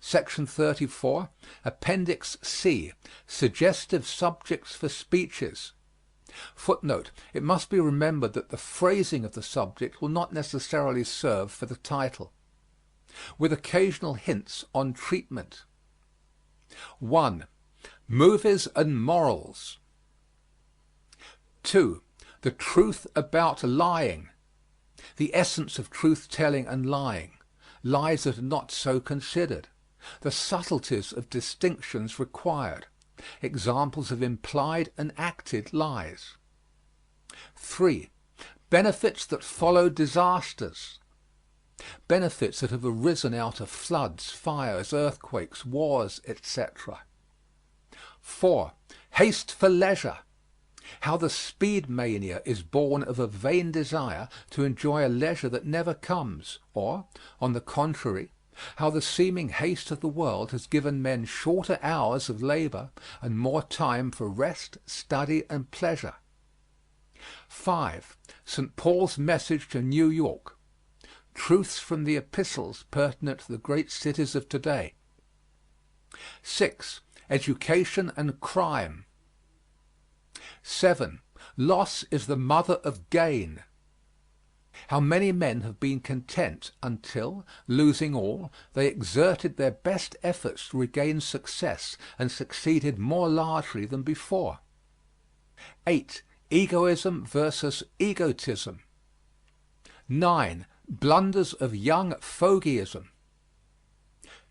Section 34, Appendix C, Suggestive Subjects for Speeches. Footnote: it must be remembered that the phrasing of the subject will not necessarily serve for the title. With occasional hints on treatment. 1. Movies and morals. 2. The truth about lying. The essence of truth-telling and lying. Lies that are not so considered. The subtleties of distinctions required. Examples of implied and acted lies. 3. Benefits that follow disasters. Benefits that have arisen out of floods, fires, earthquakes, wars, etc. 4. Haste for leisure. How the speed mania is born of a vain desire to enjoy a leisure that never comes, or, on the contrary, how the seeming haste of the world has given men shorter hours of labor and more time for rest, study, and pleasure. 5. St. Paul's message to New York. Truths from the epistles pertinent to the great cities of today. 6. Education and crime. 7. Loss is the mother of gain. How many men have been content until, losing all, they exerted their best efforts to regain success and succeeded more largely than before. 8. Egoism versus egotism. 9. Blunders of young fogyism.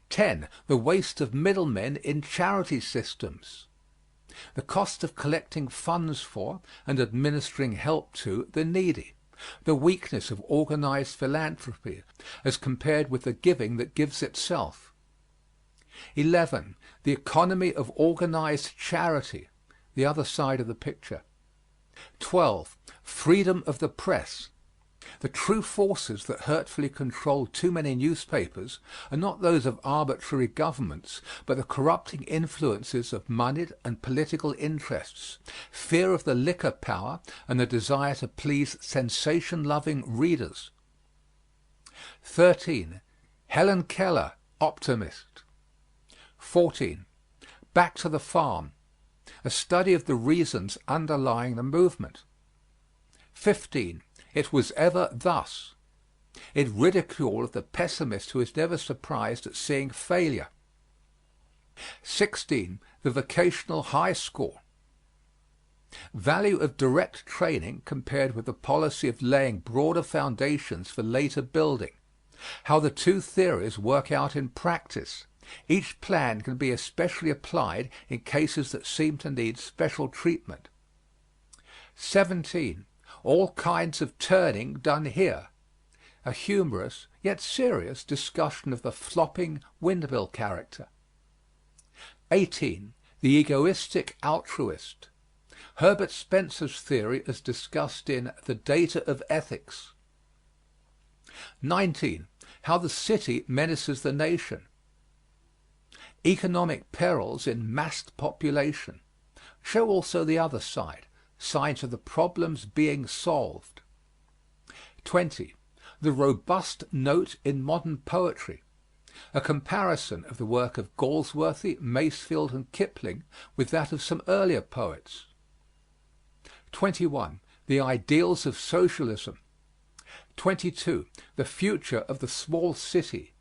10. The waste of middlemen in charity systems. The cost of collecting funds for and administering help to the needy. The weakness of organized philanthropy as compared with the giving that gives itself. 11. The economy of organized charity. The other side of the picture. 12. Freedom of the press. The true forces that hurtfully control too many newspapers are not those of arbitrary governments, but the corrupting influences of moneyed and political interests, fear of the liquor power, and the desire to please sensation-loving readers. 13. Helen Keller, optimist. 14. Back to the Farm. A study of the reasons underlying the movement. 15. It was ever thus. In ridicule of the pessimist who is never surprised at seeing failure. 16. The vocational high school. Value of direct training compared with the policy of laying broader foundations for later building. How the two theories work out in practice. Each plan can be especially applied in cases that seem to need special treatment. 17. All kinds of turning done here. A humorous, yet serious, discussion of the flopping windmill character. 18. The egoistic altruist. Herbert Spencer's theory as discussed in The Data of Ethics. 19. How the city menaces the nation. Economic perils in massed population. Show also the other side. Signs of the problems being solved. 20. The robust note in modern poetry. A comparison of the work of Galsworthy, Masefield, and Kipling with that of some earlier poets. 21. The ideals of socialism. 22. The future of the small city.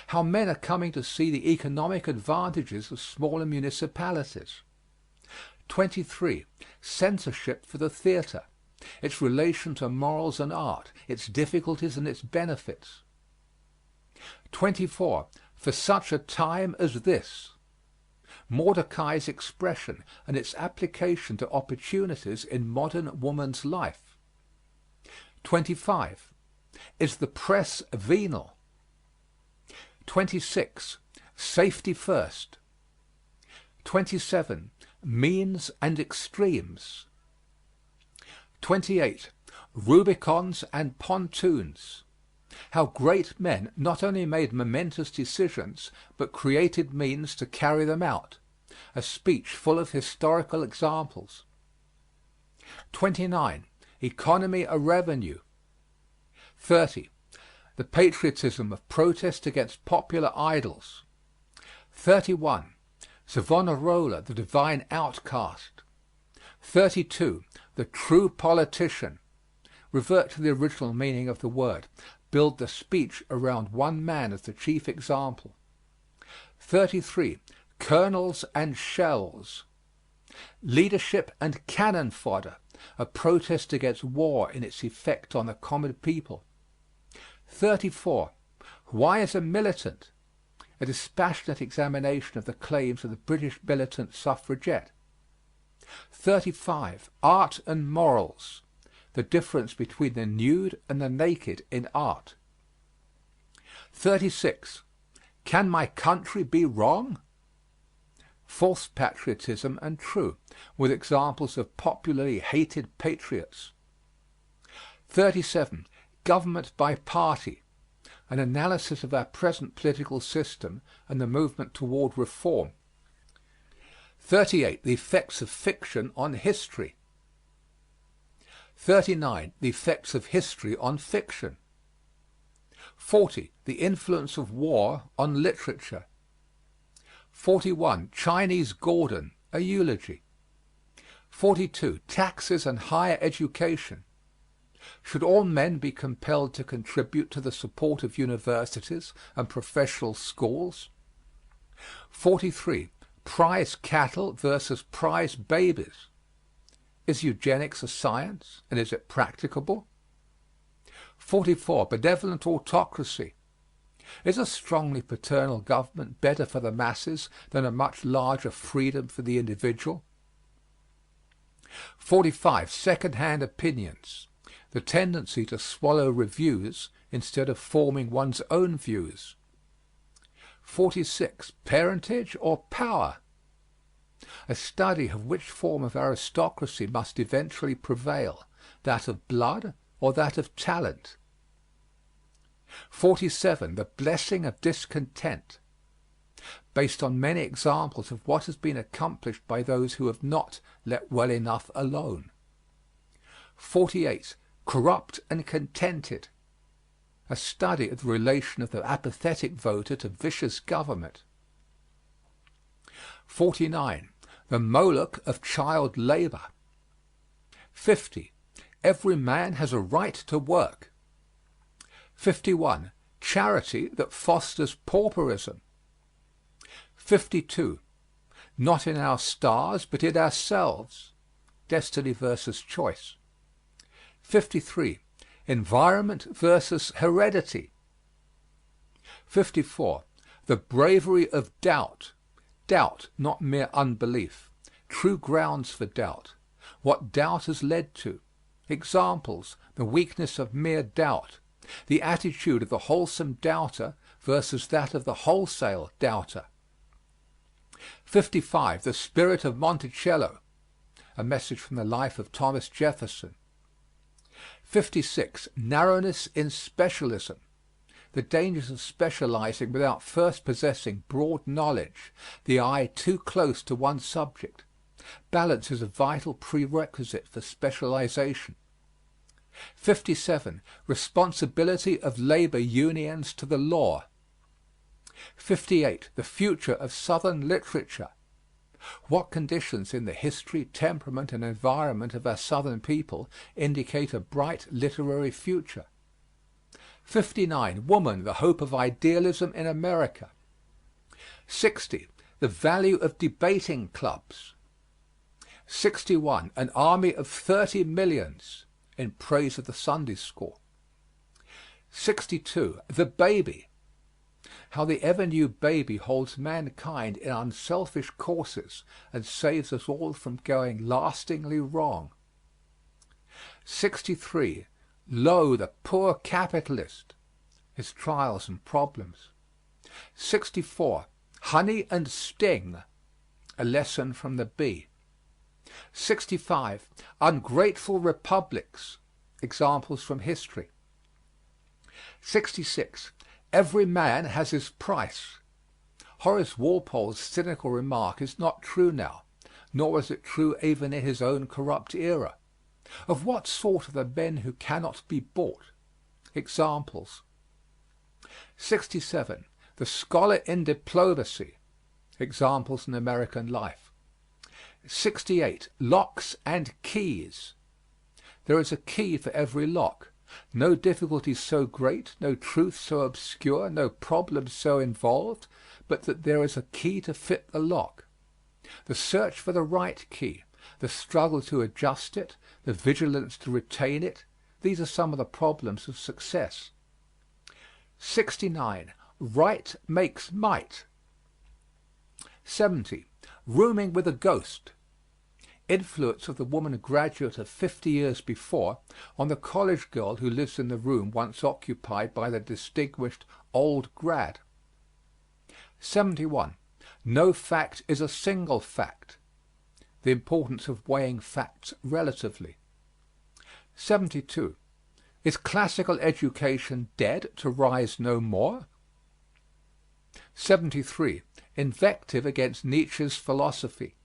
How men are coming to see the economic advantages of smaller municipalities. 23. Censorship for the theater. Its relation to morals and art, its difficulties and its benefits. 24. For such a time as this. Mordecai's expression and its application to opportunities in modern woman's life. 25. Is the press venal? 26. Safety first. 27. Means and extremes. 28. Rubicons and pontoons. How great men not only made momentous decisions, but created means to carry them out. A speech full of historical examples. 29. Economy a revenue. 30. The patriotism of protest against popular idols. 31. Savonarola, the divine outcast. 32. The true politician. Revert to the original meaning of the word. Build the speech around one man as the chief example. 33. Colonels and shells. Leadership and cannon fodder, a protest against war in its effect on the common people. 34. Why is a militant? A dispassionate examination of the claims of the British militant suffragette. 35. Art and morals, the difference between the nude and the naked in art. 36. Can my country be wrong? False patriotism and true, with examples of popularly hated patriots. 37. Government by party, an analysis of our present political system and the movement toward reform. 38. The effects of fiction on history. 39. The effects of history on fiction. 40. The influence of war on literature. 41. Chinese Gordon, a eulogy. 42. Taxes and higher education. Should all men be compelled to contribute to the support of universities and professional schools? 43. Prize cattle versus prize babies. Is eugenics a science, and is it practicable? 44. Benevolent autocracy. Is a strongly paternal government better for the masses than a much larger freedom for the individual? 45. Second-hand opinions. The tendency to swallow reviews instead of forming one's own views. 46. Parentage or power? A study of which form of aristocracy must eventually prevail, that of blood or that of talent. 47. The blessing of discontent. Based on many examples of what has been accomplished by those who have not let well enough alone. 48. Corrupt and contented. A study of the relation of the apathetic voter to vicious government. 49. The Moloch of child labor. 50. Every man has a right to work. 51. Charity that fosters pauperism. 52. Not in our stars, but in ourselves. Destiny versus choice. 53. Environment versus heredity. 54. The bravery of doubt. Doubt, not mere unbelief. True grounds for doubt. What doubt has led to. Examples: the weakness of mere doubt. The attitude of the wholesome doubter versus that of the wholesale doubter. 55. The spirit of Monticello. A message from the life of Thomas Jefferson. 56. Narrowness in specialism. The dangers of specializing without first possessing broad knowledge, the eye too close to one subject. Balance is a vital prerequisite for specialization. 57. Responsibility of labor unions to the law. 58. The future of Southern literature. What conditions in the history, temperament, and environment of our Southern people indicate a bright literary future? 59. Woman, the hope of idealism in America. 60. The value of debating clubs. 61. An army of 30 millions, in praise of the Sunday school. 62. The baby. How the ever-new baby holds mankind in unselfish courses and saves us all from going lastingly wrong. 63. Lo, the poor capitalist, his trials and problems. 64. Honey and sting, a lesson from the bee. 65. Ungrateful republics, examples from history. 66. Every man has his price. Horace Walpole's cynical remark is not true now, nor was it true even in his own corrupt era. Of what sort are the men who cannot be bought? Examples. 67. The scholar in diplomacy. Examples in American life. 68. Locks and keys. There is a key for every lock. No difficulty so great, no truth so obscure, no problem so involved, but that there is a key to fit the lock. The search for the right key, the struggle to adjust it, the vigilance to retain it, these are some of the problems of success. 69. Right makes might. 70. Rooming with a ghost. Influence of the woman graduate of 50 years before on the college girl who lives in the room once occupied by the distinguished old grad. 71. No fact is a single fact. The importance of weighing facts relatively. 72. Is classical education dead to rise no more? 73. Invective against Nietzsche's philosophy.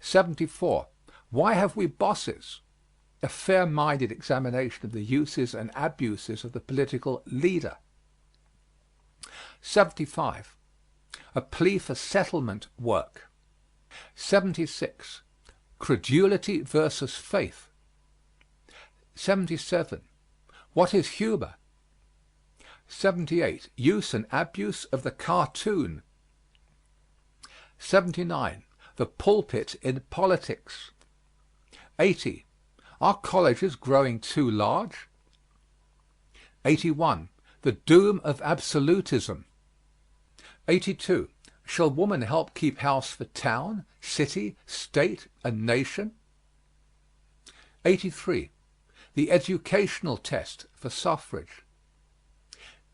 74. Why have we bosses? A fair-minded examination of the uses and abuses of the political leader. 75. A plea for settlement work. 76. Credulity versus faith. 77. What is humor? 78. Use and abuse of the cartoon. 79. The pulpit in politics. 80. Are colleges growing too large? 81. The doom of absolutism. 82. Shall woman help keep house for town, city, state, and nation? 83. The educational test for suffrage.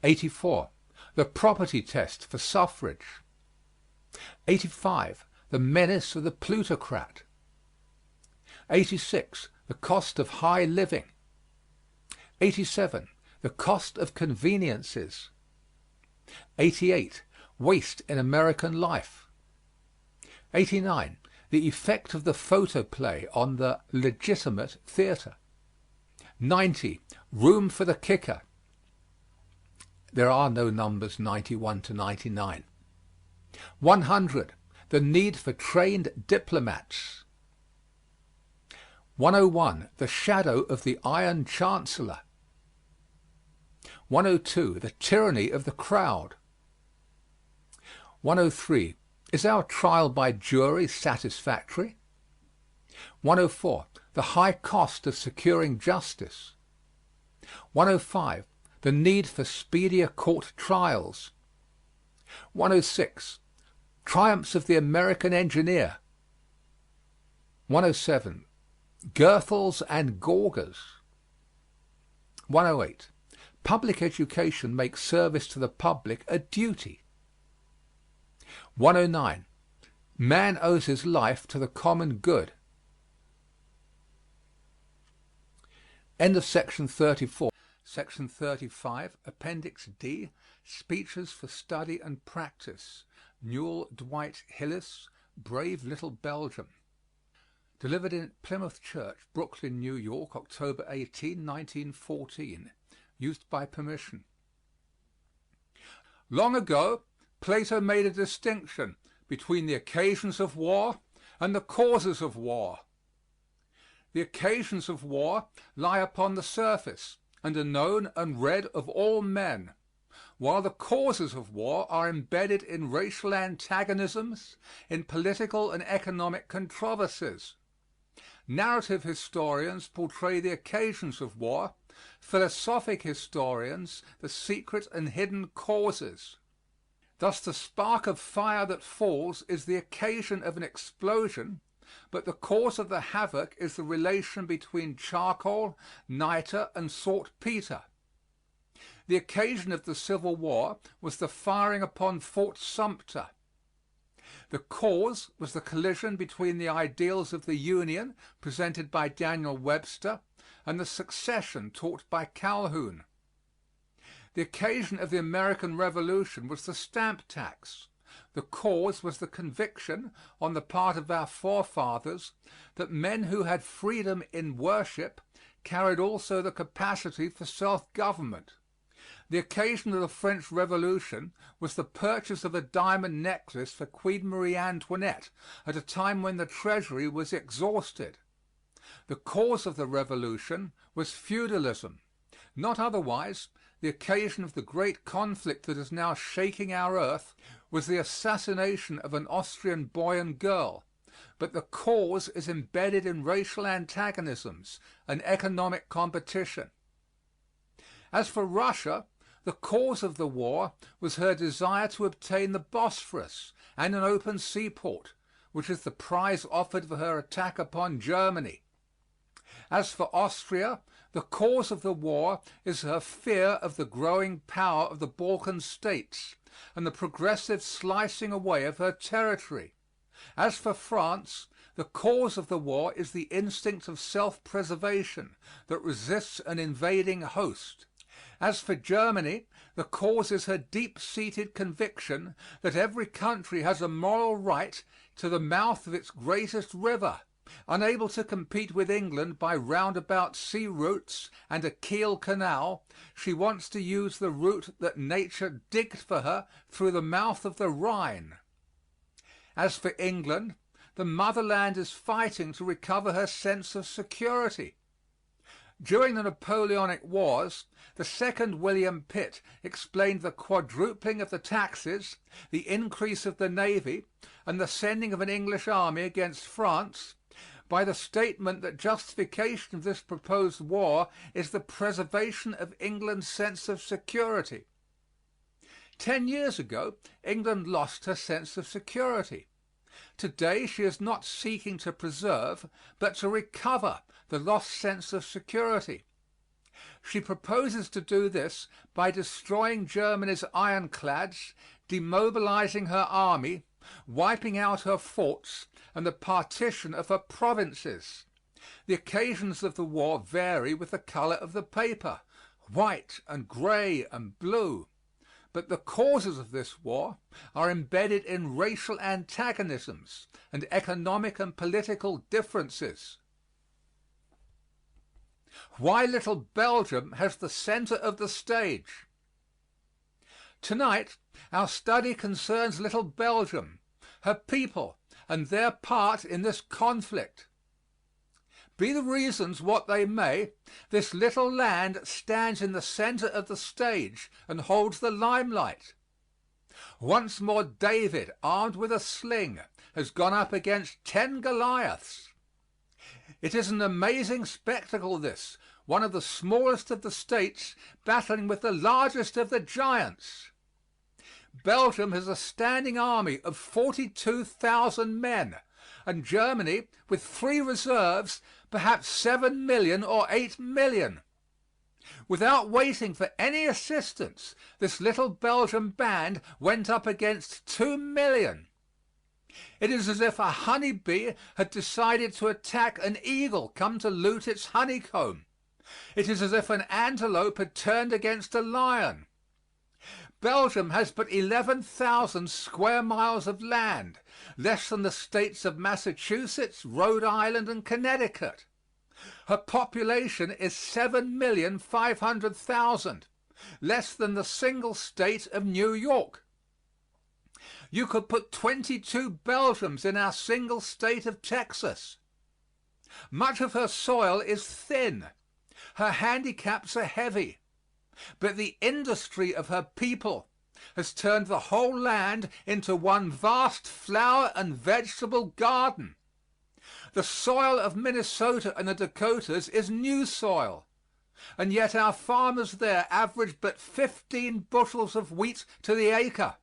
84. The property test for suffrage. 85. The menace of the plutocrat. 86. The cost of high living. 87. The cost of conveniences. 88. Waste in American life. 89. The effect of the photoplay on the legitimate theater. 90. Room for the kicker. There are no numbers 91 to 99. 100. The need for trained diplomats. 101. The shadow of the Iron Chancellor. 102. The tyranny of the crowd. 103. Is our trial by jury satisfactory? 104. The high cost of securing justice. 105. The need for speedier court trials. 106. Triumphs of the American engineer. 107. Girthels and gaugers. 108. Public education makes service to the public a duty. 109. Man owes his life to the common good. End of section 34. Section 35, Appendix D, Speeches for Study and Practice. Newell Dwight Hillis, Brave Little Belgium. Delivered in Plymouth Church, Brooklyn, New York, October 18, 1914. Used by permission. Long ago, Plato made a distinction between the occasions of war and the causes of war. The occasions of war lie upon the surface and are known and read of all men, while the causes of war are embedded in racial antagonisms, in political and economic controversies. Narrative historians portray the occasions of war, philosophic historians the secret and hidden causes. Thus the spark of fire that falls is the occasion of an explosion, but the cause of the havoc is the relation between charcoal, niter, and saltpeter. The occasion of the Civil War was the firing upon Fort Sumter. The cause was the collision between the ideals of the Union, presented by Daniel Webster, and the secession taught by Calhoun. The occasion of the American Revolution was the stamp tax. The cause was the conviction, on the part of our forefathers, that men who had freedom in worship carried also the capacity for self-government. The occasion of the French Revolution was the purchase of a diamond necklace for Queen Marie Antoinette at a time when the treasury was exhausted. The cause of the Revolution was feudalism. Not otherwise, the occasion of the great conflict that is now shaking our earth was the assassination of an Austrian boy and girl, but the cause is embedded in racial antagonisms and economic competition. As for Russia, the cause of the war was her desire to obtain the Bosphorus and an open seaport, which is the prize offered for her attack upon Germany. As for Austria, the cause of the war is her fear of the growing power of the Balkan states and the progressive slicing away of her territory. As for France, the cause of the war is the instinct of self-preservation that resists an invading host. As for Germany, the cause is her deep-seated conviction that every country has a moral right to the mouth of its greatest river. Unable to compete with England by roundabout sea routes and a Kiel canal, she wants to use the route that nature digged for her through the mouth of the Rhine. As for England, the motherland is fighting to recover her sense of security. During the Napoleonic Wars, the second William Pitt explained the quadrupling of the taxes, the increase of the navy, and the sending of an English army against France by the statement that justification of this proposed war is the preservation of England's sense of security. 10 years ago, England lost her sense of security. Today she is not seeking to preserve, but to recover the lost sense of security. She proposes to do this by destroying Germany's ironclads, demobilizing her army, wiping out her forts, and the partition of her provinces. The occasions of the war vary with the color of the paper, white and gray and blue. But the causes of this war are embedded in racial antagonisms and economic and political differences. Why little Belgium has the center of the stage. Tonight our study concerns little Belgium, her people, and their part in this conflict. Be the reasons what they may, this little land stands in the center of the stage and holds the limelight. Once more David, armed with a sling, has gone up against 10 Goliaths. It is an amazing spectacle, this, one of the smallest of the states battling with the largest of the giants. Belgium has a standing army of 42,000 men, and Germany, with 3 reserves, perhaps 7 million or 8 million. Without waiting for any assistance, this little Belgian band went up against 2 million. It is as if a honey bee had decided to attack an eagle come to loot its honeycomb. It is as if an antelope had turned against a lion. Belgium has but 11,000 square miles of land, less than the states of Massachusetts, Rhode Island, and Connecticut. Her population is 7,500,000, less than the single state of New York. You could put 22 Belgiums in our single state of Texas. Much of her soil is thin. Her handicaps are heavy. But the industry of her people has turned the whole land into one vast flower and vegetable garden. The soil of Minnesota and the Dakotas is new soil, and yet our farmers there average but 15 bushels of wheat to the acre.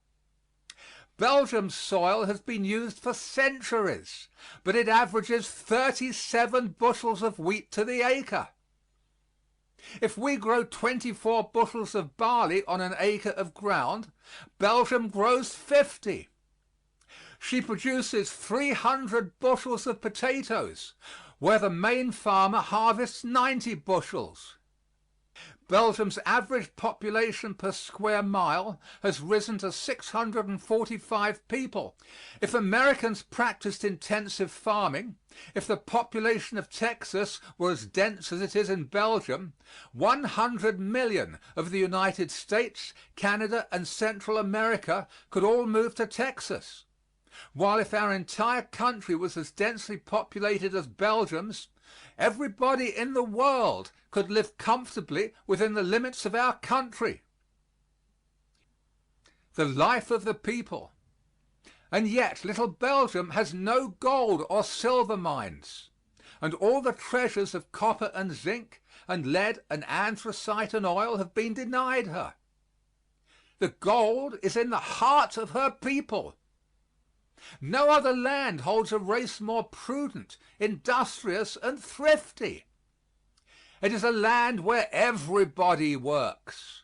Belgium's soil has been used for centuries, but it averages 37 bushels of wheat to the acre. If we grow 24 bushels of barley on an acre of ground, Belgium grows 50. She produces 300 bushels of potatoes, where the main farmer harvests 90 bushels. Belgium's average population per square mile has risen to 645 people. If Americans practiced intensive farming, if the population of Texas were as dense as it is in Belgium, 100 million of the United States, Canada, and Central America could all move to Texas. While if our entire country was as densely populated as Belgium's, everybody in the world could live comfortably within the limits of our country. The life of the people. And yet little Belgium has no gold or silver mines, and all the treasures of copper and zinc and lead and anthracite and oil have been denied her. The gold is in the heart of her people. No other land holds a race more prudent, industrious, and thrifty. It is a land where everybody works.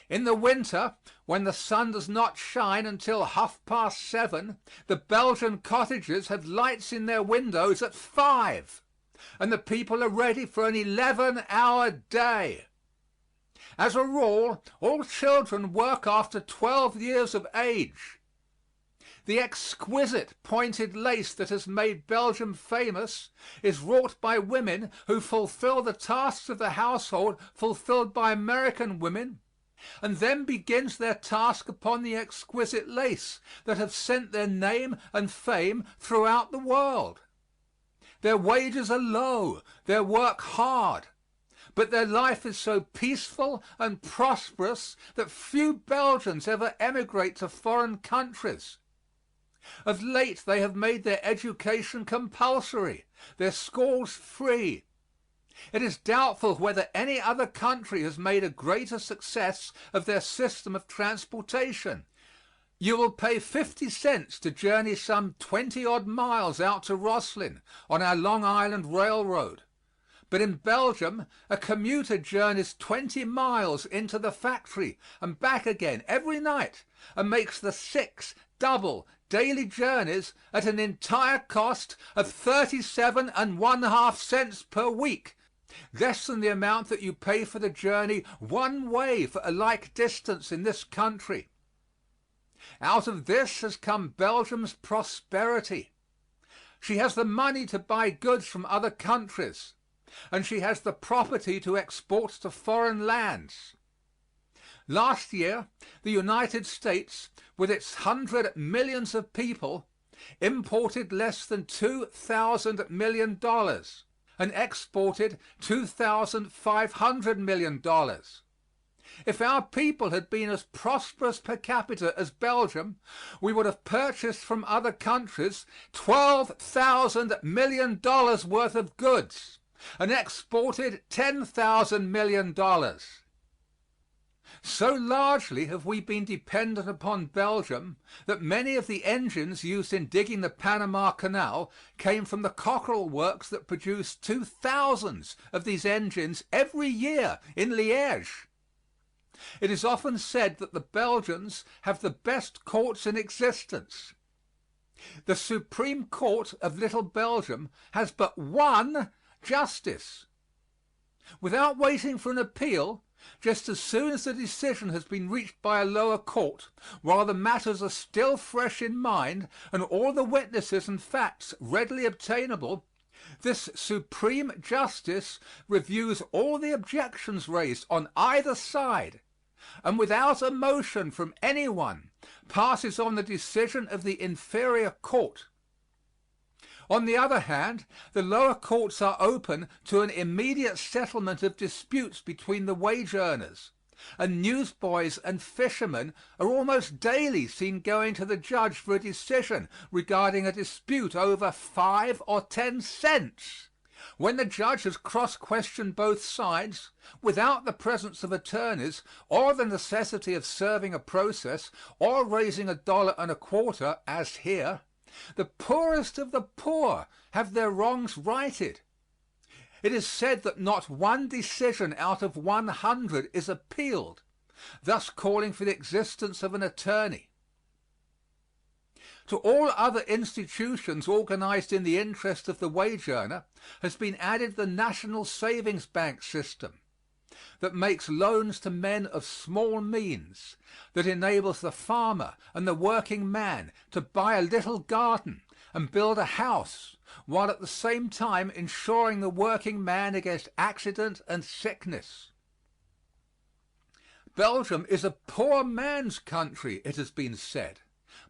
In the winter, when the sun does not shine until 7:30, the Belgian cottages have lights in their windows at 5, and the people are ready for an 11-hour day. As a rule, all children work after 12 years of age. The exquisite pointed lace that has made Belgium famous is wrought by women who fulfill the tasks of the household fulfilled by American women, and then begins their task upon the exquisite lace that have sent their name and fame throughout the world. Their wages are low, their work hard, but their life is so peaceful and prosperous that few Belgians ever emigrate to foreign countries. Of late they have made their education compulsory, their schools free. It is doubtful whether any other country has made a greater success of their system of transportation. You will pay 50 cents to journey some 20-odd miles out to Roslyn on our Long Island Railroad. But in Belgium, a commuter journeys 20 miles into the factory and back again every night and makes the 6 double daily journeys at an entire cost of 37.5 cents per week, less than the amount that you pay for the journey one way for a like distance in this country. Out of this has come Belgium's prosperity. She has the money to buy goods from other countries, and she has the property to export to foreign lands. Last year, the United States, with its 100 millions of people, imported less than $2,000 million and exported $2,500 million. If our people had been as prosperous per capita as Belgium, we would have purchased from other countries $12,000 million worth of goods and exported $10,000 million. So largely have we been dependent upon Belgium that many of the engines used in digging the Panama Canal came from the Cockerell works that produce 2,000 of these engines every year in Liège. It is often said that the Belgians have the best courts in existence. The Supreme Court of Little Belgium has but one justice. Without waiting for an appeal, just as soon as the decision has been reached by a lower court, while the matters are still fresh in mind and all the witnesses and facts readily obtainable, this supreme justice reviews all the objections raised on either side, and without a motion from anyone passes on the decision of the inferior court. On the other hand, the lower courts are open to an immediate settlement of disputes between the wage earners, and newsboys and fishermen are almost daily seen going to the judge for a decision regarding a dispute over 5 or 10 cents. When the judge has cross-questioned both sides, without the presence of attorneys or the necessity of serving a process or raising $1.25, as here, the poorest of the poor have their wrongs righted. It is said that not one decision out of 100 is appealed, thus calling for the existence of an attorney. To all other institutions organized in the interest of the wage earner has been added the National Savings Bank system. that makes loans to men of small means, that enables the farmer and the working man to buy a little garden and build a house, while at the same time insuring the working man against accident and sickness. Belgium is a poor man's country, it has been said,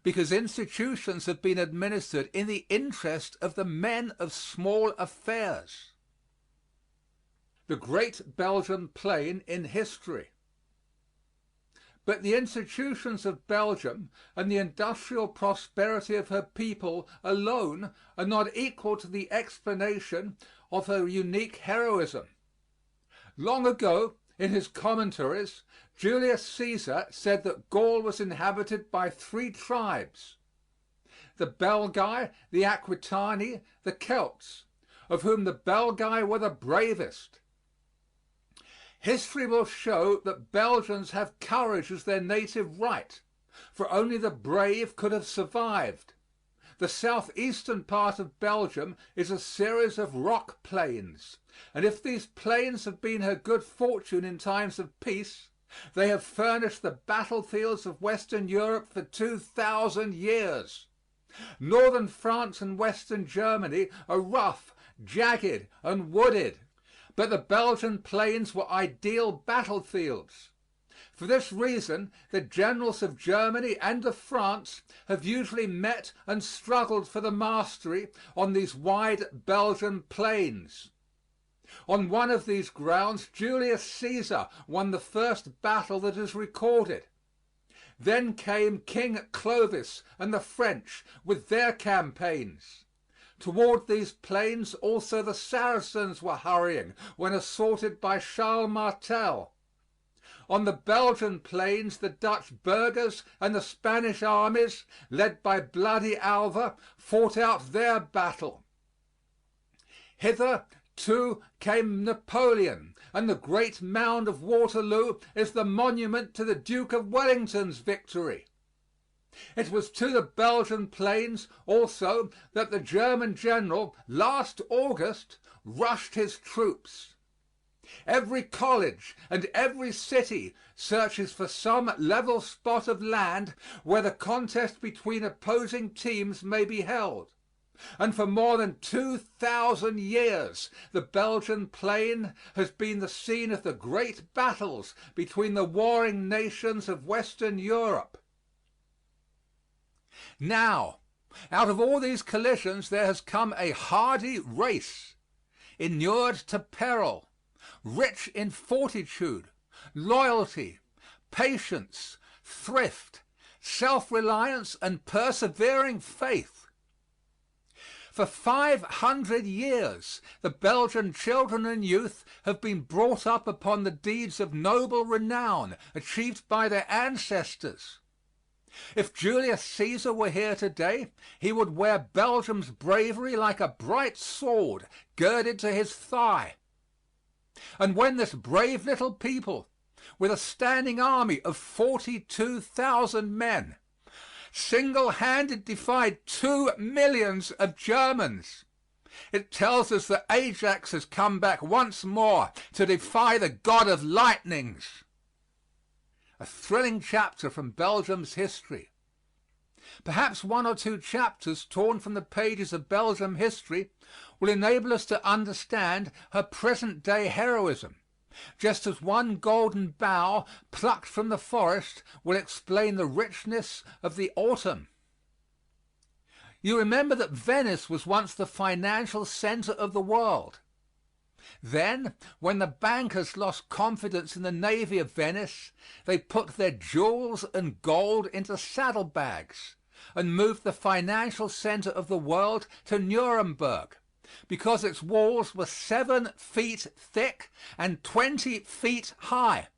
because institutions have been administered in the interest of the men of small affairs. The great Belgian plain in history. But the institutions of Belgium and the industrial prosperity of her people alone are not equal to the explanation of her unique heroism. Long ago, in his commentaries, Julius Caesar said that Gaul was inhabited by 3 tribes: the Belgae, the Aquitani, the Celts, of whom the Belgae were the bravest. History will show that Belgians have courage as their native right, for only the brave could have survived. The southeastern part of Belgium is a series of rock plains, and if these plains have been her good fortune in times of peace, they have furnished the battlefields of Western Europe for 2,000 years. Northern France and Western Germany are rough, jagged, and wooded. But the Belgian plains were ideal battlefields. For this reason, the generals of Germany and of France have usually met and struggled for the mastery on these wide Belgian plains. On one of these grounds Julius Caesar won the first battle that is recorded. Then came King Clovis and the French with their campaigns. Toward these plains also the Saracens were hurrying when assaulted by Charles Martel. On the Belgian plains the Dutch burghers and the Spanish armies, led by bloody Alva, fought out their battle. Hither, too, came Napoleon, and the great mound of Waterloo is the monument to the Duke of Wellington's victory. It was to the Belgian plains also that the German general last August rushed his troops. Every college and every city searches for some level spot of land where the contest between opposing teams may be held. And for more than 2,000 years the Belgian plain has been the scene of the great battles between the warring nations of Western Europe. Now, out of all these collisions there has come a hardy race, inured to peril, rich in fortitude, loyalty, patience, thrift, self-reliance, and persevering faith. For 500 years the Belgian children and youth have been brought up upon the deeds of noble renown achieved by their ancestors. If Julius Caesar were here today, he would wear Belgium's bravery like a bright sword girded to his thigh. And when this brave little people, with a standing army of 42,000 men, single-handed defied 2 millions of Germans, it tells us that Ajax has come back once more to defy the god of lightnings. A thrilling chapter from Belgium's history. Perhaps 1 or 2 chapters torn from the pages of Belgium history will enable us to understand her present-day heroism, just as one golden bough plucked from the forest will explain the richness of the autumn. You remember that Venice was once the financial center of the world. Then, when the bankers lost confidence in the navy of Venice, they put their jewels and gold into saddlebags and moved the financial center of the world to Nuremberg, because its walls were 7 feet thick and 20 feet high.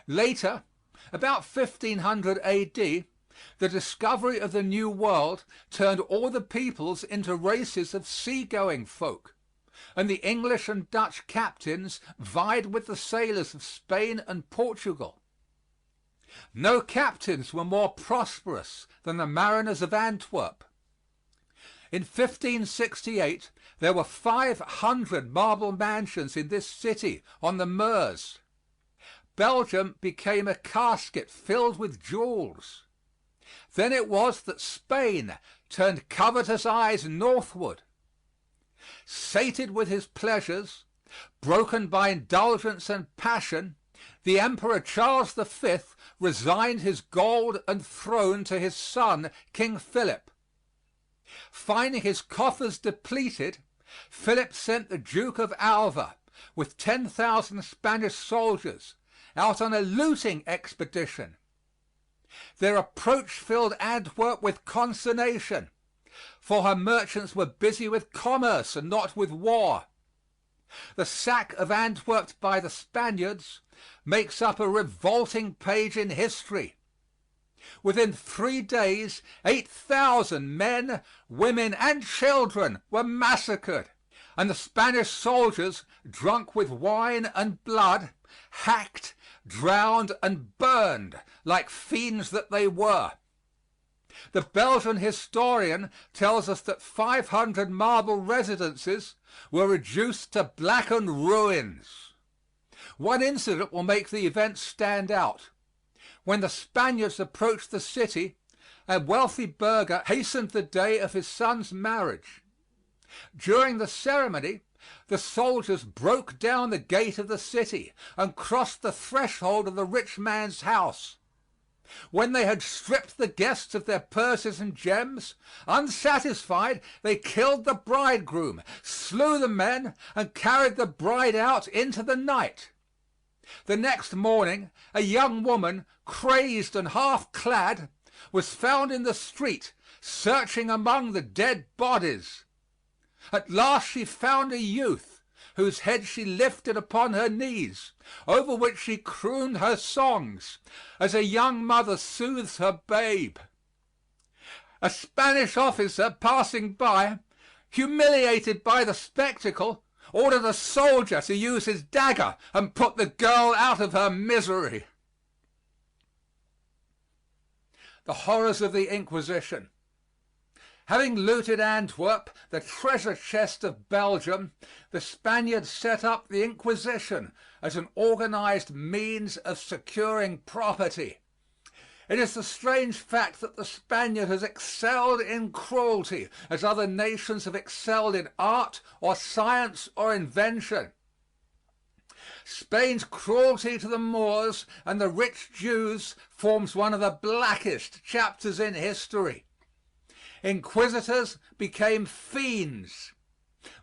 Later, about 1500 A.D., the discovery of the New World turned all the peoples into races of seagoing folk, and the English and Dutch captains vied with the sailors of Spain and Portugal. No captains were more prosperous than the mariners of Antwerp. In 1568 there were 500 marble mansions in this city on the Meuse. Belgium became a casket filled with jewels. Then it was that Spain turned covetous eyes northward. Sated with his pleasures, broken by indulgence and passion, the Emperor Charles V resigned his gold and throne to his son, King Philip. Finding his coffers depleted, Philip sent the Duke of Alva with 10,000 Spanish soldiers out on a looting expedition. Their approach filled Antwerp with consternation, for her merchants were busy with commerce and not with war. The sack of Antwerp by the Spaniards makes up a revolting page in history. Within 3 days, 8,000 men, women, and children were massacred, and the Spanish soldiers, drunk with wine and blood, hacked, drowned, and burned like fiends that they were. The Belgian historian tells us that 500 marble residences were reduced to blackened ruins. One incident will make the event stand out. When the Spaniards approached the city, a wealthy burgher hastened the day of his son's marriage. During the ceremony, the soldiers broke down the gate of the city and crossed the threshold of the rich man's house. When they had stripped the guests of their purses and gems, unsatisfied, they killed the bridegroom, slew the men, and carried the bride out into the night. The next morning a young woman, crazed and half clad, was found in the street searching among the dead bodies. At last she found a youth whose head she lifted upon her knees, over which she crooned her songs as a young mother soothes her babe. A Spanish officer passing by, humiliated by the spectacle, ordered a soldier to use his dagger and put the girl out of her misery. The horrors of the Inquisition. Having looted Antwerp, the treasure chest of Belgium, the Spaniards set up the Inquisition as an organized means of securing property. It is the strange fact that the Spaniard has excelled in cruelty as other nations have excelled in art or science or invention. Spain's cruelty to the Moors and the rich Jews forms one of the blackest chapters in history. Inquisitors became fiends.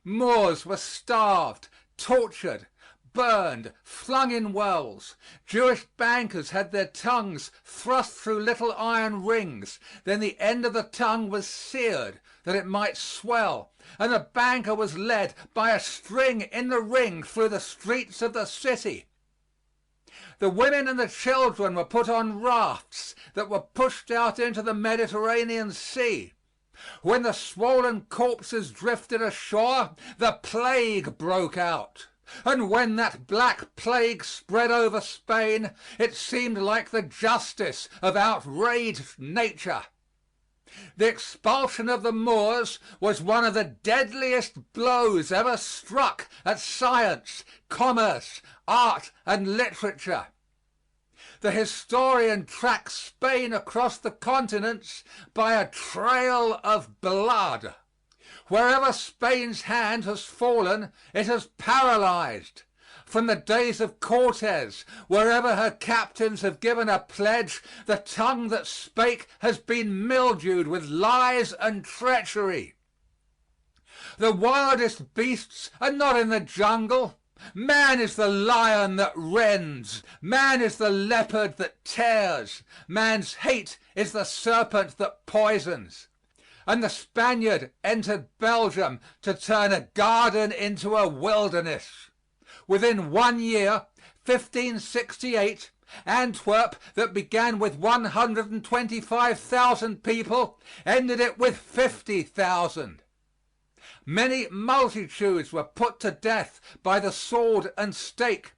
Moors were starved, tortured, burned, flung in wells. Jewish bankers had their tongues thrust through little iron rings. Then the end of the tongue was seared that it might swell, and the banker was led by a string in the ring through the streets of the city. The women and the children were put on rafts that were pushed out into the Mediterranean Sea. When the swollen corpses drifted ashore, the plague broke out. And when that black plague spread over Spain, it seemed like the justice of outraged nature. The expulsion of the Moors was one of the deadliest blows ever struck at science, commerce, art, and literature. The historian tracks Spain across the continents by a trail of blood. Wherever Spain's hand has fallen, it has paralyzed. From the days of Cortez, wherever her captains have given a pledge, the tongue that spake has been mildewed with lies and treachery. The wildest beasts are not in the jungle. Man is the lion that rends. Man is the leopard that tears. Man's hate is the serpent that poisons. And the Spaniard entered Belgium to turn a garden into a wilderness. Within 1 year, 1568, Antwerp, that began with 125,000 people, ended it with 50,000. Many multitudes were put to death by the sword and stake,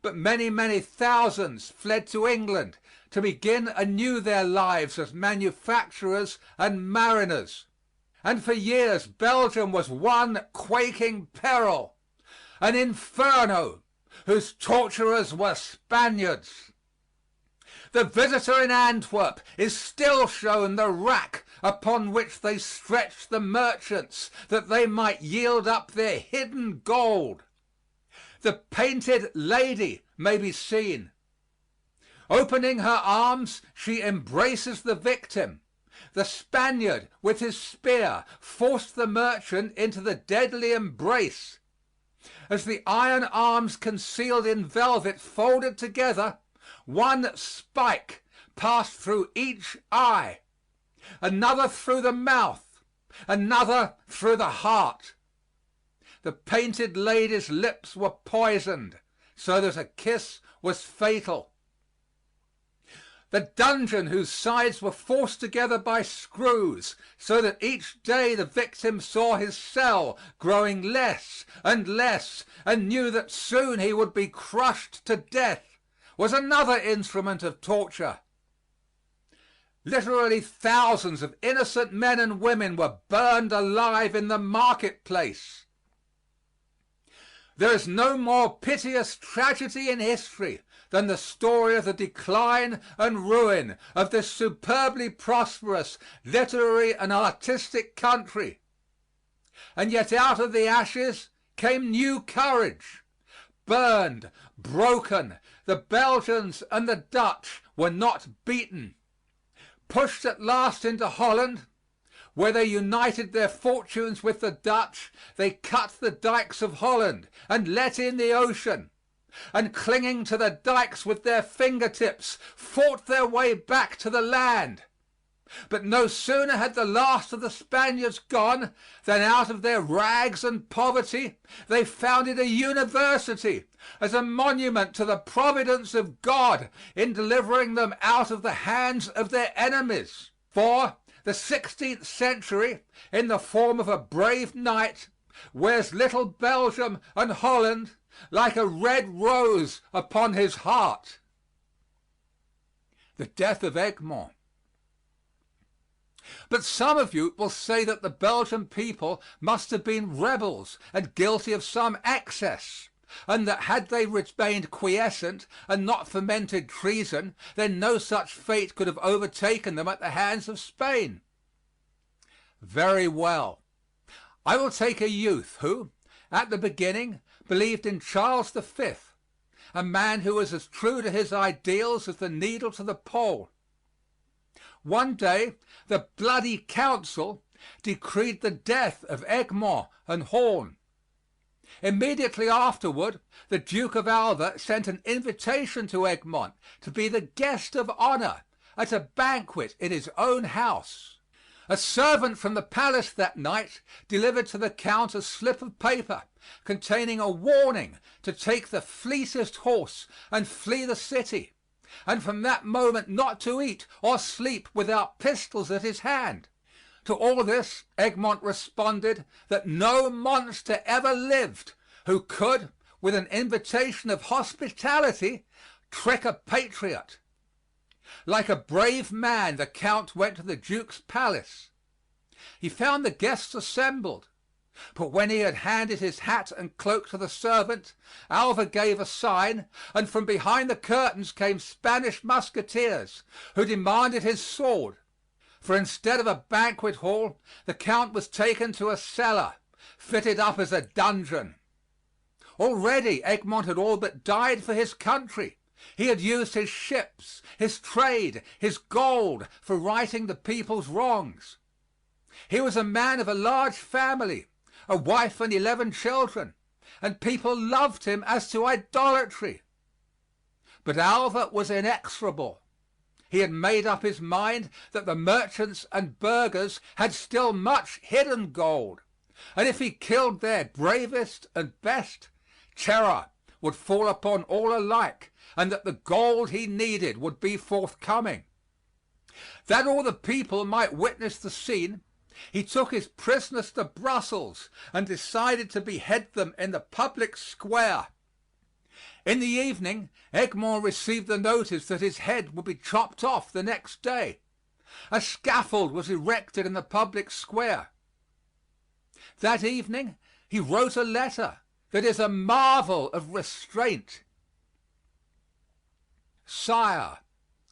but many thousands fled to England to begin anew their lives as manufacturers and mariners. And for years Belgium was one quaking peril, an inferno whose torturers were Spaniards. The visitor in Antwerp is still shown the rack upon which they stretched the merchants that they might yield up their hidden gold. The painted lady may be seen. Opening her arms, she embraces the victim. The Spaniard, with his spear, forced the merchant into the deadly embrace. As the iron arms concealed in velvet folded together, one spike passed through each eye, another through the mouth, another through the heart. The painted lady's lips were poisoned, so that a kiss was fatal. The dungeon whose sides were forced together by screws, so that each day the victim saw his cell growing less and less, and knew that soon he would be crushed to death, was another instrument of torture. Literally thousands of innocent men and women were burned alive in the marketplace. There is no more piteous tragedy in history than the story of the decline and ruin of this superbly prosperous literary and artistic country. And yet out of the ashes came new courage. Burned, broken, the Belgians and the Dutch were not beaten. Pushed at last into Holland, where they united their fortunes with the Dutch, they cut the dikes of Holland and let in the ocean, and clinging to the dikes with their fingertips, fought their way back to the land. But no sooner had the last of the Spaniards gone than out of their rags and poverty they founded a university as a monument to the providence of God in delivering them out of the hands of their enemies. For the 16th century, in the form of a brave knight, wears little Belgium and Holland like a red rose upon his heart. The death of Egmont. But some of you will say that the Belgian people must have been rebels and guilty of some excess, and that had they remained quiescent and not fomented treason, then no such fate could have overtaken them at the hands of Spain. Very well. I will take a youth who, at the beginning, believed in Charles V, a man who was as true to his ideals as the needle to the pole. One day the bloody council decreed the death of Egmont and Horn. Immediately afterward the Duke of Alva sent an invitation to Egmont to be the guest of honor at a banquet in his own house. A servant from the palace that night delivered to the count a slip of paper containing a warning to take the fleetest horse and flee the city, and from that moment not to eat or sleep without pistols at his hand. To all this Egmont responded that no monster ever lived who could, with an invitation of hospitality, trick a patriot. Like a brave man, the count went to the duke's palace. He found the guests assembled, but when he had handed his hat and cloak to the servant, Alva gave a sign, and from behind the curtains came Spanish musketeers, who demanded his sword. For instead of a banquet hall, the count was taken to a cellar, fitted up as a dungeon. Already Egmont had all but died for his country. He had used his ships, his trade, his gold for righting the people's wrongs. He was a man of a large family, a wife and 11 children, and people loved him as to idolatry. But Alva was inexorable. He had made up his mind that the merchants and burghers had still much hidden gold, and if he killed their bravest and best, terror would fall upon all alike, and that the gold he needed would be forthcoming. That all the people might witness the scene, he took his prisoners to Brussels and decided to behead them in the public square. In the evening Egmont received the notice that his head would be chopped off the next day. A scaffold was erected in the public square. That evening he wrote a letter that is a marvel of restraint. Sire,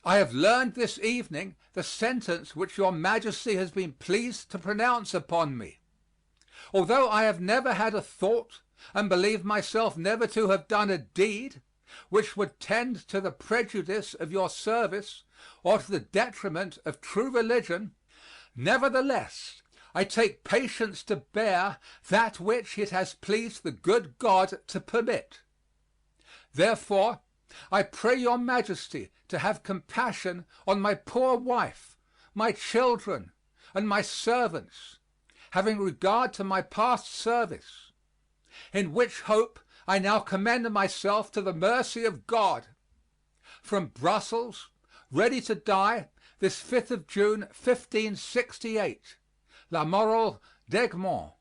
I have learned this evening the sentence which your Majesty has been pleased to pronounce upon me. Although I have never had a thought, and believe myself never to have done a deed, which would tend to the prejudice of your service or to the detriment of true religion, nevertheless I take patience to bear that which it has pleased the good God to permit. Therefore I pray your Majesty to have compassion on my poor wife, my children, and my servants, having regard to my past service, in which hope I now commend myself to the mercy of God. From Brussels, ready to die, this 5th of June, 1568. La Morale d'Egmont.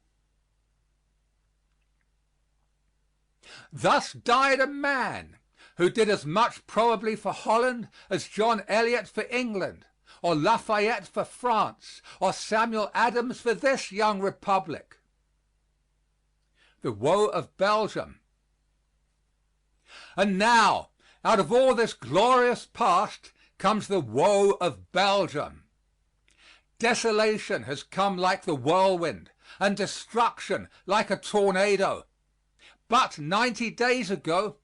Thus died a man who did as much probably for Holland as John Eliot for England, or Lafayette for France, or Samuel Adams for this young republic. The woe of Belgium. And now, out of all this glorious past comes the woe of Belgium. Desolation has come like the whirlwind, and destruction like a tornado. But 90 days ago,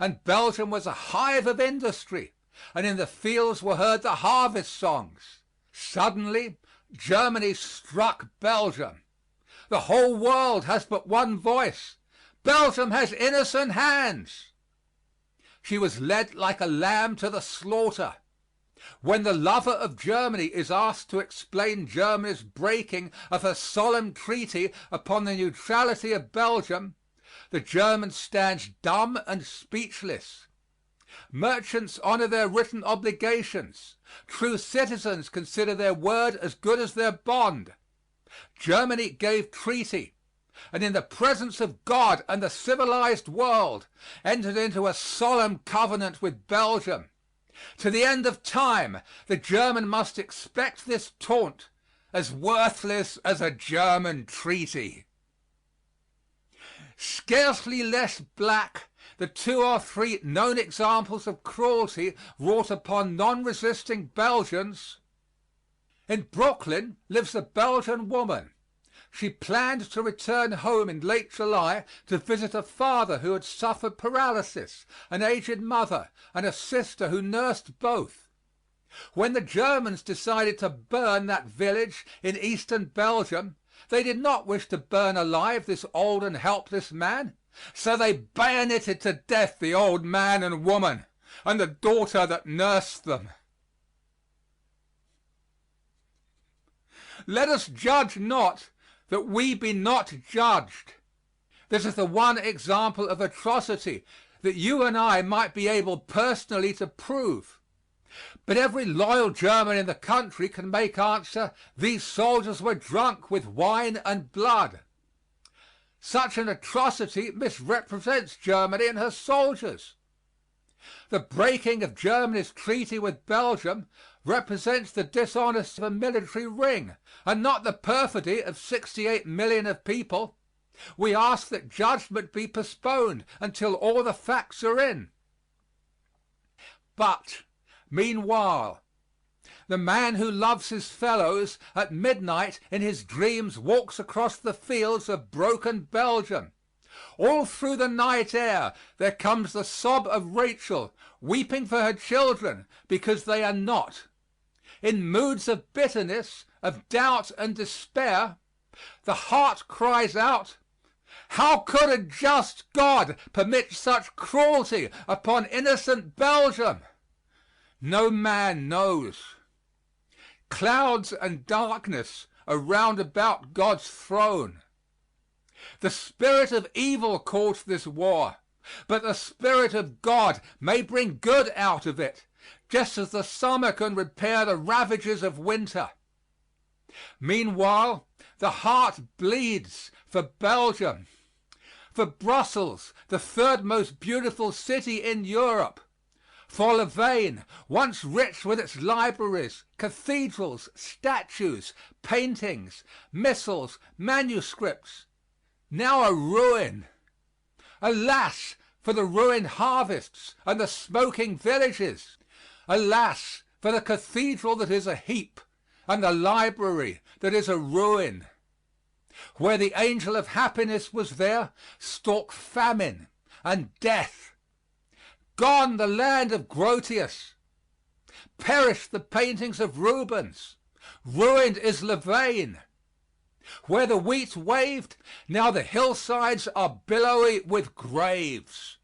and Belgium was a hive of industry, and in the fields were heard the harvest songs. Suddenly, Germany struck Belgium. The whole world has but one voice. Belgium has innocent hands. She was led like a lamb to the slaughter. When the lover of Germany is asked to explain Germany's breaking of her solemn treaty upon the neutrality of Belgium, the German stands dumb and speechless. Merchants honor their written obligations. True citizens consider their word as good as their bond. Germany gave treaty, and in the presence of God and the civilized world entered into a solemn covenant with Belgium. To the end of time, the German must expect this taunt, as worthless as a German treaty. Scarcely less black the 2 or 3 known examples of cruelty wrought upon non-resisting Belgians. In Brooklyn lives a Belgian woman. She planned to return home in late July to visit a father who had suffered paralysis, an aged mother, and a sister who nursed both. When the Germans decided to burn that village in eastern Belgium, they did not wish to burn alive this old and helpless man, so they bayoneted to death the old man and woman and the daughter that nursed them. Let us judge not, that we be not judged. This is the one example of atrocity that you and I might be able personally to prove. But every loyal German in the country can make answer, these soldiers were drunk with wine and blood. Such an atrocity misrepresents Germany and her soldiers. The breaking of Germany's treaty with Belgium represents the dishonesty of a military ring, and not the perfidy of 68 million of people. We ask that judgment be postponed until all the facts are in. But, meanwhile, the man who loves his fellows at midnight in his dreams walks across the fields of broken Belgium. All through the night air there comes the sob of Rachel, weeping for her children because they are not. In moods of bitterness, of doubt and despair, the heart cries out, how could a just God permit such cruelty upon innocent Belgium? No man knows. Clouds and darkness are round about God's throne. The spirit of evil caused this war, but the Spirit of God may bring good out of it, just as the summer can repair the ravages of winter. Meanwhile, the heart bleeds for Belgium, for Brussels, the 3rd most beautiful city in Europe, for Louvain, once rich with its libraries, cathedrals, statues, paintings, missals, manuscripts, now a ruin. Alas for the ruined harvests and the smoking villages! Alas for the cathedral that is a heap and the library that is a ruin! Where the angel of happiness was there stalked famine and death. Gone the land of Grotius. Perished the paintings of Rubens. Ruined is Louvain. Where the wheat waved, now the hillsides are billowy with graves.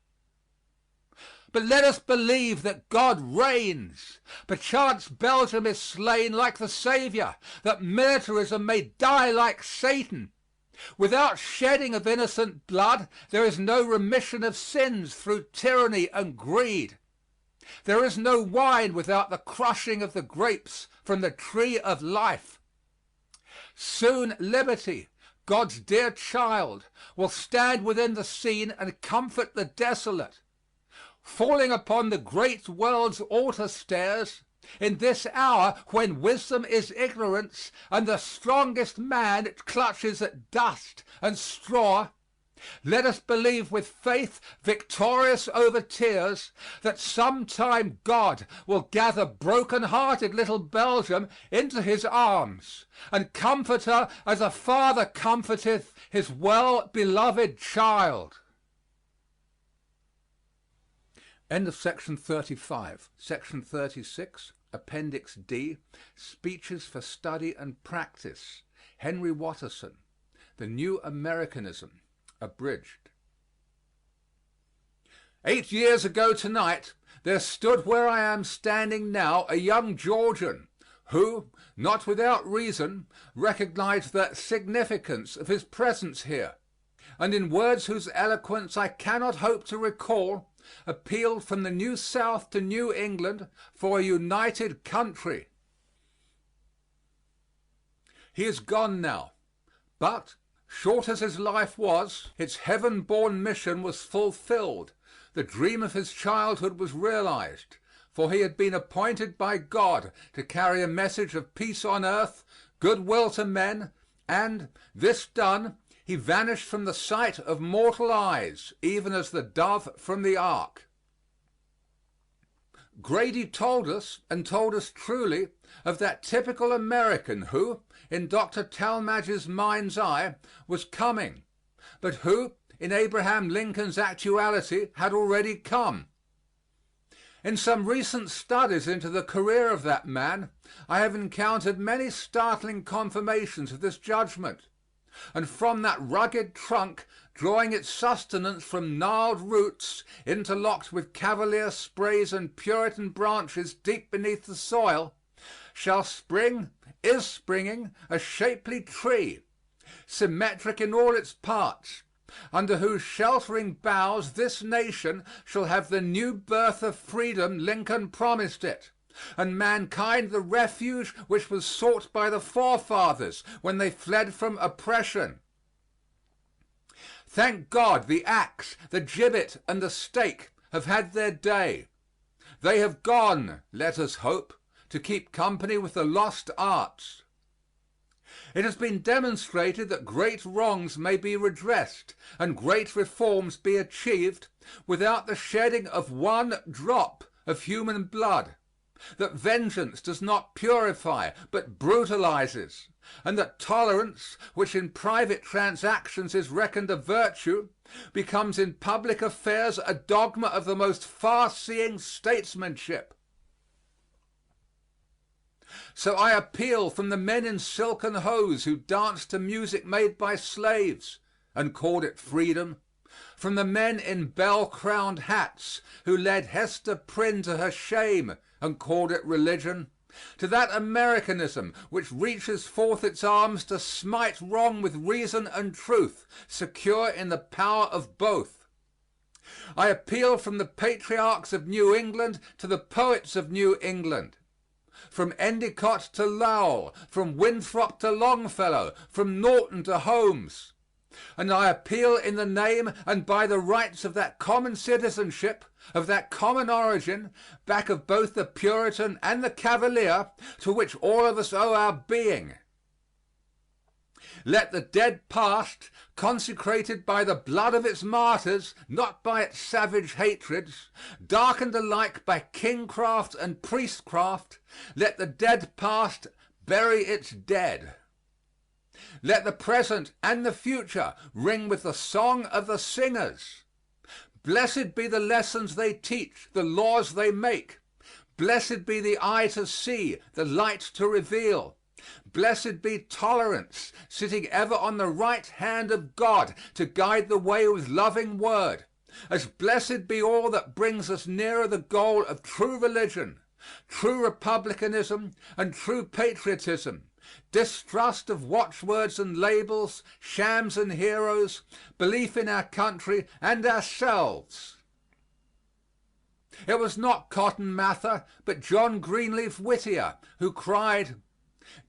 But let us believe that God reigns. Perchance Belgium is slain like the Savior, that militarism may die like Satan. Without shedding of innocent blood, there is no remission of sins through tyranny and greed. There is no wine without the crushing of the grapes from the tree of life. Soon liberty, God's dear child, will stand within the scene and comfort the desolate. Falling upon the great world's altar stairs, in this hour when wisdom is ignorance and the strongest man clutches at dust and straw, let us believe with faith victorious over tears that sometime God will gather broken-hearted little Belgium into his arms and comfort her as a father comforteth his well-beloved child. End of section 35. Section 36, Appendix D, Speeches for Study and Practice. Henry Watterson, The New Americanism, abridged. 8 years ago tonight, there stood where I am standing now a young Georgian who, not without reason, recognized the significance of his presence here, and in words whose eloquence I cannot hope to recall, appealed from the New South to New England for a united country. He is gone now, but, short as his life was, its heaven-born mission was fulfilled. The dream of his childhood was realized, for he had been appointed by God to carry a message of peace on earth, goodwill to men, and, this done, he vanished from the sight of mortal eyes, even as the dove from the ark. Grady told us, and told us truly, of that typical American who, in Dr. Talmage's mind's eye, was coming, but who, in Abraham Lincoln's actuality, had already come. In some recent studies into the career of that man, I have encountered many startling confirmations of this judgment. And from that rugged trunk, drawing its sustenance from gnarled roots interlocked with cavalier sprays and Puritan branches deep beneath the soil, is springing a shapely tree, symmetric in all its parts, under whose sheltering boughs this nation shall have the new birth of freedom Lincoln promised it, and mankind the refuge which was sought by the forefathers when they fled from oppression. Thank God the axe, the gibbet, and the stake have had their day. They have gone, let us hope, to keep company with the lost arts. It has been demonstrated that great wrongs may be redressed and great reforms be achieved without the shedding of one drop of human blood, that vengeance does not purify but brutalizes, and that tolerance, which in private transactions is reckoned a virtue, becomes in public affairs a dogma of the most far-seeing statesmanship. So I appeal from the men in silken hose who danced to music made by slaves and called it freedom, from the men in bell-crowned hats who led Hester Prynne to her shame and called it religion, to that Americanism which reaches forth its arms to smite wrong with reason and truth, secure in the power of both. I appeal from the patriarchs of New England to the poets of New England, from Endicott to Lowell, from Winthrop to Longfellow, from Norton to Holmes. And I appeal in the name and by the rights of that common citizenship, of that common origin, back of both the Puritan and the Cavalier, to which all of us owe our being. Let the dead past, consecrated by the blood of its martyrs, not by its savage hatreds, darkened alike by kingcraft and priestcraft, let the dead past bury its dead. Let the present and the future ring with the song of the singers. Blessed be the lessons they teach, the laws they make. Blessed be the eye to see, the light to reveal. Blessed be tolerance, sitting ever on the right hand of God to guide the way with loving word. As blessed be all that brings us nearer the goal of true religion, true republicanism, and true patriotism, distrust of watchwords and labels, shams and heroes, belief in our country and ourselves. It was not Cotton Mather, but John Greenleaf Whittier, who cried,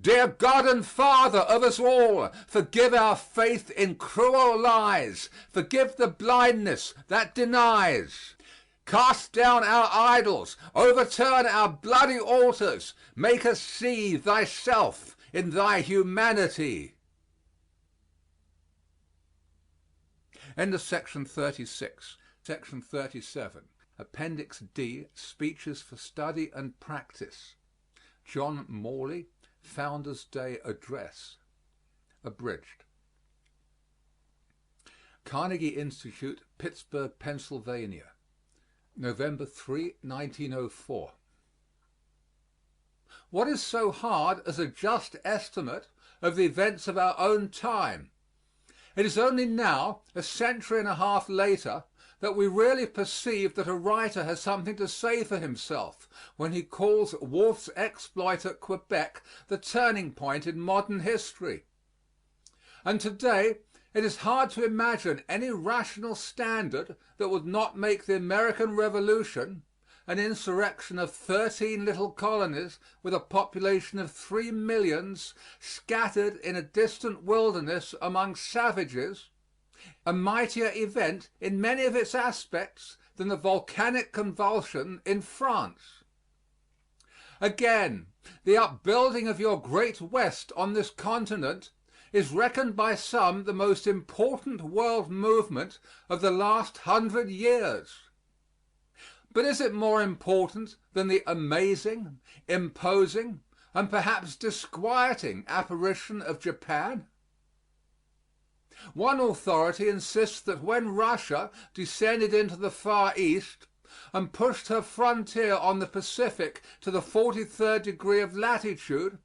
"Dear God and Father of us all, forgive our faith in cruel lies, forgive the blindness that denies. Cast down our idols, overturn our bloody altars, make us see thyself in thy humanity." End of section 36. Section 37. Appendix D, Speeches for Study and Practice. John Morley, Founders' Day Address. Abridged. Carnegie Institute, Pittsburgh, Pennsylvania, November 3, 1904. What is so hard as a just estimate of the events of our own time? It is only now, a century and a half later, that we really perceive that a writer has something to say for himself when he calls Wolfe's exploit at Quebec the turning point in modern history. And today it is hard to imagine any rational standard that would not make the American Revolution, an insurrection of 13 little colonies with a population of 3 millions scattered in a distant wilderness among savages, a mightier event in many of its aspects than the volcanic convulsion in France. Again, the upbuilding of your great West on this continent is reckoned by some the most important world movement of the last 100 years. But is it more important than the amazing, imposing, and perhaps disquieting apparition of Japan? One authority insists that when Russia descended into the Far East and pushed her frontier on the Pacific to the 43rd degree of latitude,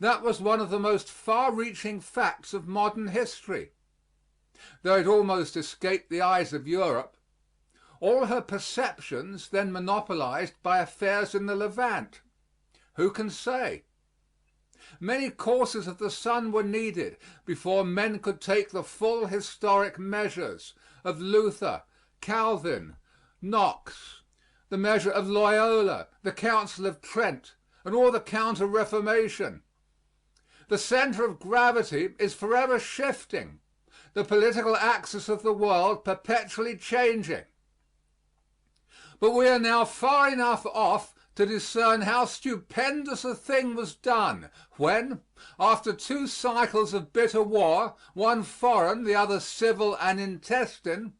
that was one of the most far-reaching facts of modern history. Though it almost escaped the eyes of Europe, all her perceptions then monopolized by affairs in the Levant. Who can say? Many courses of the sun were needed before men could take the full historic measures of Luther, Calvin, Knox, the measure of Loyola, the Council of Trent, and all the Counter-Reformation. The center of gravity is forever shifting, the political axis of the world perpetually changing. But we are now far enough off to discern how stupendous a thing was done when, after 2 cycles of bitter war, one foreign, the other civil and intestine,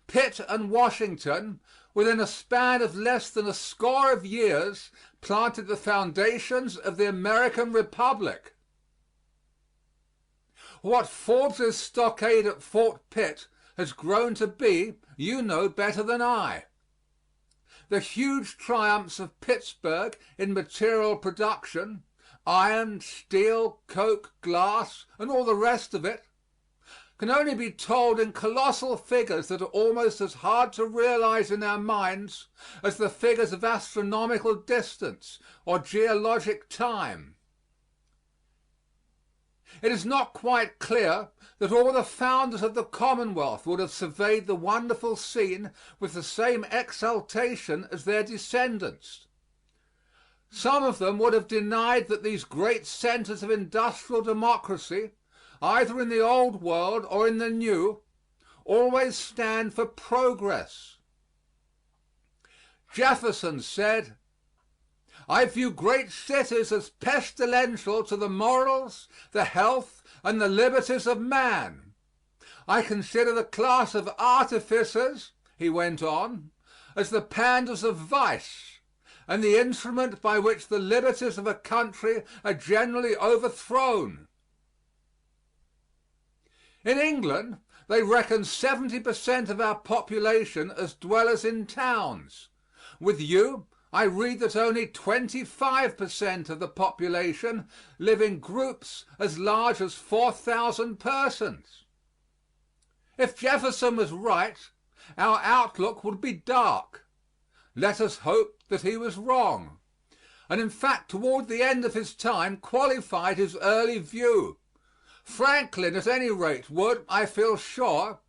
Pitt and Washington, within a span of less than a score of years, planted the foundations of the American Republic. What Forbes's stockade at Fort Pitt has grown to be, you know better than I. The huge triumphs of Pittsburgh in material production, iron, steel, coke, glass, and all the rest of it, can only be told in colossal figures that are almost as hard to realize in our minds as the figures of astronomical distance or geologic time. It is not quite clear that all the founders of the Commonwealth would have surveyed the wonderful scene with the same exultation as their descendants. Some of them would have denied that these great centers of industrial democracy, either in the Old World or in the New, always stand for progress. Jefferson said, I view great cities as pestilential to the morals, the health, and the liberties of man. I consider the class of artificers," he went on, "as the panders of vice, and the instrument by which the liberties of a country are generally overthrown. In England they reckon 70% of our population as dwellers in towns. With you I read that only 25% of the population live in groups as large as 4,000 persons. If Jefferson was right, our outlook would be dark. Let us hope that he was wrong, and in fact toward the end of his time qualified his early view. Franklin at any rate would, I feel sure,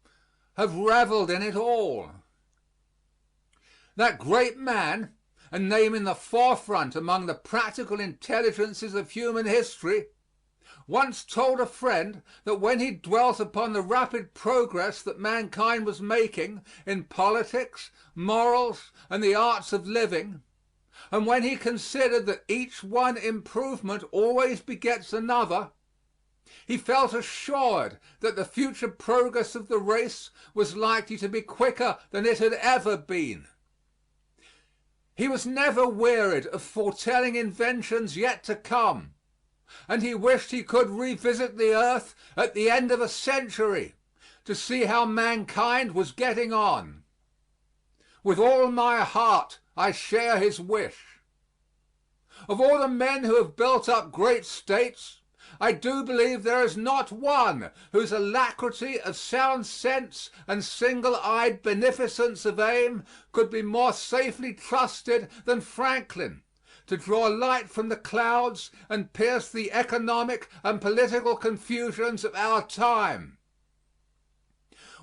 have reveled in it all. That great man, a name in the forefront among the practical intelligences of human history, once told a friend that when he dwelt upon the rapid progress that mankind was making in politics, morals, and the arts of living, and when he considered that each one improvement always begets another, he felt assured that the future progress of the race was likely to be quicker than it had ever been. He was never wearied of foretelling inventions yet to come, and he wished he could revisit the earth at the end of a century to see how mankind was getting on. With all my heart I share his wish. Of all the men who have built up great states, I do believe there is not one whose alacrity of sound sense and single-eyed beneficence of aim could be more safely trusted than Franklin to draw light from the clouds and pierce the economic and political confusions of our time.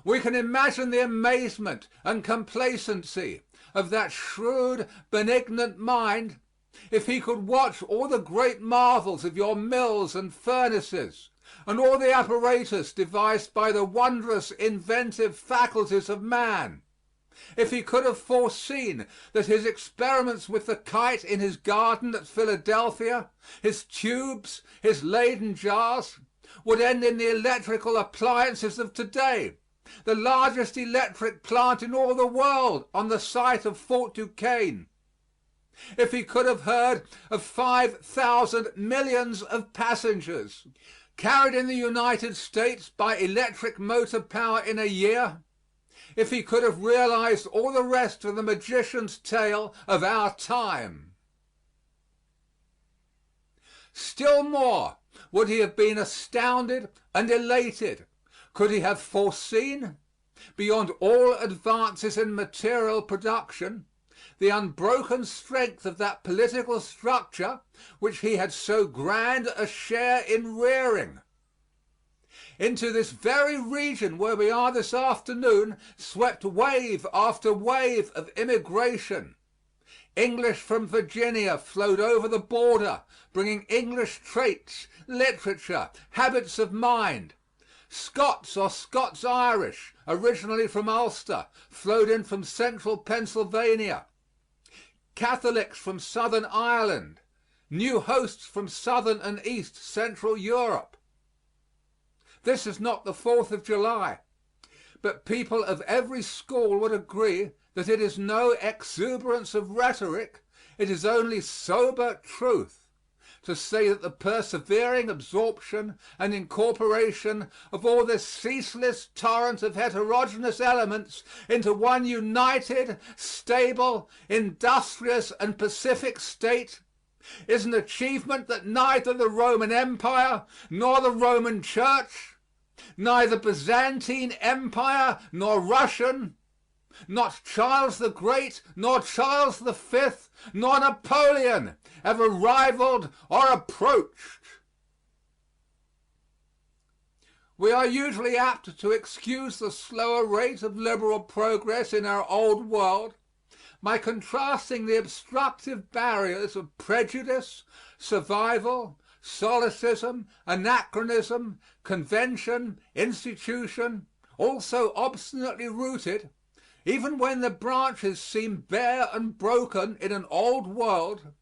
We can imagine the amazement and complacency of that shrewd, benignant mind if he could watch all the great marvels of your mills and furnaces, and all the apparatus devised by the wondrous inventive faculties of man; if he could have foreseen that his experiments with the kite in his garden at Philadelphia, his tubes, his Leyden jars, would end in the electrical appliances of today, the largest electric plant in all the world on the site of Fort Duquesne; if he could have heard of 5,000 millions of passengers carried in the United States by electric motor power in a year; if he could have realized all the rest of the magician's tale of our time. Still more would he have been astounded and elated could he have foreseen, beyond all advances in material production, the unbroken strength of that political structure which he had so grand a share in rearing. Into this very region where we are this afternoon swept wave after wave of immigration. English from Virginia flowed over the border, bringing English traits, literature, habits of mind. Scots or Scots-Irish, originally from Ulster, flowed in from central Pennsylvania. Catholics from southern Ireland, new hosts from southern and east central Europe. This is not the 4th of July, but people of every school would agree that it is no exuberance of rhetoric, it is only sober truth, to say that the persevering absorption and incorporation of all this ceaseless torrent of heterogeneous elements into one united, stable, industrious, and pacific state is an achievement that neither the Roman Empire nor the Roman Church, neither Byzantine Empire nor Russian, not Charles the Great nor Charles the Fifth nor Napoleon ever rivaled or approached. We are usually apt to excuse the slower rate of liberal progress in our old world by contrasting the obstructive barriers of prejudice, survival, solecism, anachronism, convention, institution, all so obstinately rooted, even when the branches seem bare and broken in an old world,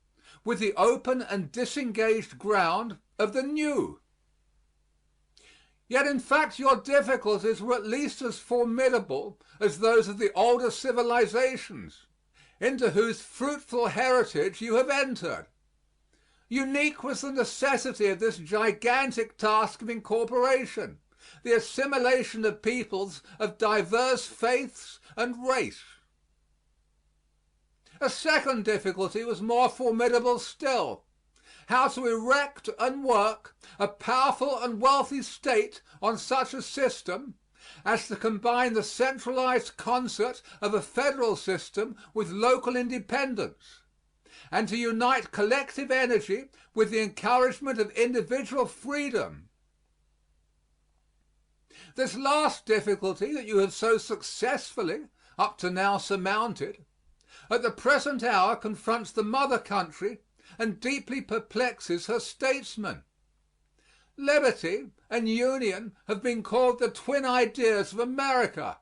with the open and disengaged ground of the new. Yet in fact your difficulties were at least as formidable as those of the older civilizations, into whose fruitful heritage you have entered. Unique was the necessity of this gigantic task of incorporation, the assimilation of peoples of diverse faiths and race. A second difficulty was more formidable still: how to erect and work a powerful and wealthy state on such a system as to combine the centralized concert of a federal system with local independence, and to unite collective energy with the encouragement of individual freedom. This last difficulty that you have so successfully up to now surmounted, at the present hour confronts the mother country and deeply perplexes her statesmen. Liberty and union have been called the twin ideas of America.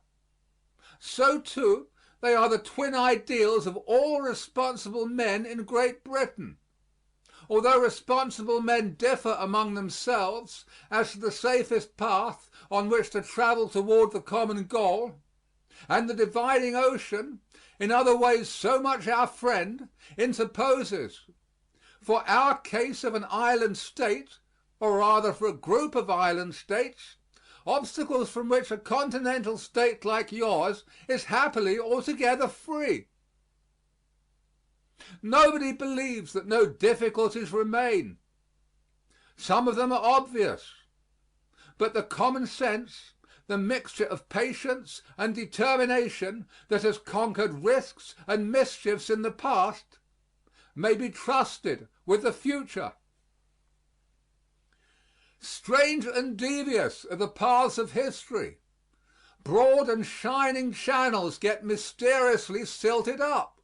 So, too, they are the twin ideals of all responsible men in Great Britain. Although responsible men differ among themselves as to the safest path on which to travel toward the common goal, and the dividing ocean, in other ways so much our friend, interposes. For our case of an island state, or rather for a group of island states, obstacles from which a continental state like yours is happily altogether free. Nobody believes that no difficulties remain. Some of them are obvious, but the common sense, the mixture of patience and determination that has conquered risks and mischiefs in the past, may be trusted with the future. Strange and devious are the paths of history. Broad and shining channels get mysteriously silted up.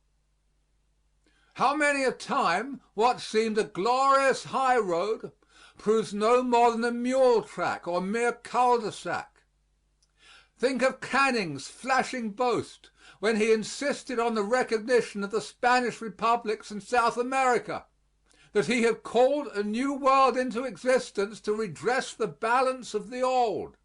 How many a time what seemed a glorious high road proves no more than a mule track or mere cul-de-sac. Think of Canning's flashing boast when he insisted on the recognition of the Spanish republics in South America, that he had called a new world into existence to redress the balance of the old.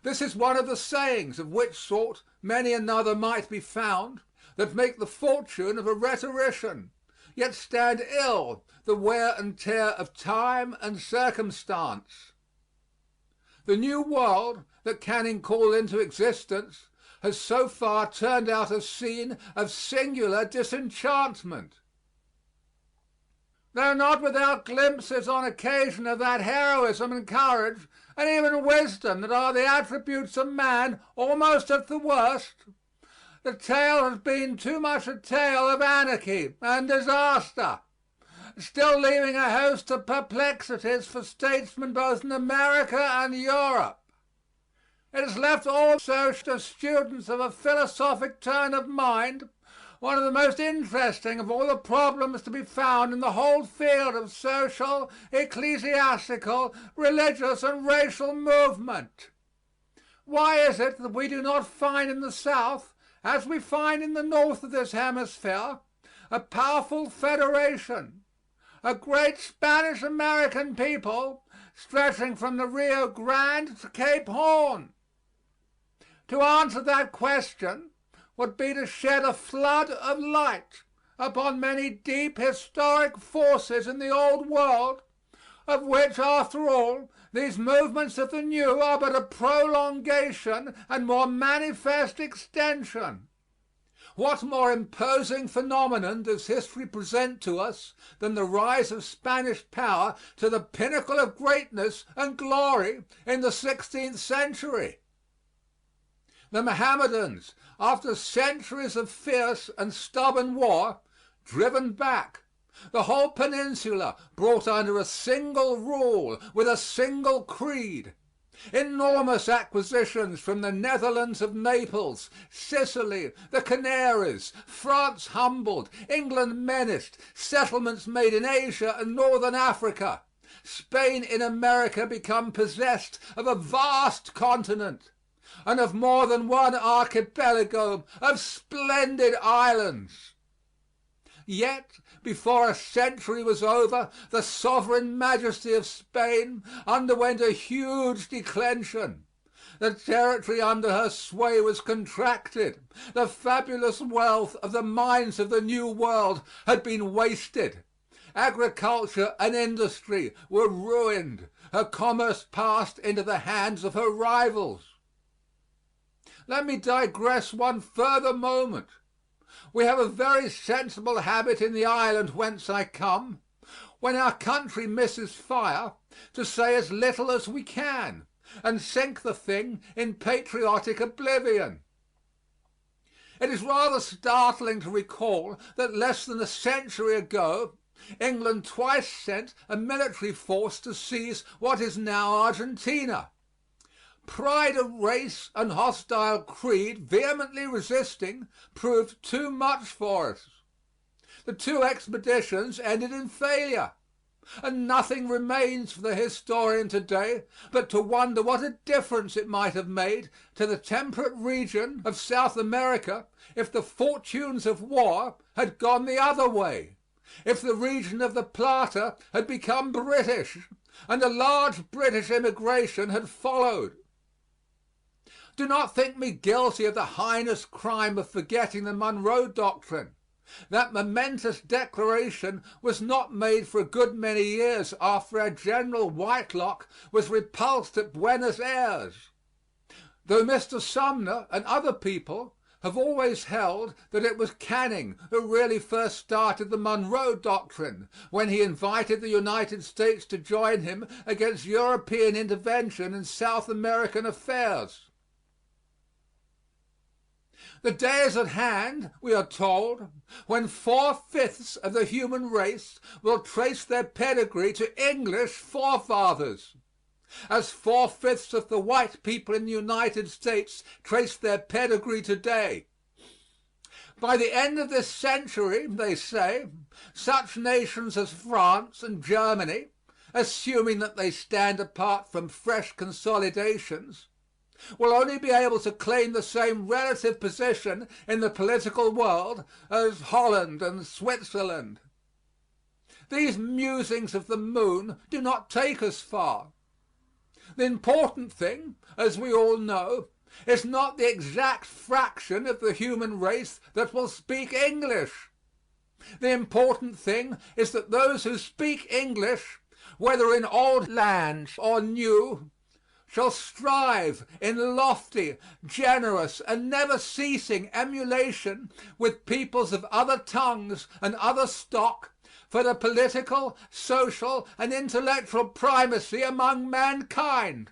This is one of the sayings, of which sort many another might be found, that make the fortune of a rhetorician, yet stand ill the wear and tear of time and circumstance. The new world that Canning called into existence has so far turned out a scene of singular disenchantment. Though not without glimpses on occasion of that heroism and courage and even wisdom that are the attributes of man almost at the worst, the tale has been too much a tale of anarchy and disaster, still leaving a host of perplexities for statesmen both in America and Europe. It has left also to students of a philosophic turn of mind one of the most interesting of all the problems to be found in the whole field of social, ecclesiastical, religious, and racial movement. Why is it that we do not find in the South, as we find in the North of this hemisphere, a powerful federation, a great Spanish-American people stretching from the Rio Grande to Cape Horn? To answer that question would be to shed a flood of light upon many deep historic forces in the old world, of which, after all, these movements of the new are but a prolongation and more manifest extension. What more imposing phenomenon does history present to us than the rise of Spanish power to the pinnacle of greatness and glory in the 16th century? The Mohammedans, after centuries of fierce and stubborn war, driven back, the whole peninsula brought under a single rule with a single creed, enormous acquisitions from the Netherlands of Naples, Sicily, the Canaries, France humbled, England menaced, settlements made in Asia and northern Africa, Spain in America become possessed of a vast continent, and of more than one archipelago of splendid islands. Yet before a century was over, the sovereign majesty of Spain underwent a huge declension. The territory under her sway was contracted. The fabulous wealth of the mines of the New World had been wasted. Agriculture and industry were ruined. Her commerce passed into the hands of her rivals. Let me digress one further moment. We have a very sensible habit in the island whence I come, when our country misses fire, to say as little as we can, and sink the thing in patriotic oblivion. It is rather startling to recall that less than a century ago England twice sent a military force to seize what is now Argentina. Pride of race and hostile creed vehemently resisting proved too much for us. The two expeditions ended in failure, and nothing remains for the historian today but to wonder what a difference it might have made to the temperate region of South America if the fortunes of war had gone the other way, if the region of the Plata had become British and a large British immigration had followed. Do not think me guilty of the heinous crime of forgetting the Monroe Doctrine. That momentous declaration was not made for a good many years after our General Whitelock was repulsed at Buenos Ayres, though Mr. Sumner and other people have always held that it was Canning who really first started the Monroe Doctrine when he invited the United States to join him against European intervention in South American affairs. The day is at hand, we are told, when 4/5 of the human race will trace their pedigree to English forefathers, as 4/5 of the white people in the United States trace their pedigree today. By the end of this century, they say, such nations as France and Germany, assuming that they stand apart from fresh consolidations, will only be able to claim the same relative position in the political world as Holland and Switzerland. These musings of the moon do not take us far. The important thing, as we all know, is not the exact fraction of the human race that will speak English. The important thing is that those who speak English, whether in old lands or new, shall strive in lofty, generous, and never ceasing emulation with peoples of other tongues and other stock for the political, social, and intellectual primacy among mankind.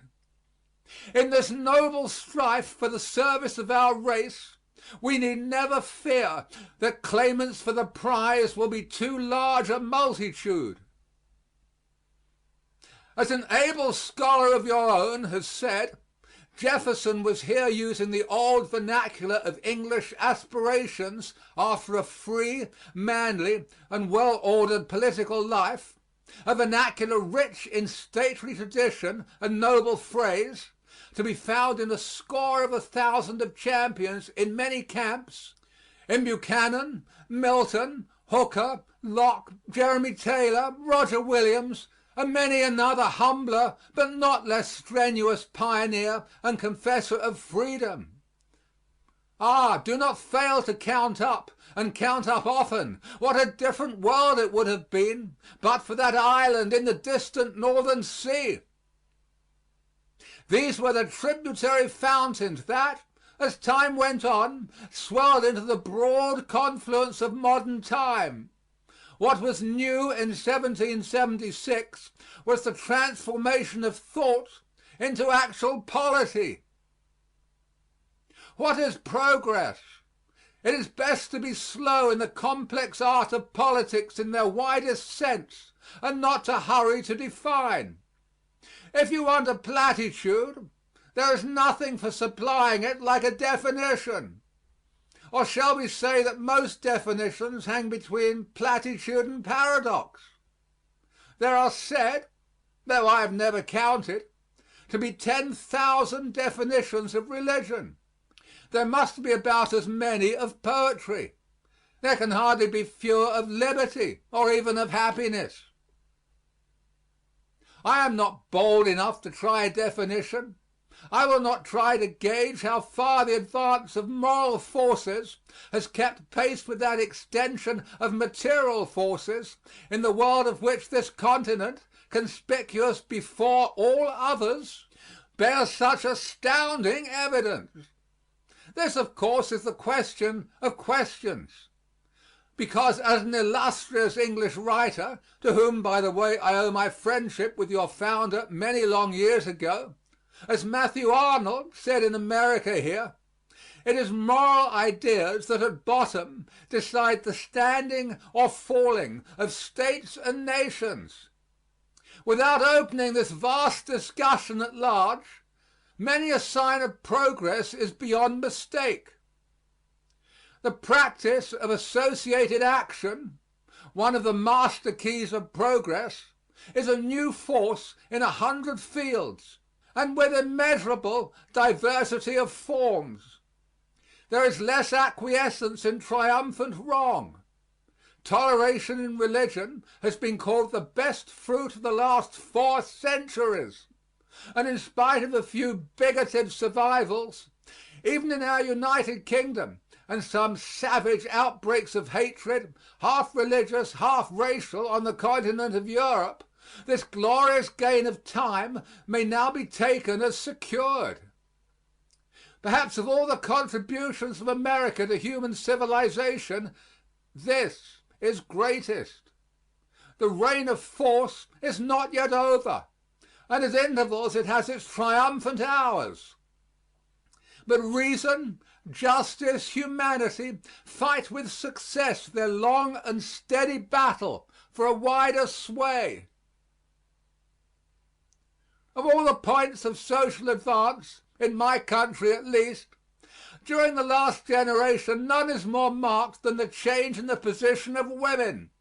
In this noble strife for the service of our race, we need never fear that claimants for the prize will be too large a multitude. As an able scholar of your own has said, Jefferson was here using the old vernacular of English aspirations after a free, manly, and well-ordered political life, a vernacular rich in stately tradition and noble phrase, to be found in a score of 1,000 of champions in many camps, in Buchanan, Milton, Hooker, Locke, Jeremy Taylor, Roger Williams, and many another humbler but not less strenuous pioneer and confessor of freedom. Do not fail to count up, and count up often, what a different world it would have been but for that island in the distant northern sea. These were the tributary fountains that, as time went on, swelled into the broad confluence of modern time. What was new in 1776 was the transformation of thought into actual polity. What is progress? It is best to be slow in the complex art of politics in their widest sense, and not to hurry to define. If you want a platitude, there is nothing for supplying it like a definition. Or shall we say that most definitions hang between platitude and paradox? There are said, though I have never counted, to be 10,000 definitions of religion. There must be about as many of poetry. There can hardly be fewer of liberty or even of happiness. I am not bold enough to try a definition. I will not try to gauge how far the advance of moral forces has kept pace with that extension of material forces in the world of which this continent, conspicuous before all others, bears such astounding evidence. This, of course, is the question of questions. Because as an illustrious English writer, to whom, by the way, I owe my friendship with your founder many long years ago, as Matthew Arnold said in America here, it is moral ideas that at bottom decide the standing or falling of states and nations. Without opening this vast discussion at large, many a sign of progress is beyond mistake. The practice of associated action, one of the master keys of progress, is a new force in 100 fields and with immeasurable diversity of forms. There is less acquiescence in triumphant wrong. Toleration in religion has been called the best fruit of the last 4 centuries, and in spite of a few bigoted survivals, even in our United Kingdom, and some savage outbreaks of hatred, half religious, half racial, on the continent of Europe, this glorious gain of time may now be taken as secured. Perhaps of all the contributions of America to human civilization, this is greatest. The reign of force is not yet over, and at intervals it has its triumphant hours. But reason, justice, humanity fight with success their long and steady battle for a wider sway. Of all the points of social advance, in my country at least, during the last generation none is more marked than the change in the position of women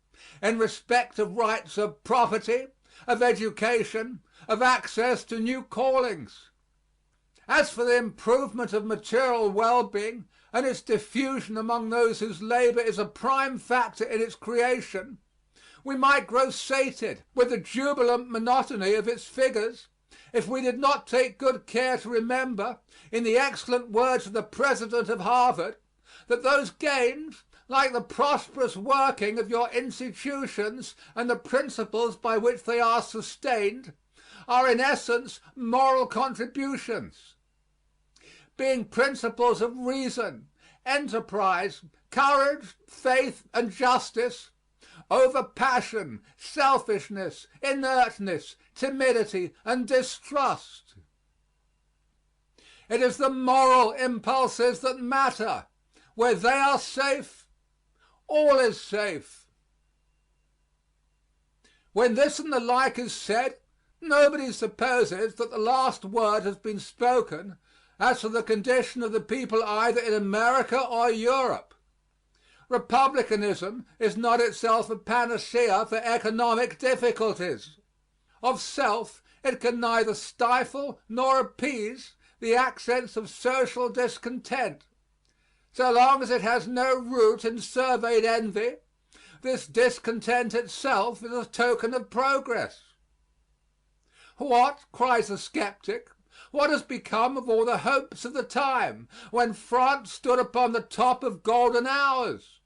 in respect of rights of property, of education, of access to new callings. As for the improvement of material well-being and its diffusion among those whose labor is a prime factor in its creation, we might grow sated with the jubilant monotony of its figures if we did not take good care to remember, in the excellent words of the president of Harvard, that those gains, like the prosperous working of your institutions and the principles by which they are sustained, are in essence moral contributions. Being principles of reason, enterprise, courage, faith, and justice, over passion, selfishness, inertness, timidity, and distrust. It is the moral impulses that matter. Where they are safe, all is safe. When this and the like is said, nobody supposes that the last word has been spoken as to the condition of the people either in America or Europe. Republicanism is not itself a panacea for economic difficulties. Of self, it can neither stifle nor appease the accents of social discontent. So long as it has no root in surveyed envy, this discontent itself is a token of progress. What, cries the skeptic, what has become of all the hopes of the time when France stood upon the top of golden hours?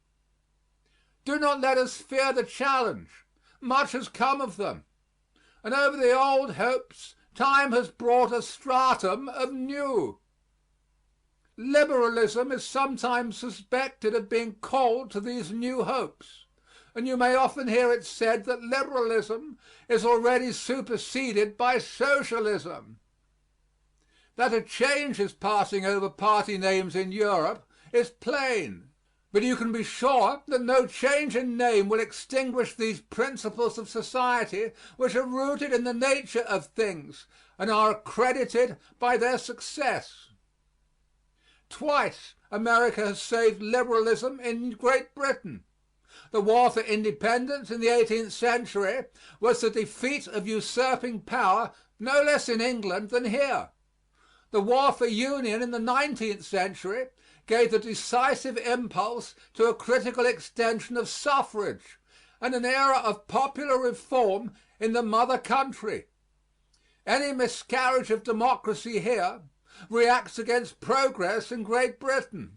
Do not let us fear the challenge. Much has come of them, and over the old hopes time has brought a stratum of new. Liberalism is sometimes suspected of being cold to these new hopes, and you may often hear it said that liberalism is already superseded by socialism. That a change is passing over party names in Europe is plain, but you can be sure that no change in name will extinguish these principles of society which are rooted in the nature of things and are accredited by their success. Twice America has saved liberalism in Great Britain. The war for independence in the 18th century was the defeat of usurping power no less in England than here. The war for union in the 19th century gave the decisive impulse to a critical extension of suffrage and an era of popular reform in the mother country. Any miscarriage of democracy here reacts against progress in Great Britain.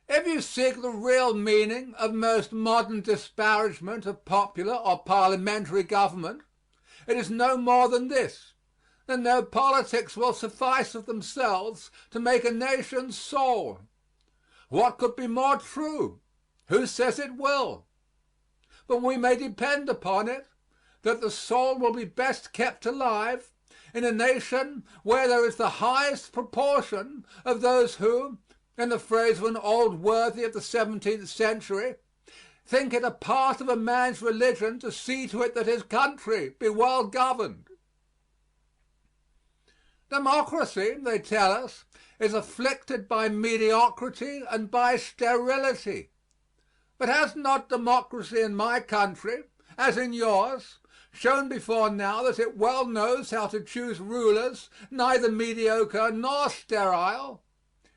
If you seek the real meaning of most modern disparagement of popular or parliamentary government, it is no more than this: that no politics will suffice of themselves to make a nation's soul. What could be more true? Who says it will? But we may depend upon it that the soul will be best kept alive in a nation where there is the highest proportion of those who, in the phrase of an old worthy of the 17th century, think it a part of a man's religion to see to it that his country be well governed. Democracy, they tell us, is afflicted by mediocrity and by sterility. But has not democracy in my country, as in yours, shown before now that it well knows how to choose rulers neither mediocre nor sterile,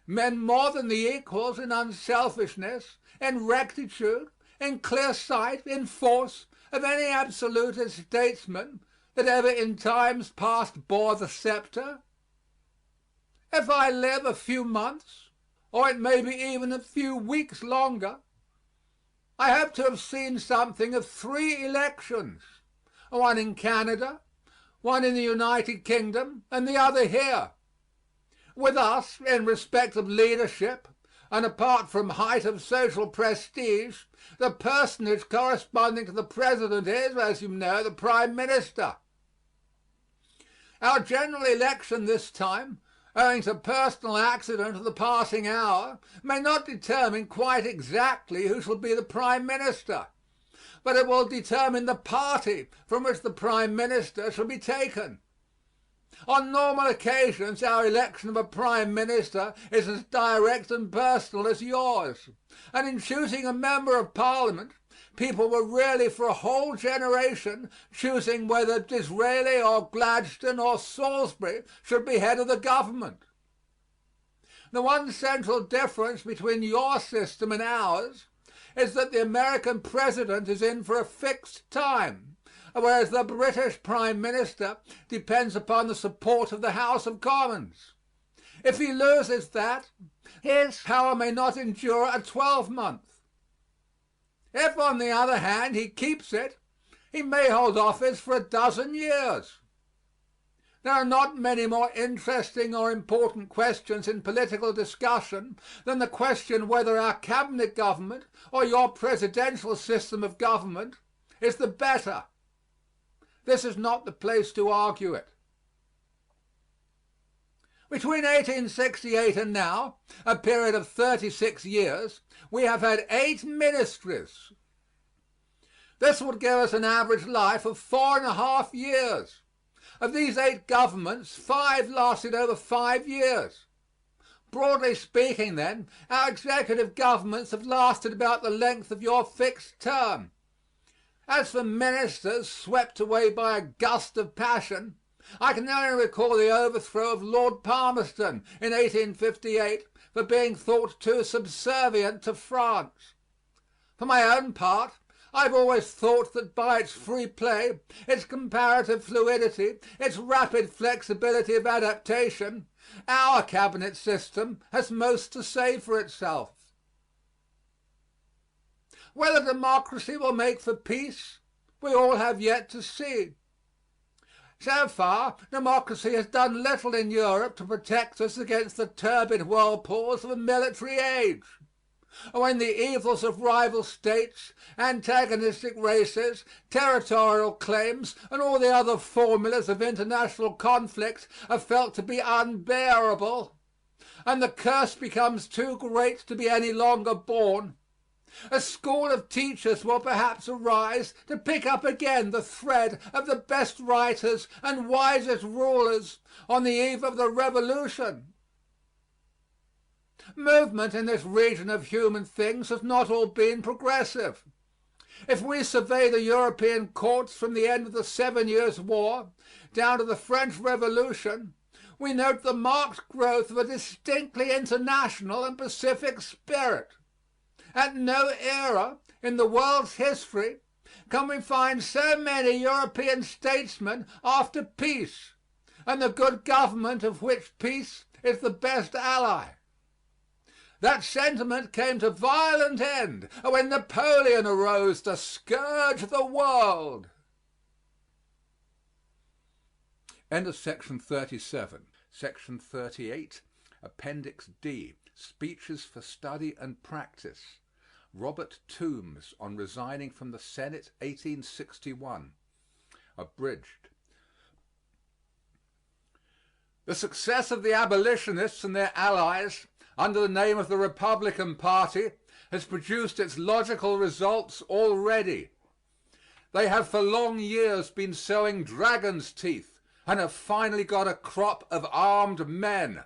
men more than the equals in unselfishness, in rectitude, in clear sight, in force, of any absolutist statesman that ever in times past bore the scepter? If I live a few months, or it may be even a few weeks longer, I hope to have seen something of 3 elections, one in Canada, one in the United Kingdom, and the other here. With us, in respect of leadership, and apart from height of social prestige, the personage corresponding to the President is, as you know, the Prime Minister. Our general election this time, owing to personal accident of the passing hour, may not determine quite exactly who shall be the Prime Minister, but it will determine the party from which the Prime Minister shall be taken. On normal occasions our election of a Prime Minister is as direct and personal as yours, and in choosing a member of Parliament people were really for a whole generation choosing whether Disraeli or Gladstone or Salisbury should be head of the government. The one central difference between your system and ours is that the American president is in for a fixed time, whereas the British Prime Minister depends upon the support of the House of Commons. If he loses that, his power may not endure a 12-month. If, on the other hand, he keeps it, he may hold office for a dozen years. There are not many more interesting or important questions in political discussion than the question whether our cabinet government or your presidential system of government is the better. This is not the place to argue it. Between 1868 and now, a period of 36 years, we have had 8 ministries. This would give us an average life of 4½ years. Of these 8 governments, 5 lasted over 5 years. Broadly speaking, then, our executive governments have lasted about the length of your fixed term. As for ministers swept away by a gust of passion, I can only recall the overthrow of Lord Palmerston in 1858 for being thought too subservient to France. For my own part, I've always thought that by its free play, its comparative fluidity, its rapid flexibility of adaptation, our cabinet system has most to say for itself. Whether democracy will make for peace, we all have yet to see. So far, democracy has done little in Europe to protect us against the turbid whirlpools of a military age. When the evils of rival states, antagonistic races, territorial claims, and all the other formulas of international conflict are felt to be unbearable, and the curse becomes too great to be any longer borne, a school of teachers will perhaps arise to pick up again the thread of the best writers and wisest rulers on the eve of the Revolution. Movement in this region of human things has not all been progressive. If we survey the European courts from the end of the 7 Years' War down to the French Revolution, we note the marked growth of a distinctly international and pacific spirit. At no era in the world's history can we find so many European statesmen after peace, and the good government of which peace is the best ally. That sentiment came to violent end when Napoleon arose to scourge the world. End of section 37. Section 38, Appendix D, Speeches for Study and Practice. Robert Toombs on resigning from the Senate, 1861. Abridged. The success of the abolitionists and their allies under the name of the Republican Party has produced its logical results already. They have for long years been sowing dragon's teeth and have finally got a crop of armed men.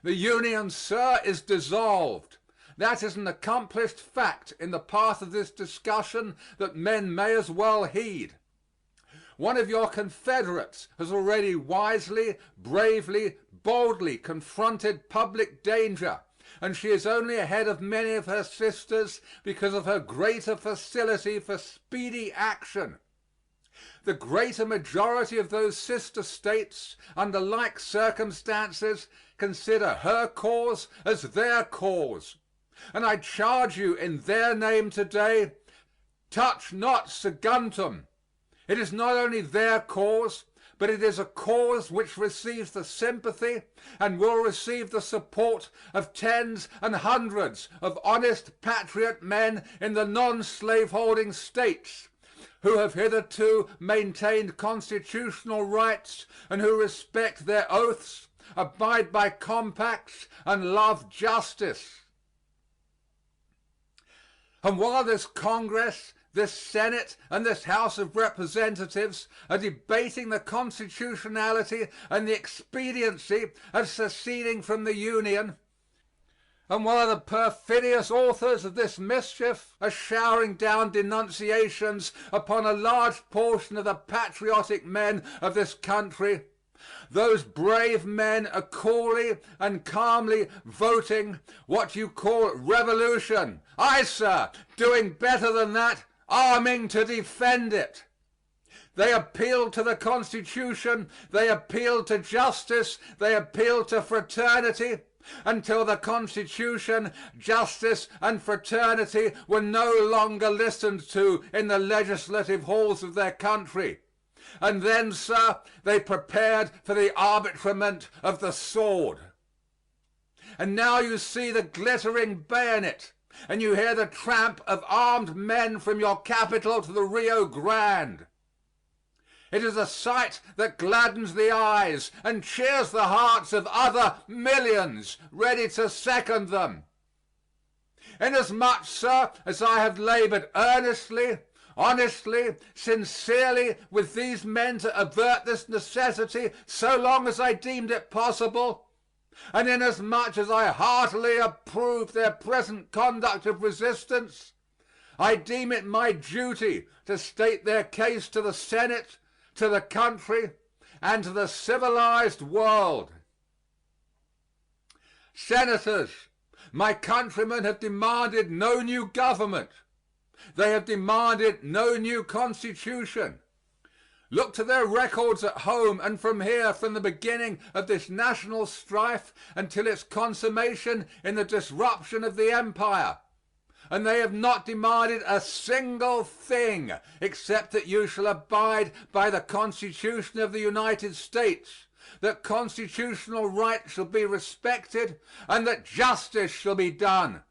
The Union, sir, is dissolved. That is an accomplished fact in the path of this discussion that men may as well heed. One of your confederates has already wisely, bravely, boldly confronted public danger, and she is only ahead of many of her sisters because of her greater facility for speedy action. The greater majority of those sister states, under like circumstances, consider her cause as their cause. And I charge you in their name today, touch not Saguntum. It is not only their cause, but it is a cause which receives the sympathy and will receive the support of tens and hundreds of honest patriot men in the non-slaveholding states, who have hitherto maintained constitutional rights and who respect their oaths, abide by compacts, and love justice. And while this Congress, this Senate, and this House of Representatives are debating the constitutionality and the expediency of seceding from the Union, and while the perfidious authors of this mischief are showering down denunciations upon a large portion of the patriotic men of this country, those brave men are coolly and calmly voting what you call revolution. Aye, sir, doing better than that, arming to defend it. They appeal to the Constitution, they appeal to justice, they appeal to fraternity, until the Constitution, justice, and fraternity were no longer listened to in the legislative halls of their country. And then, sir, they prepared for the arbitrament of the sword. And now you see the glittering bayonet, and you hear the tramp of armed men from your capital to the Rio Grande. It is a sight that gladdens the eyes and cheers the hearts of other millions ready to second them. Inasmuch, sir, as I have labored earnestly, honestly, sincerely with these men to avert this necessity so long as I deemed it possible, and inasmuch as I heartily approve their present conduct of resistance, I deem it my duty to state their case to the Senate, to the country, and to the civilized world. Senators, my countrymen have demanded no new government. They have demanded no new constitution. Look to their records at home and from here, from the beginning of this national strife until its consummation in the disruption of the empire, and they have not demanded a single thing except that you shall abide by the Constitution of the United States, that constitutional rights shall be respected, and that justice shall be done.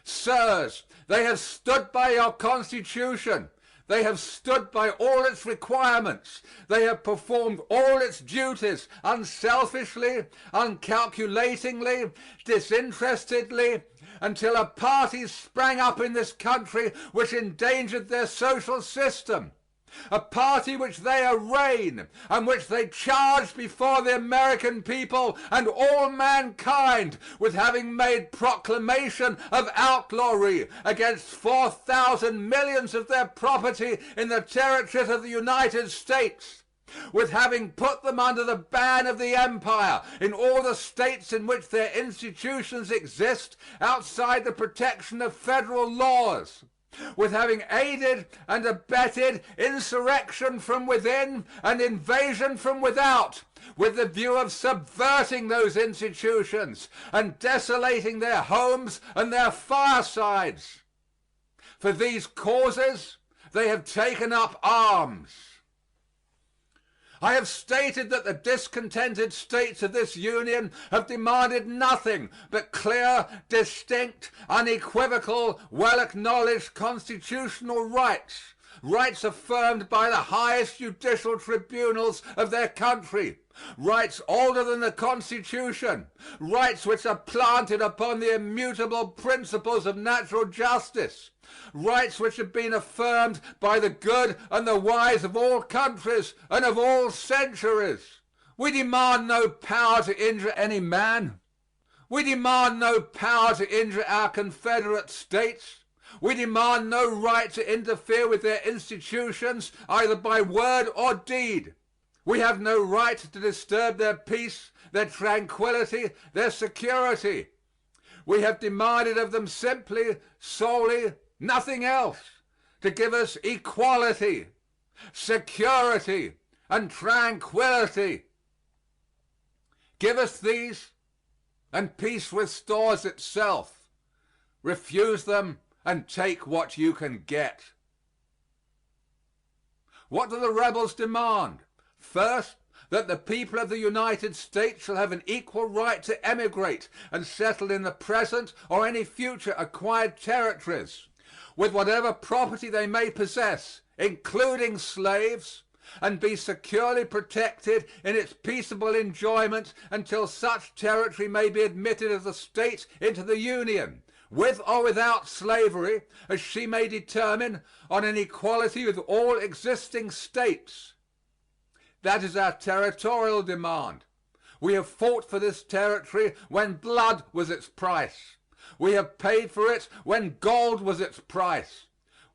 Sirs, they have stood by your Constitution. They have stood by all its requirements. They have performed all its duties unselfishly, uncalculatingly, disinterestedly, until a party sprang up in this country which endangered their social system. A party which they arraign and which they charge before the American people and all mankind with having made proclamation of outlawry against 4,000 millions of their property in the territories of the United States, with having put them under the ban of the empire in all the states in which their institutions exist outside the protection of federal laws, with having aided and abetted insurrection from within and invasion from without, with the view of subverting those institutions and desolating their homes and their firesides. For these causes they have taken up arms. I have stated that the discontented states of this Union have demanded nothing but clear, distinct, unequivocal, well-acknowledged constitutional rights, rights affirmed by the highest judicial tribunals of their country, rights older than the Constitution, rights which are planted upon the immutable principles of natural justice, rights which have been affirmed by the good and the wise of all countries and of all centuries. We demand no power to injure any man. We demand no power to injure our Confederate States. We demand no right to interfere with their institutions either by word or deed. We have no right to disturb their peace, their tranquility, their security. We have demanded of them simply, solely, nothing else, to give us equality, security, and tranquility. Give us these, and peace restores itself. Refuse them, and take what you can get. What do the rebels demand? First, that the people of the United States shall have an equal right to emigrate and settle in the present or any future acquired territories, with whatever property they may possess, including slaves, and be securely protected in its peaceable enjoyment until such territory may be admitted as a state into the Union, with or without slavery, as she may determine, on an equality with all existing states. That is our territorial demand. We have fought for this territory when blood was its price. We have paid for it when gold was its price.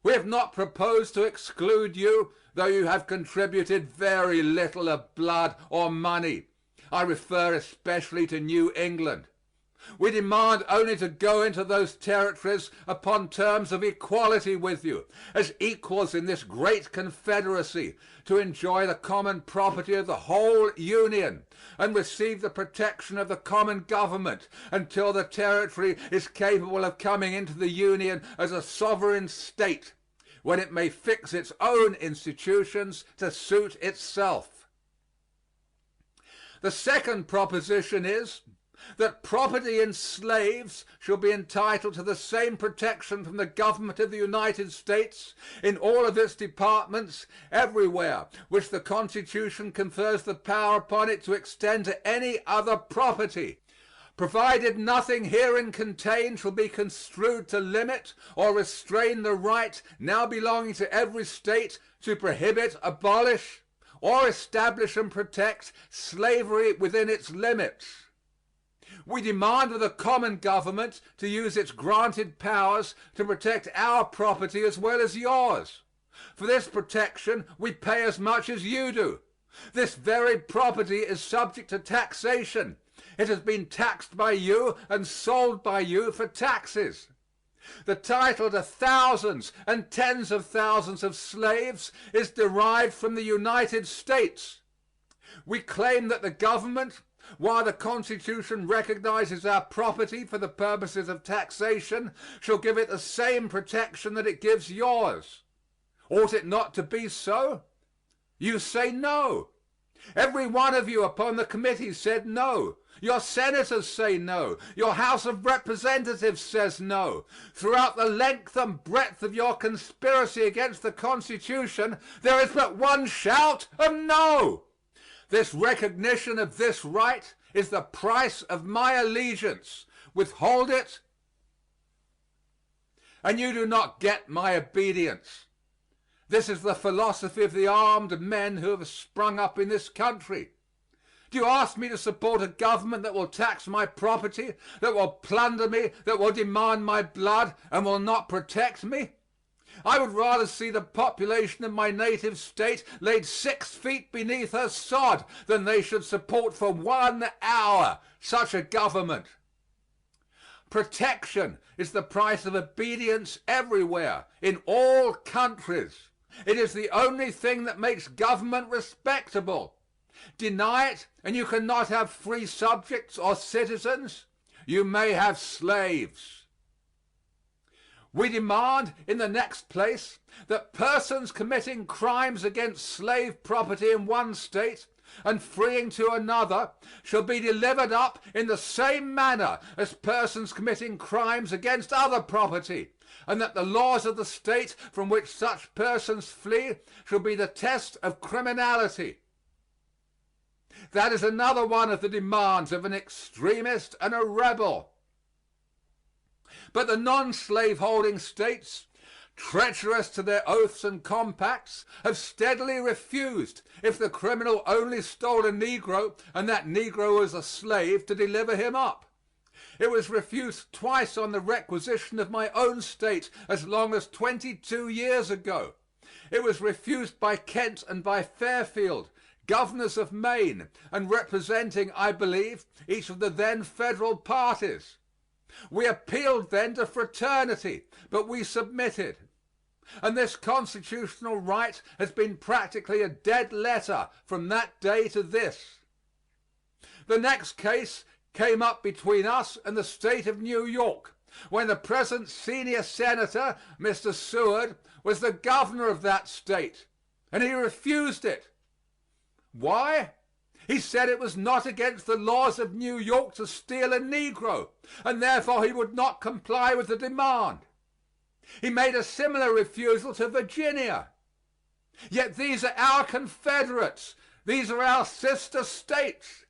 We have not proposed to exclude you, though you have contributed very little of blood or money. I refer especially to New England. We demand only to go into those territories upon terms of equality with you, as equals in this great confederacy, to enjoy the common property of the whole Union, and receive the protection of the common government until the territory is capable of coming into the Union as a sovereign state, when it may fix its own institutions to suit itself. The second proposition is that property in slaves shall be entitled to the same protection from the government of the United States in all of its departments everywhere which the Constitution confers the power upon it to extend to any other property, provided nothing herein contained shall be construed to limit or restrain the right now belonging to every state to prohibit, abolish, or establish and protect slavery within its limits. We demand of the common government to use its granted powers to protect our property as well as yours. For this protection we pay as much as you do. This very property is subject to taxation. It has been taxed by you and sold by you for taxes. The title to thousands and tens of thousands of slaves is derived from the United States. We claim that the government, while the Constitution recognizes our property for the purposes of taxation, shall give it the same protection that it gives yours. Ought it not to be so? You say no. Every one of you upon the committee said no. Your senators say no. Your House of Representatives says no. Throughout the length and breadth of your conspiracy against the Constitution, there is but one shout of no. This recognition of this right is the price of my allegiance. Withhold it, and you do not get my obedience. This is the philosophy of the armed men who have sprung up in this country. Do you ask me to support a government that will tax my property, that will plunder me, that will demand my blood, and will not protect me? I would rather see the population of my native State laid 6 feet beneath her sod than they should support for 1 hour such a government. Protection is the price of obedience everywhere, in all countries. It is the only thing that makes government respectable. Deny it, and you cannot have free subjects or citizens. You may have slaves. We demand, in the next place, that persons committing crimes against slave property in one State and freeing to another shall be delivered up in the same manner as persons committing crimes against other property, and that the laws of the State from which such persons flee shall be the test of criminality. That is another one of the demands of an extremist and a rebel. But the non-slaveholding States, treacherous to their oaths and compacts, have steadily refused, if the criminal only stole a Negro and that Negro was a slave, to deliver him up. It was refused twice on the requisition of my own State as long as 22 years ago. It was refused by Kent and by Fairfield, governors of Maine, and representing, I believe, each of the then Federal parties. We appealed then to fraternity, but we submitted. And this constitutional right has been practically a dead letter from that day to this. The next case came up between us and the State of New York, when the present senior senator, Mr. Seward, was the governor of that State, and he refused it. Why? He said it was not against the laws of New York to steal a Negro, and therefore he would not comply with the demand. He made a similar refusal to Virginia. Yet these are our confederates. These are our sister States.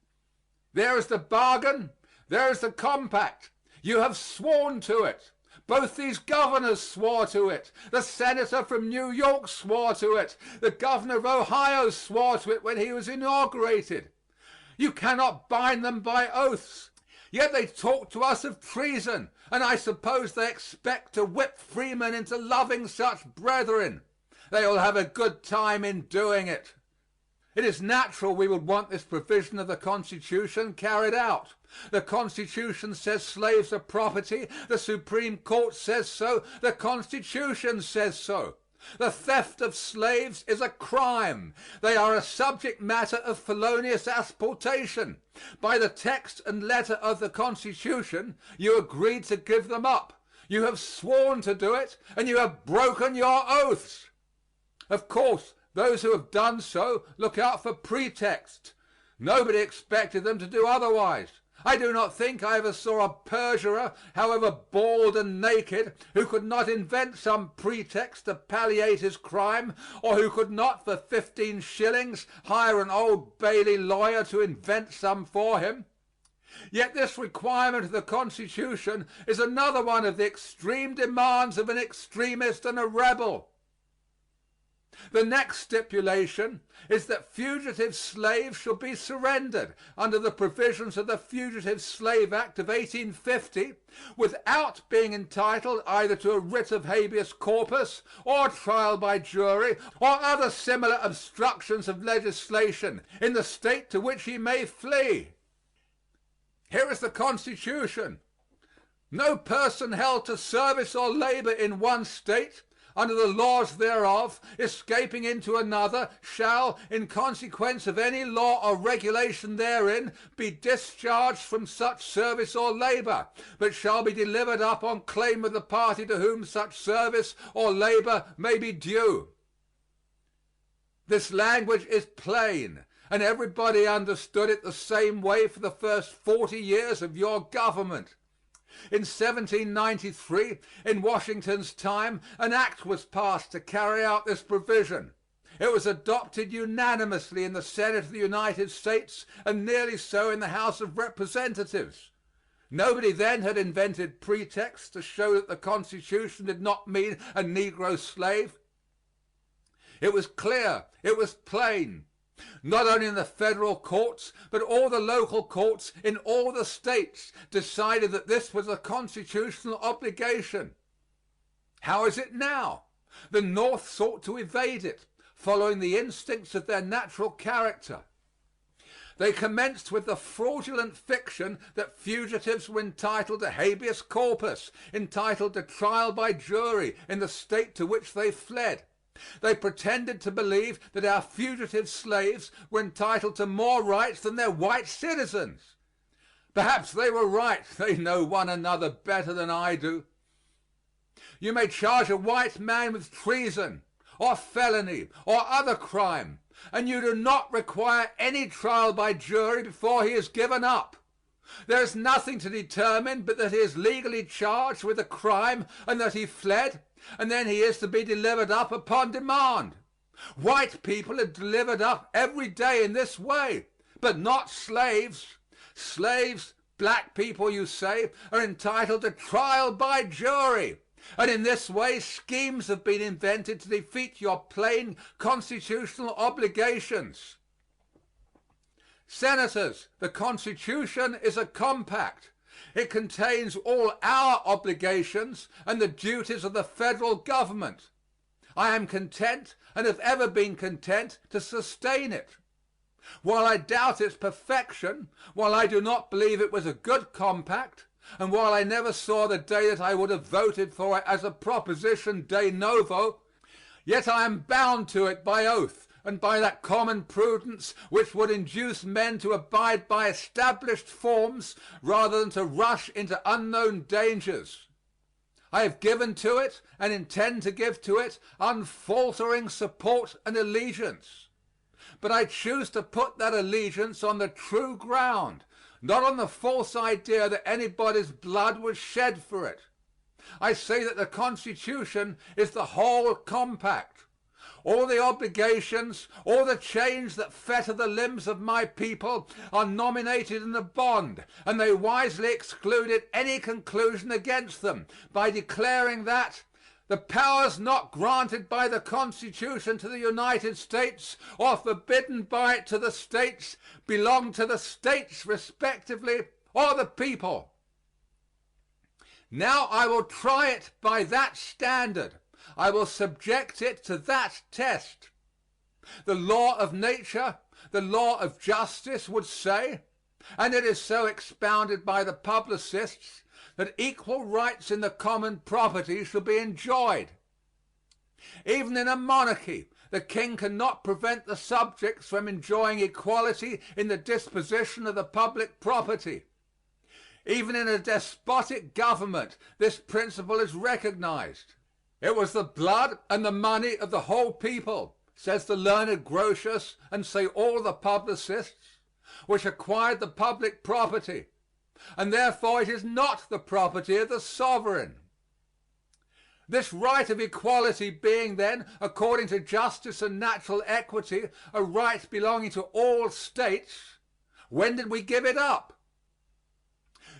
There is the bargain. There is the compact. You have sworn to it. Both these governors swore to it. The senator from New York swore to it. The governor of Ohio swore to it when he was inaugurated. You cannot bind them by oaths. Yet they talk to us of treason, and I suppose they expect to whip freemen into loving such brethren. They will have a good time in doing it. It is natural we would want this provision of the Constitution carried out. The Constitution says slaves are property. The Supreme Court says so. The Constitution says so. The theft of slaves is a crime. They are a subject matter of felonious exportation. By the text and letter of the Constitution, you agreed to give them up. You have sworn to do it, and you have broken your oaths. Of course, those who have done so look out for pretext. Nobody expected them to do otherwise. I do not think I ever saw a perjurer, however bald and naked, who could not invent some pretext to palliate his crime, or who could not for 15 shillings hire an Old Bailey lawyer to invent some for him. Yet this requirement of the Constitution is another one of the extreme demands of an extremist and a rebel. The next stipulation is that fugitive slaves shall be surrendered under the provisions of the Fugitive Slave Act of 1850 without being entitled either to a writ of habeas corpus or trial by jury or other similar obstructions of legislation in the State to which he may flee. Here is the Constitution. No person held to service or labor in one State under the laws thereof, escaping into another, shall, in consequence of any law or regulation therein, be discharged from such service or labor, but shall be delivered up on claim of the party to whom such service or labor may be due. This language is plain, and everybody understood it the same way for the first 40 years of your government. In 1793, in Washington's time, an act was passed to carry out this provision. It was adopted unanimously in the Senate of the United States and nearly so in the House of Representatives. Nobody then had invented pretexts to show that the Constitution did not mean a Negro slave. It was clear, it was plain. Not only in the federal courts, but all the local courts in all the states decided that this was a constitutional obligation. How is it now? The North sought to evade it, following the instincts of their natural character. They commenced with the fraudulent fiction that fugitives were entitled to habeas corpus, entitled to trial by jury in the state to which they fled. They pretended to believe that our fugitive slaves were entitled to more rights than their white citizens. Perhaps they were right. They know one another better than I do. You may charge a white man with treason or felony or other crime, and you do not require any trial by jury before he is given up. There is nothing to determine but that he is legally charged with a crime and that he fled, and then he is to be delivered up upon demand. White people are delivered up every day in this way, but not slaves. Slaves, black people, you say, are entitled to trial by jury. And in this way schemes have been invented to defeat your plain constitutional obligations. Senators, the Constitution is a compact. It contains all our obligations and the duties of the federal government. I am content and have ever been content to sustain it. While I doubt its perfection, while I do not believe it was a good compact, and while I never saw the day that I would have voted for it as a proposition de novo, yet I am bound to it by oath and by that common prudence which would induce men to abide by established forms rather than to rush into unknown dangers. I have given to it and intend to give to it unfaltering support and allegiance. But I choose to put that allegiance on the true ground, not on the false idea that anybody's blood was shed for it. I say that the Constitution is the whole compact. All the obligations, all the chains that fetter the limbs of my people are nominated in the bond, and they wisely excluded any conclusion against them by declaring that the powers not granted by the Constitution to the United States or forbidden by it to the States belong to the States respectively or the people. Now I will try it by that standard. I will subject it to that test. The law of nature, the law of justice would say, and it is so expounded by the publicists, that equal rights in the common property shall be enjoyed. Even in a monarchy, the king cannot prevent the subjects from enjoying equality in the disposition of the public property. Even in a despotic government, this principle is recognized. It was the blood and the money of the whole people, says the learned Grotius, and say all the publicists, which acquired the public property, and therefore it is not the property of the sovereign. This right of equality being then, according to justice and natural equity, a right belonging to all states, when did we give it up?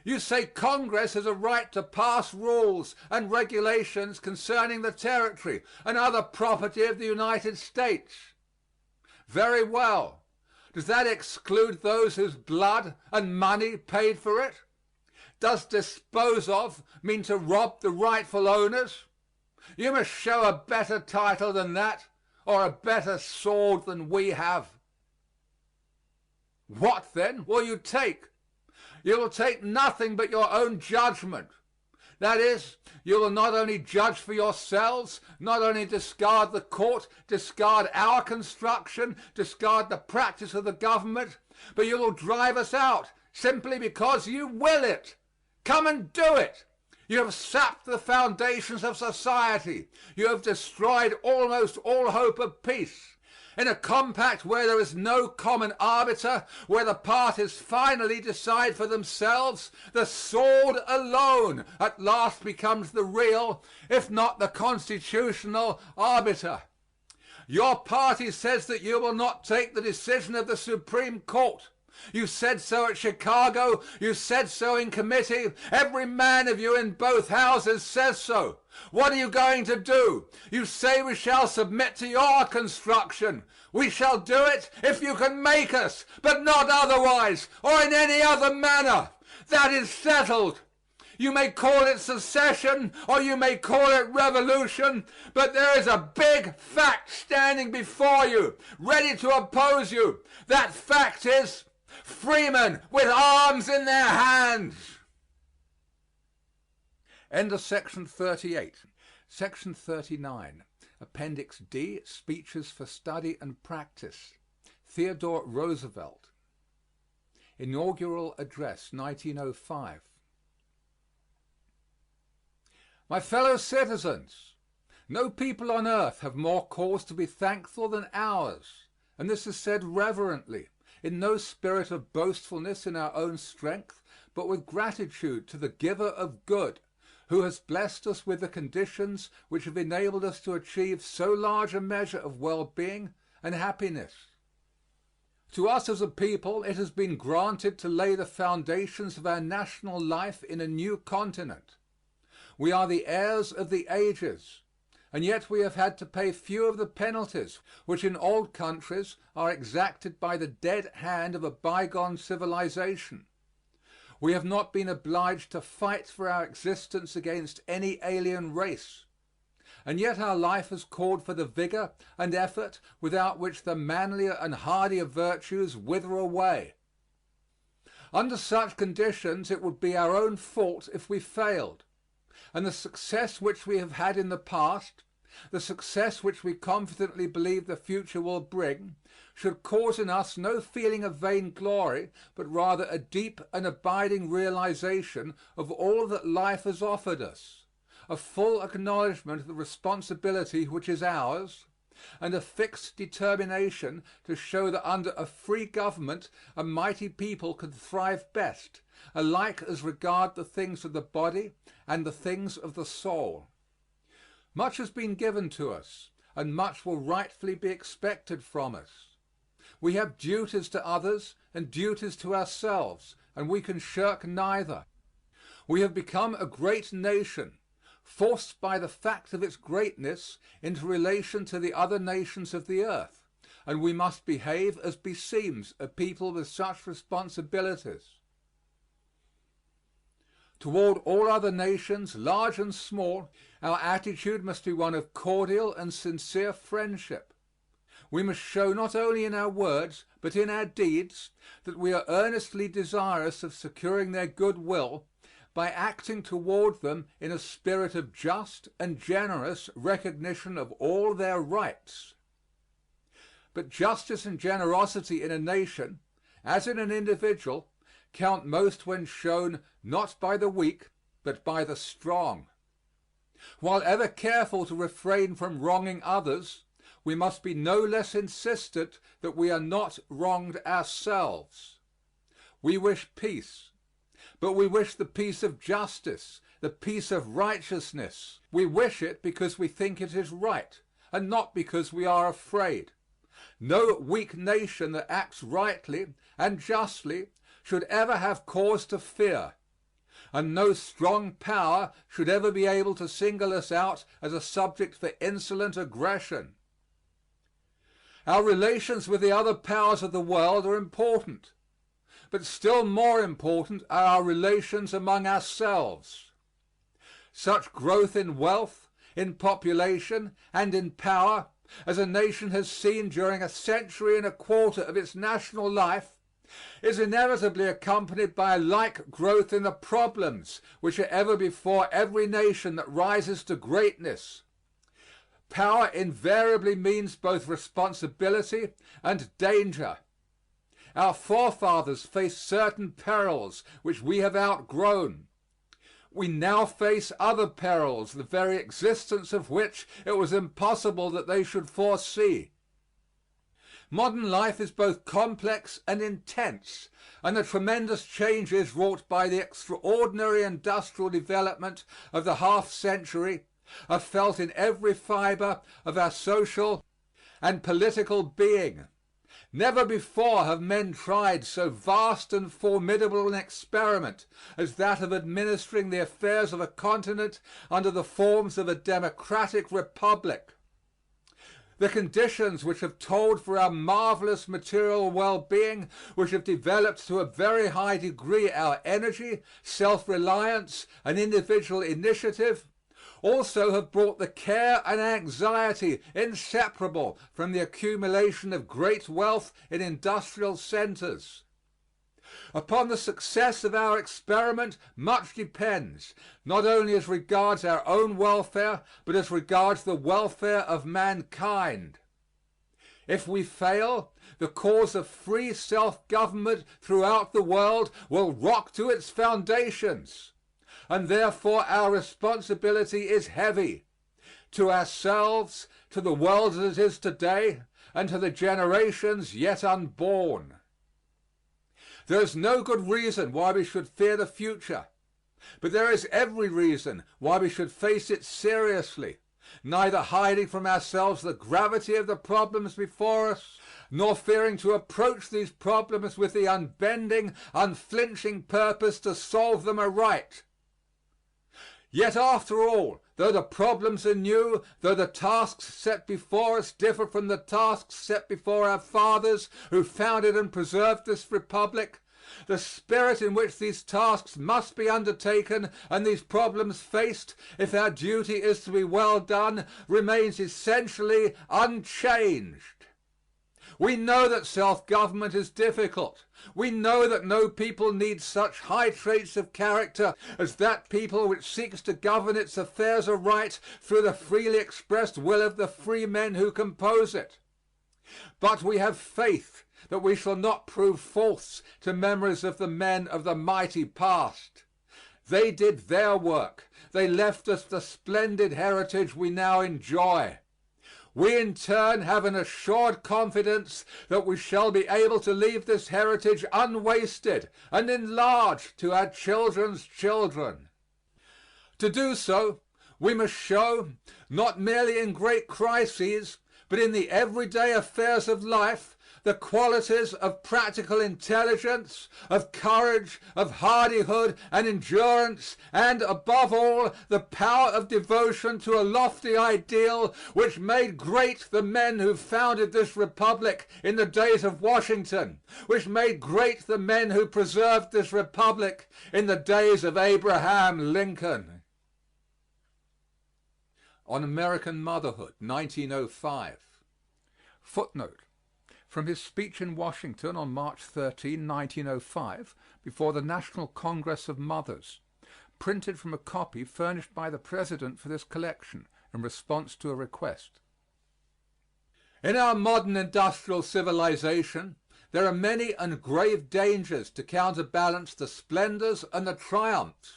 You say Congress has a right to pass rules and regulations concerning the territory and other property of the United States. Very well. Does that exclude those whose blood and money paid for it? Does dispose of mean to rob the rightful owners? You must show a better title than that, or a better sword than we have. What then will you take? You will take nothing but your own judgment. That is, you will not only judge for yourselves, not only discard the court, discard our construction, discard the practice of the government, but you will drive us out simply because you will it. Come and do it. You have sapped the foundations of society. You have destroyed almost all hope of peace. In a compact where there is no common arbiter, where the parties finally decide for themselves, the sword alone at last becomes the real, if not the constitutional, arbiter. Your party says that you will not take the decision of the Supreme Court. You said so at Chicago. You said so in committee. Every man of you in both houses says so. What are you going to do? You say we shall submit to your construction. We shall do it if you can make us, but not otherwise or in any other manner. That is settled. You may call it secession or you may call it revolution, but there is a big fact standing before you, ready to oppose you. That fact is freemen with arms in their hands. End of section 38. Section 39. Appendix D, Speeches for Study and Practice. Theodore Roosevelt. Inaugural Address, 1905. My fellow citizens, no people on earth have more cause to be thankful than ours, and this is said reverently, in no spirit of boastfulness in our own strength, but with gratitude to the Giver of good, who has blessed us with the conditions which have enabled us to achieve so large a measure of well-being and happiness. To us as a people it has been granted to lay the foundations of our national life in a new continent. We are the heirs of the ages, and yet we have had to pay few of the penalties which in old countries are exacted by the dead hand of a bygone civilization. We have not been obliged to fight for our existence against any alien race, and yet our life has called for the vigor and effort without which the manlier and hardier virtues wither away. Under such conditions it would be our own fault if we failed, and the success which we have had in the past, the success which we confidently believe the future will bring, should cause in us no feeling of vainglory, but rather a deep and abiding realization of all that life has offered us, a full acknowledgment of the responsibility which is ours, and a fixed determination to show that under a free government a mighty people can thrive best, alike as regard the things of the body and the things of the soul. Much has been given to us, and much will rightfully be expected from us. We have duties to others and duties to ourselves, and we can shirk neither. We have become a great nation, forced by the fact of its greatness into relation to the other nations of the earth, and we must behave as beseems a people with such responsibilities. Toward all other nations, large and small, our attitude must be one of cordial and sincere friendship. We must show not only in our words, but in our deeds, that we are earnestly desirous of securing their good will by acting toward them in a spirit of just and generous recognition of all their rights. But justice and generosity in a nation, as in an individual, count most when shown not by the weak, but by the strong. While ever careful to refrain from wronging others, we must be no less insistent that we are not wronged ourselves. We wish peace, but we wish the peace of justice, the peace of righteousness. We wish it because we think it is right, and not because we are afraid. No weak nation that acts rightly and justly should ever have cause to fear, and no strong power should ever be able to single us out as a subject for insolent aggression. Our relations with the other powers of the world are important, but still more important are our relations among ourselves. Such growth in wealth, in population, and in power as a nation has seen during a century and a quarter of its national life is inevitably accompanied by a like growth in the problems which are ever before every nation that rises to greatness. Power invariably means both responsibility and danger. Our forefathers faced certain perils which we have outgrown. We now face other perils, the very existence of which it was impossible that they should foresee. Modern life is both complex and intense, and the tremendous changes wrought by the extraordinary industrial development of the half century are felt in every fiber of our social and political being. Never before have men tried so vast and formidable an experiment as that of administering the affairs of a continent under the forms of a democratic republic. The conditions which have told for our marvelous material well-being, which have developed to a very high degree our energy, self-reliance, and individual initiative, also have brought the care and anxiety inseparable from the accumulation of great wealth in industrial centers. Upon the success of our experiment much depends, not only as regards our own welfare, but as regards the welfare of mankind. If we fail, the cause of free self-government throughout the world will rock to its foundations, and therefore our responsibility is heavy to ourselves, to the world as it is today, and to the generations yet unborn. There is no good reason why we should fear the future, but there is every reason why we should face it seriously, neither hiding from ourselves the gravity of the problems before us, nor fearing to approach these problems with the unbending, unflinching purpose to solve them aright. Yet after all, though the problems are new, though the tasks set before us differ from the tasks set before our fathers who founded and preserved this republic, the spirit in which these tasks must be undertaken and these problems faced, if our duty is to be well done, remains essentially unchanged. We know that self-government is difficult. We know that no people needs such high traits of character as that people which seeks to govern its affairs aright through the freely expressed will of the free men who compose it. But we have faith that we shall not prove false to memories of the men of the mighty past. They did their work. They left us the splendid heritage we now enjoy. We in turn have an assured confidence that we shall be able to leave this heritage unwasted and enlarged to our children's children. To do so, we must show, not merely in great crises, but in the everyday affairs of life, the qualities of practical intelligence, of courage, of hardihood and endurance, and, above all, the power of devotion to a lofty ideal which made great the men who founded this republic in the days of Washington, which made great the men who preserved this republic in the days of Abraham Lincoln. On American Motherhood, 1905. Footnote. From his speech in Washington on March 13, 1905, before the National Congress of Mothers, printed from a copy furnished by the President for this collection in response to a request. In our modern industrial civilization, there are many and grave dangers to counterbalance the splendors and the triumphs.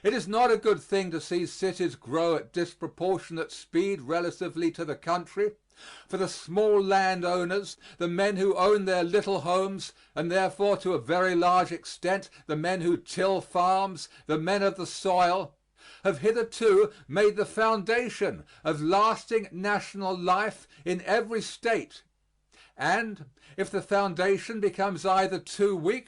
It is not a good thing to see cities grow at disproportionate speed relatively to the country. For the small landowners, the men who own their little homes, and therefore to a very large extent the men who till farms, the men of the soil, have hitherto made the foundation of lasting national life in every state. And if the foundation becomes either too weak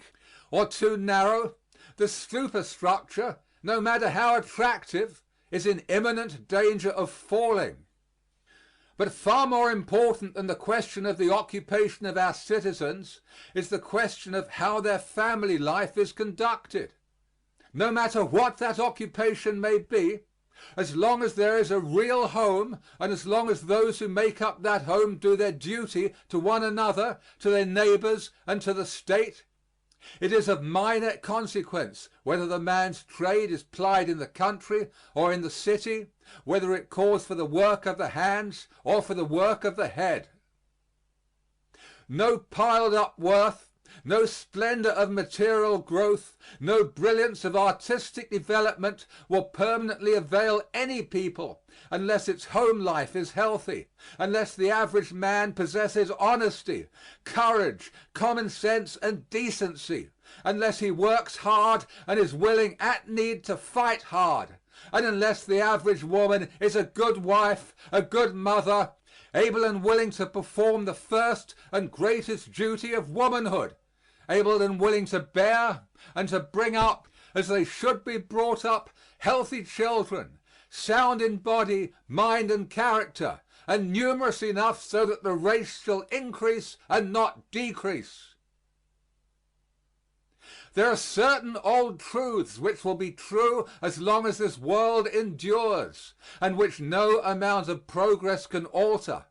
or too narrow, the superstructure, no matter how attractive, is in imminent danger of falling. But far more important than the question of the occupation of our citizens is the question of how their family life is conducted. No matter what that occupation may be, as long as there is a real home and as long as those who make up that home do their duty to one another, to their neighbors, and to the state, it is of minor consequence whether the man's trade is plied in the country or in the city, whether it calls for the work of the hands or for the work of the head. No piled up worth, no splendor of material growth, no brilliance of artistic development will permanently avail any people unless its home life is healthy, unless the average man possesses honesty, courage, common sense and decency, unless he works hard and is willing at need to fight hard, and unless the average woman is a good wife, a good mother, able and willing to perform the first and greatest duty of womanhood, able and willing to bear and to bring up, as they should be brought up, healthy children, sound in body, mind and character, and numerous enough so that the race shall increase and not decrease. There are certain old truths which will be true as long as this world endures, and which no amount of progress can alter.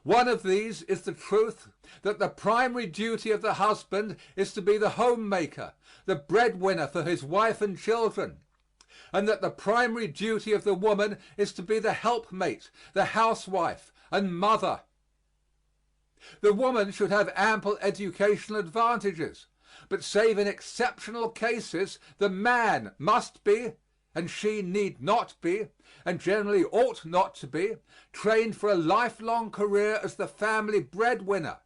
One of these is the truth that the primary duty of the husband is to be the homemaker, the breadwinner for his wife and children, and that the primary duty of the woman is to be the helpmate, the housewife and mother. The woman should have ample educational advantages, but save in exceptional cases, the man must be, and she need not be, and generally ought not to be, trained for a lifelong career as the family breadwinner.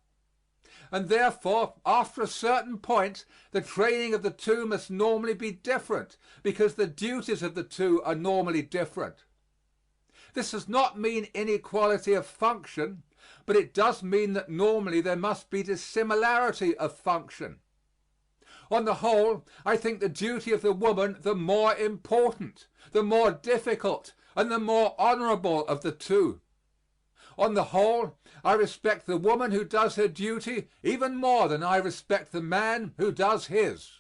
And therefore, after a certain point, the training of the two must normally be different, because the duties of the two are normally different. This does not mean inequality of function, but it does mean that normally there must be dissimilarity of function. On the whole, I think the duty of the woman the more important, the more difficult, and the more honorable of the two. On the whole, I respect the woman who does her duty even more than I respect the man who does his.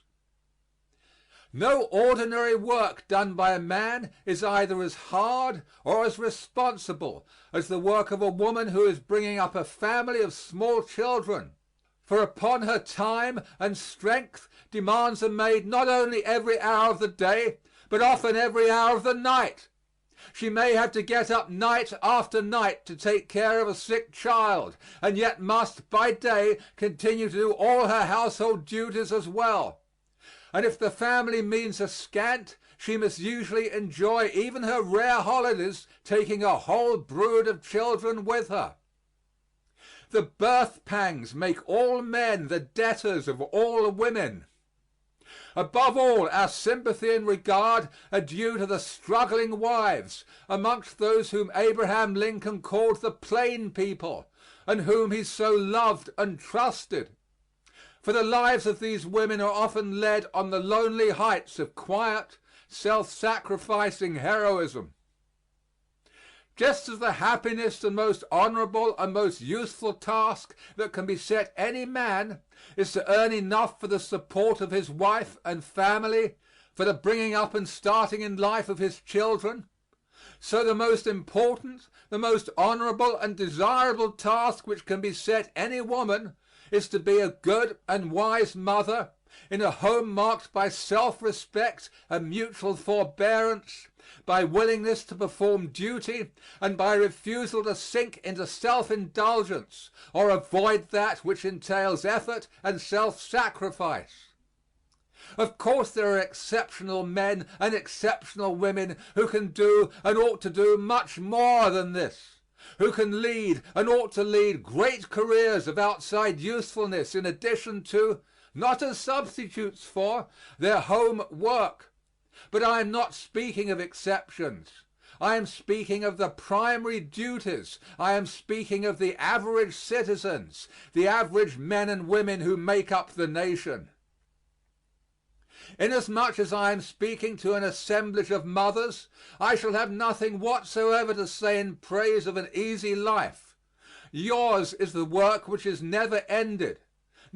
No ordinary work done by a man is either as hard or as responsible as the work of a woman who is bringing up a family of small children. For upon her time and strength demands are made not only every hour of the day, but often every hour of the night. She may have to get up night after night to take care of a sick child, and yet must by day continue to do all her household duties as well. And if the family means a scant, she must usually enjoy even her rare holidays taking a whole brood of children with her. The birth pangs make all men the debtors of all women. Above all, our sympathy and regard are due to the struggling wives amongst those whom Abraham Lincoln called the plain people, and whom he so loved and trusted. For the lives of these women are often led on the lonely heights of quiet, self-sacrificing heroism. Just as the happiest and most honorable and most useful task that can be set any man is to earn enough for the support of his wife and family, for the bringing up and starting in life of his children, so the most important, the most honorable and desirable task which can be set any woman is to be a good and wise mother in a home marked by self-respect and mutual forbearance, by willingness to perform duty, and by refusal to sink into self-indulgence or avoid that which entails effort and self-sacrifice. Of course there are exceptional men and exceptional women who can do and ought to do much more than this, who can lead and ought to lead great careers of outside usefulness in addition to, not as substitutes for, their home work. But I am not speaking of exceptions. I am speaking of the primary duties. I am speaking of the average citizens, the average men and women who make up the nation. Inasmuch as I am speaking to an assemblage of mothers, I shall have nothing whatsoever to say in praise of an easy life. Yours is the work which is never ended.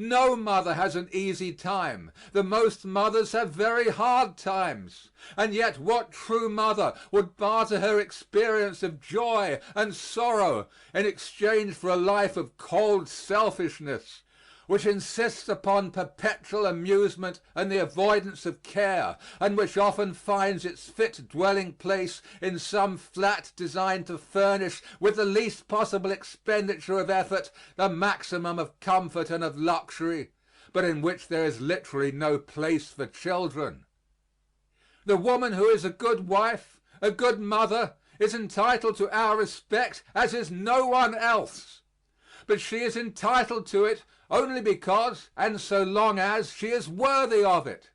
No mother has an easy time. The most mothers have very hard times. And yet what true mother would barter her experience of joy and sorrow in exchange for a life of cold selfishness, which insists upon perpetual amusement and the avoidance of care, and which often finds its fit dwelling place in some flat designed to furnish with the least possible expenditure of effort the maximum of comfort and of luxury, but in which there is literally no place for children? The woman who is a good wife, a good mother, is entitled to our respect as is no one else. But she is entitled to it only because and so long as she is worthy of it.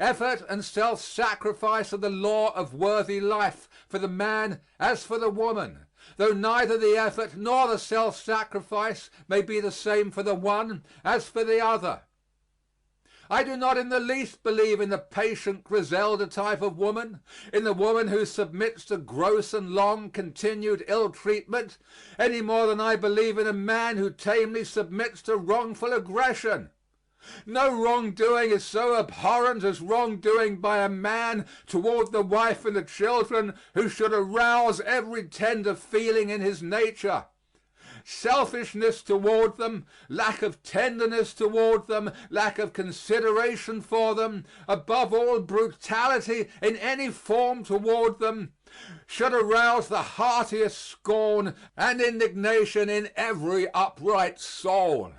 Effort and self-sacrifice are the law of worthy life for the man as for the woman, though neither the effort nor the self-sacrifice may be the same for the one as for the other. I do not in the least believe in the patient Griselda type of woman, in the woman who submits to gross and long continued ill treatment, any more than I believe in a man who tamely submits to wrongful aggression. No wrongdoing is so abhorrent as wrongdoing by a man toward the wife and the children who should arouse every tender feeling in his nature. Selfishness toward them, lack of tenderness toward them, lack of consideration for them, above all brutality in any form toward them, should arouse the heartiest scorn and indignation in every upright soul.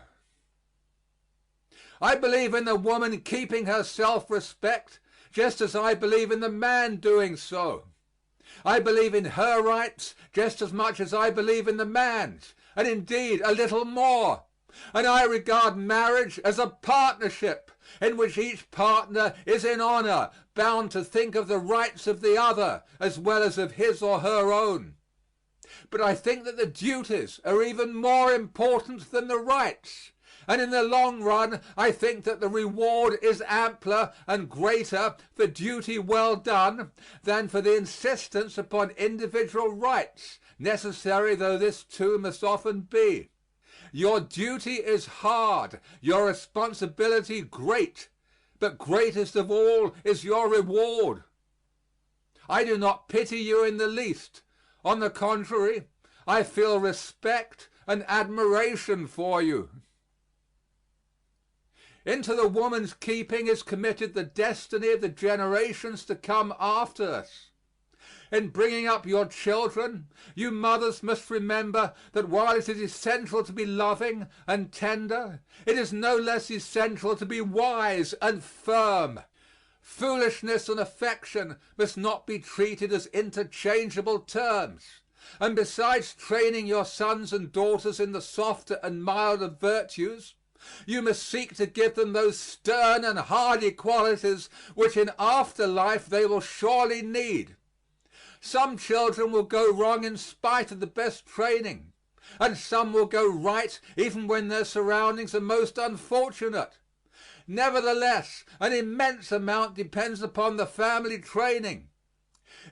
I believe in the woman keeping her self-respect just as I believe in the man doing so. I believe in her rights just as much as I believe in the man's, and indeed a little more. And I regard marriage as a partnership in which each partner is in honor bound to think of the rights of the other as well as of his or her own. But I think that the duties are even more important than the rights. And in the long run I think that the reward is ampler and greater for duty well done than for the insistence upon individual rights, necessary though this too must often be. Your duty is hard, your responsibility great, but greatest of all is your reward. I do not pity you in the least. On the contrary, I feel respect and admiration for you. Into the woman's keeping is committed the destiny of the generations to come after us. In bringing up your children, you mothers must remember that while it is essential to be loving and tender, it is no less essential to be wise and firm. Foolishness and affection must not be treated as interchangeable terms. And besides training your sons and daughters in the softer and milder virtues, you must seek to give them those stern and hardy qualities which in after life they will surely need. Some children will go wrong in spite of the best training, and some will go right even when their surroundings are most unfortunate. Nevertheless, an immense amount depends upon the family training.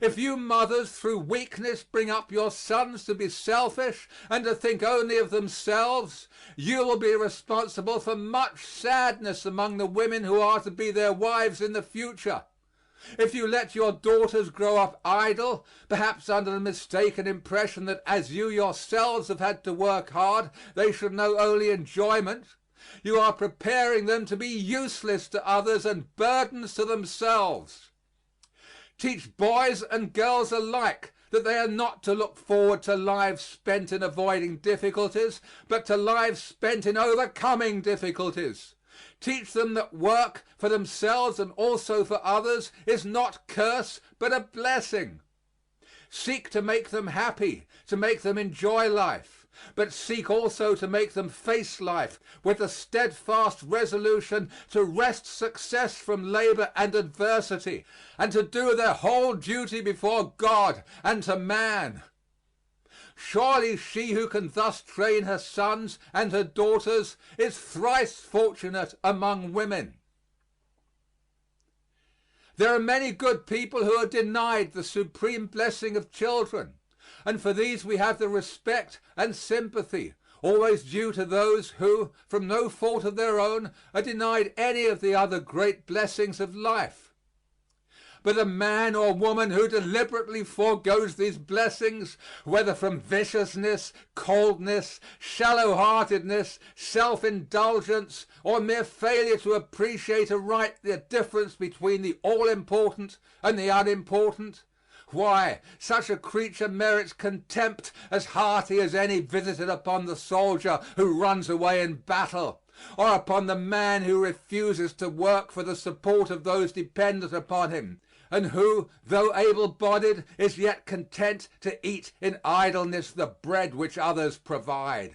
If you mothers through weakness bring up your sons to be selfish and to think only of themselves, you will be responsible for much sadness among the women who are to be their wives in the future. If you let your daughters grow up idle, perhaps under the mistaken impression that as you yourselves have had to work hard, they should know only enjoyment, you are preparing them to be useless to others and burdens to themselves. Teach boys and girls alike that they are not to look forward to lives spent in avoiding difficulties, but to lives spent in overcoming difficulties. Teach them that work for themselves and also for others is not curse but a blessing. Seek to make them happy, to make them enjoy life, but seek also to make them face life with the steadfast resolution to wrest success from labor and adversity, and to do their whole duty before God and to man. Surely she who can thus train her sons and her daughters is thrice fortunate among women. There are many good people who are denied the supreme blessing of children, and for these we have the respect and sympathy always due to those who, from no fault of their own, are denied any of the other great blessings of life. But the man or woman who deliberately foregoes these blessings, whether from viciousness, coldness, shallow-heartedness, self-indulgence, or mere failure to appreciate aright the difference between the all-important and the unimportant, why, such a creature merits contempt as hearty as any visited upon the soldier who runs away in battle, or upon the man who refuses to work for the support of those dependent upon him, and who, though able-bodied, is yet content to eat in idleness the bread which others provide.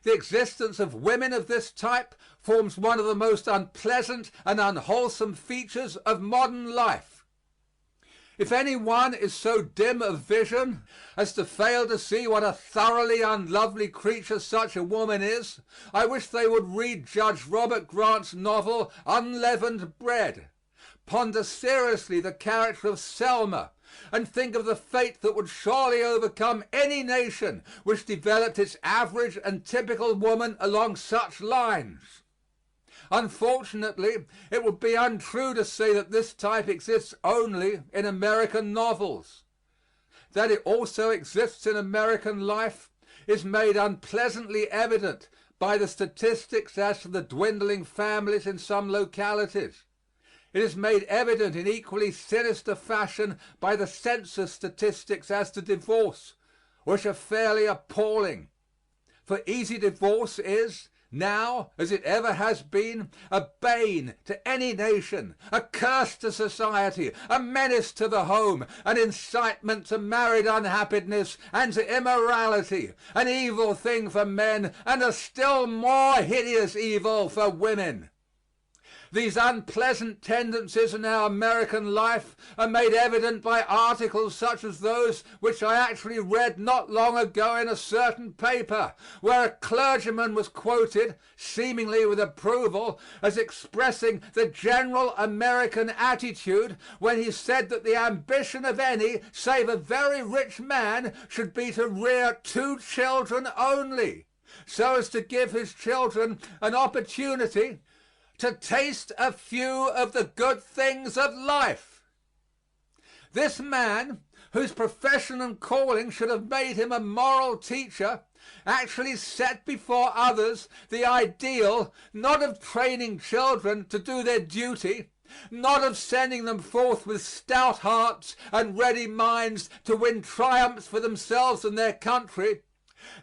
The existence of women of this type forms one of the most unpleasant and unwholesome features of modern life. If any one is so dim of vision as to fail to see what a thoroughly unlovely creature such a woman is, I wish they would read Judge Robert Grant's novel Unleavened Bread, ponder seriously the character of Selma, and think of the fate that would surely overcome any nation which developed its average and typical woman along such lines. Unfortunately, it would be untrue to say that this type exists only in American novels. That it also exists in American life is made unpleasantly evident by the statistics as to the dwindling families in some localities. It is made evident in equally sinister fashion by the census statistics as to divorce, which are fairly appalling. For easy divorce is, now, as it ever has been, a bane to any nation, a curse to society, a menace to the home, an incitement to married unhappiness and to immorality, an evil thing for men, and a still more hideous evil for women. These unpleasant tendencies in our American life are made evident by articles such as those which I actually read not long ago in a certain paper, where a clergyman was quoted, seemingly with approval, as expressing the general American attitude when he said that the ambition of any save a very rich man should be to rear 2 children only, so as to give his children an opportunity to taste a few of the good things of life. This man, whose profession and calling should have made him a moral teacher, actually set before others the ideal, not of training children to do their duty, not of sending them forth with stout hearts and ready minds to win triumphs for themselves and their country,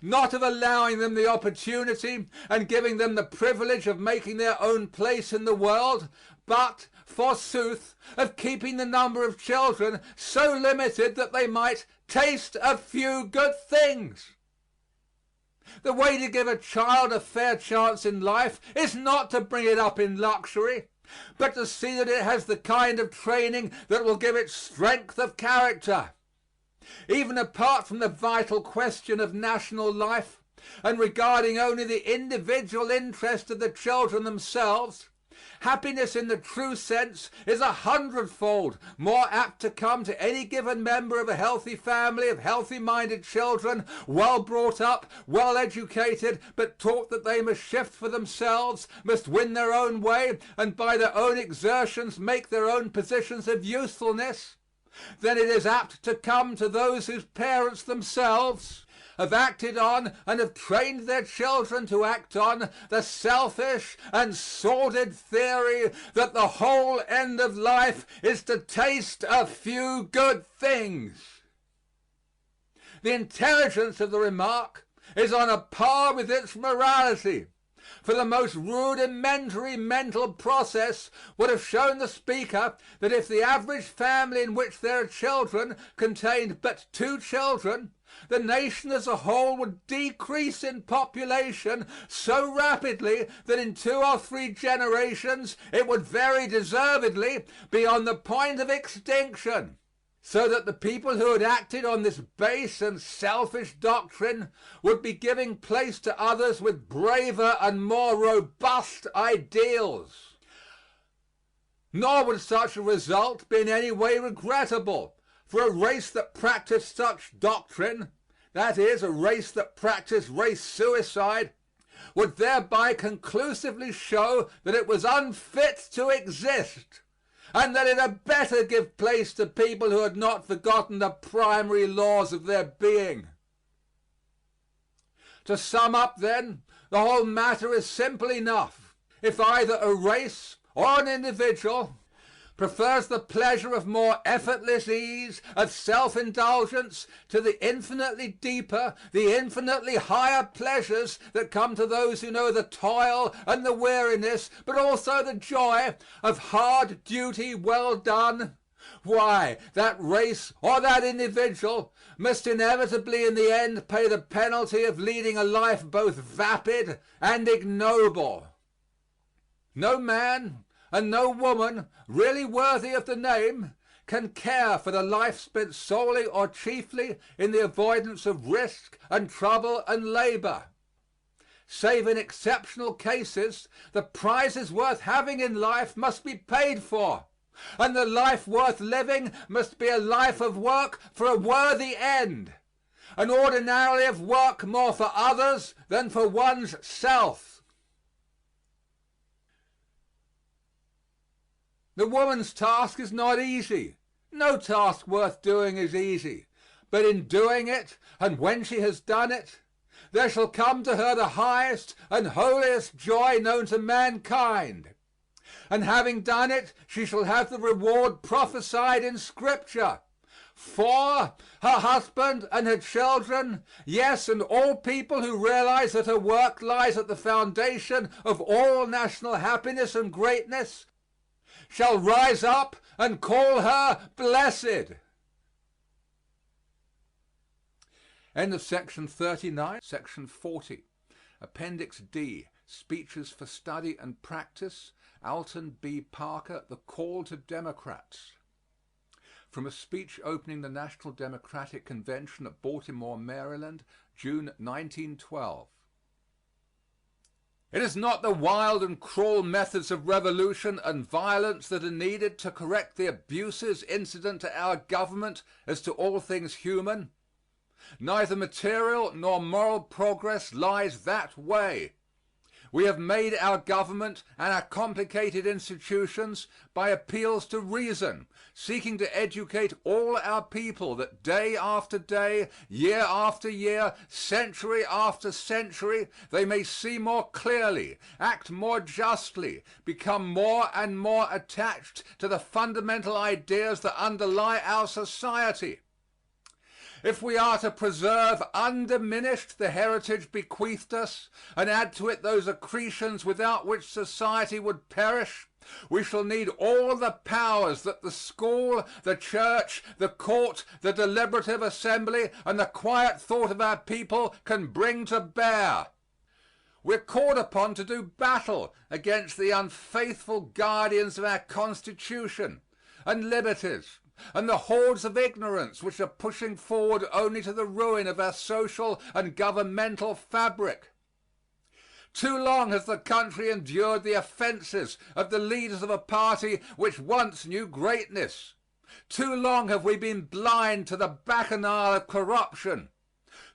not of allowing them the opportunity and giving them the privilege of making their own place in the world, but, forsooth, of keeping the number of children so limited that they might taste a few good things. The way to give a child a fair chance in life is not to bring it up in luxury, but to see that it has the kind of training that will give it strength of character. Even apart from the vital question of national life, and regarding only the individual interest of the children themselves, happiness in the true sense is 100-fold more apt to come to any given member of a healthy family of healthy-minded children, well brought up, well educated, but taught that they must shift for themselves, must win their own way, and by their own exertions make their own positions of usefulness, then it is apt to come to those whose parents themselves have acted on and have trained their children to act on the selfish and sordid theory that the whole end of life is to taste a few good things. The intelligence of the remark is on a par with its morality. For the most rudimentary mental process would have shown the speaker that if the average family in which there are children contained but 2 children, the nation as a whole would decrease in population so rapidly that in 2 or 3 generations it would very deservedly be on the point of extinction. So that the people who had acted on this base and selfish doctrine would be giving place to others with braver and more robust ideals. Nor would such a result be in any way regrettable, for a race that practiced such doctrine, that is, a race that practiced race suicide, would thereby conclusively show that it was unfit to exist, and that it had better give place to people who had not forgotten the primary laws of their being. To sum up, then, the whole matter is simple enough. If either a race or an individual prefers the pleasure of more effortless ease, of self-indulgence, to the infinitely deeper, the infinitely higher pleasures that come to those who know the toil and the weariness, but also the joy of hard duty well done, why, that race or that individual must inevitably in the end pay the penalty of leading a life both vapid and ignoble. No man and no woman really worthy of the name can care for the life spent solely or chiefly in the avoidance of risk and trouble and labor. Save in exceptional cases, the prizes worth having in life must be paid for, and the life worth living must be a life of work for a worthy end, and ordinarily of work more for others than for one's self. The woman's task is not easy. No task worth doing is easy. But in doing it, and when she has done it, there shall come to her the highest and holiest joy known to mankind. And having done it, she shall have the reward prophesied in Scripture. For her husband and her children, yes, and all people who realize that her work lies at the foundation of all national happiness and greatness, shall rise up and call her blessed. End of section 39. Section 40. Appendix D. Speeches for Study and Practice. Alton B. Parker, The Call to Democrats. From a speech opening the National Democratic Convention at Baltimore, Maryland, June 1912. It is not the wild and cruel methods of revolution and violence that are needed to correct the abuses incident to our government as to all things human. Neither material nor moral progress lies that way. We have made our government and our complicated institutions by appeals to reason, seeking to educate all our people that day after day, year after year, century after century, they may see more clearly, act more justly, become more and more attached to the fundamental ideas that underlie our society. If we are to preserve undiminished the heritage bequeathed us and add to it those accretions without which society would perish, we shall need all the powers that the school, the church, the court, the deliberative assembly, and the quiet thought of our people can bring to bear. We're called upon to do battle against the unfaithful guardians of our Constitution and liberties, and the hordes of ignorance which are pushing forward only to the ruin of our social and governmental fabric. Too long has the country endured the offenses of the leaders of a party which once knew greatness. Too long have we been blind to the bacchanal of corruption.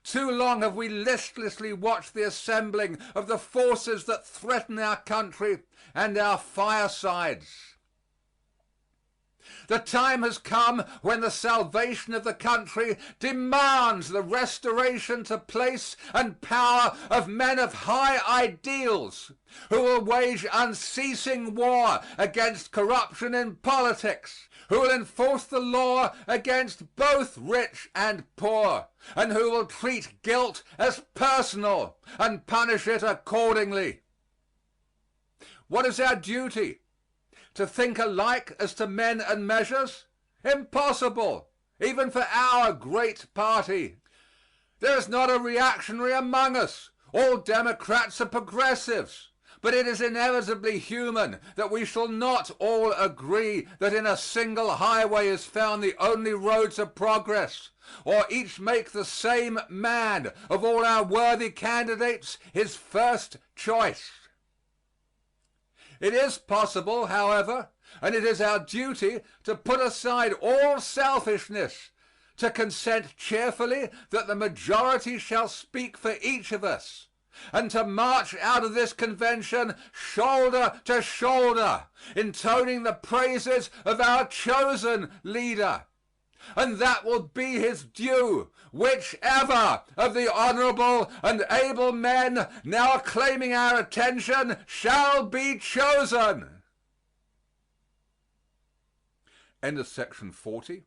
Too long have we listlessly watched the assembling of the forces that threaten our country and our firesides. The time has come when the salvation of the country demands the restoration to place and power of men of high ideals who will wage unceasing war against corruption in politics, who will enforce the law against both rich and poor, and who will treat guilt as personal and punish it accordingly. What is our duty? To think alike as to men and measures? Impossible, even for our great party. There is not a reactionary among us. All Democrats are progressives. But it is inevitably human that we shall not all agree that in a single highway is found the only road to progress, or each make the same man of all our worthy candidates his first choice. It is possible, however, and it is our duty to put aside all selfishness, to consent cheerfully that the majority shall speak for each of us, and to march out of this convention shoulder to shoulder, intoning the praises of our chosen leader. And that will be his due, whichever of the honorable and able men now claiming our attention shall be chosen. End of section 40.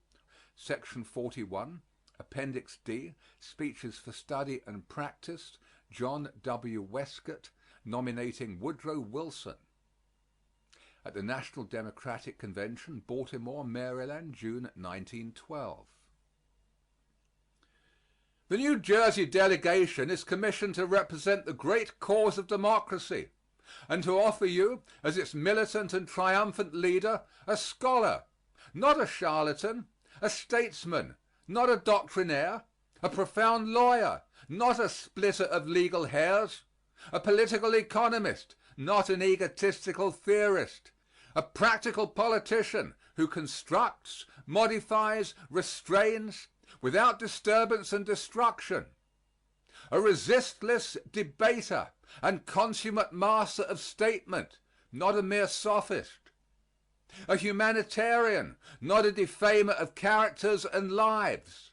Section 41, Appendix D, Speeches for Study and Practice, John W. Westcott, nominating Woodrow Wilson. At the National Democratic Convention, Baltimore, Maryland, June 1912. The New Jersey delegation is commissioned to represent the great cause of democracy and to offer you, as its militant and triumphant leader, a scholar, not a charlatan, a statesman, not a doctrinaire, a profound lawyer, not a splitter of legal hairs, a political economist, not an egotistical theorist, a practical politician who constructs, modifies, restrains, without disturbance and destruction, a resistless debater and consummate master of statement, not a mere sophist, a humanitarian, not a defamer of characters and lives,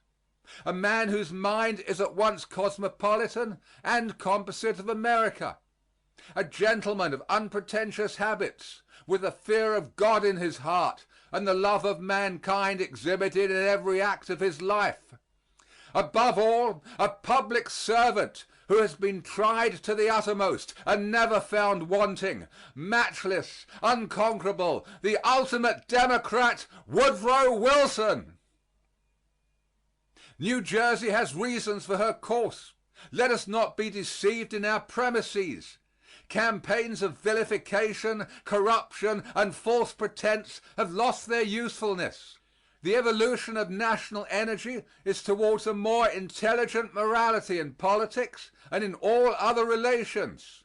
a man whose mind is at once cosmopolitan and composite of America, a gentleman of unpretentious habits, with the fear of God in his heart and the love of mankind exhibited in every act of his life. Above all, a public servant who has been tried to the uttermost and never found wanting, matchless, unconquerable, the ultimate Democrat, Woodrow Wilson. New Jersey has reasons for her course. Let us not be deceived in our premises. Campaigns of vilification, corruption, and false pretense have lost their usefulness. The evolution of national energy is towards a more intelligent morality in politics and in all other relations.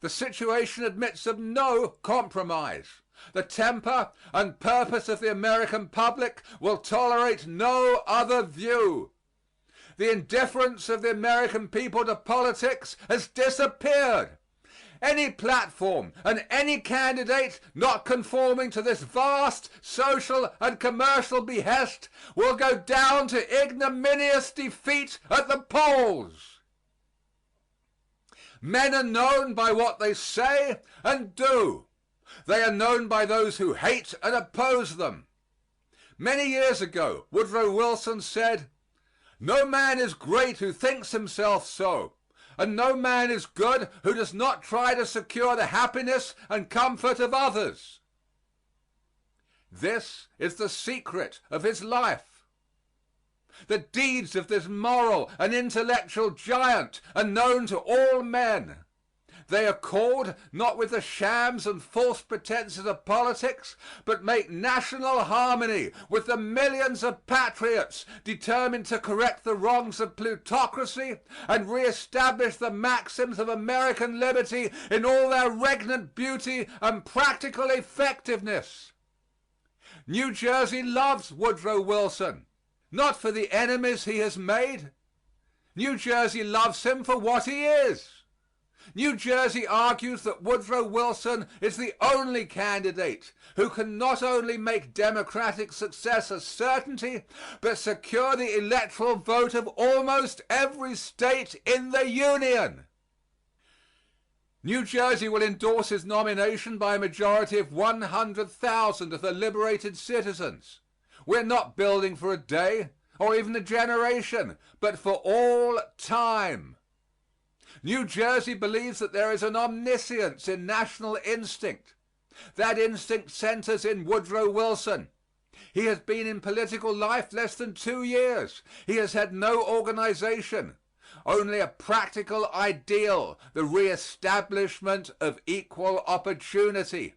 The situation admits of no compromise. The temper and purpose of the American public will tolerate no other view. The indifference of the American people to politics has disappeared. Any platform and any candidate not conforming to this vast social and commercial behest will go down to ignominious defeat at the polls. Men are known by what they say and do. They are known by those who hate and oppose them. Many years ago, Woodrow Wilson said, "No man is great who thinks himself so, and no man is good who does not try to secure the happiness and comfort of others." This is the secret of his life. The deeds of this moral and intellectual giant are known to all men. They accord not with the shams and false pretenses of politics, but make national harmony with the millions of patriots determined to correct the wrongs of plutocracy and reestablish the maxims of American liberty in all their regnant beauty and practical effectiveness. New Jersey loves Woodrow Wilson, not for the enemies he has made. New Jersey loves him for what he is. New Jersey argues that Woodrow Wilson is the only candidate who can not only make Democratic success a certainty, but secure the electoral vote of almost every state in the Union. New Jersey will endorse his nomination by a majority of 100,000 of the liberated citizens. We're not building for a day or even a generation, but for all time. New Jersey believes that there is an omniscience in national instinct. That instinct centers in Woodrow Wilson. He has been in political life less than 2 years. He has had no organization, only a practical ideal, the reestablishment of equal opportunity.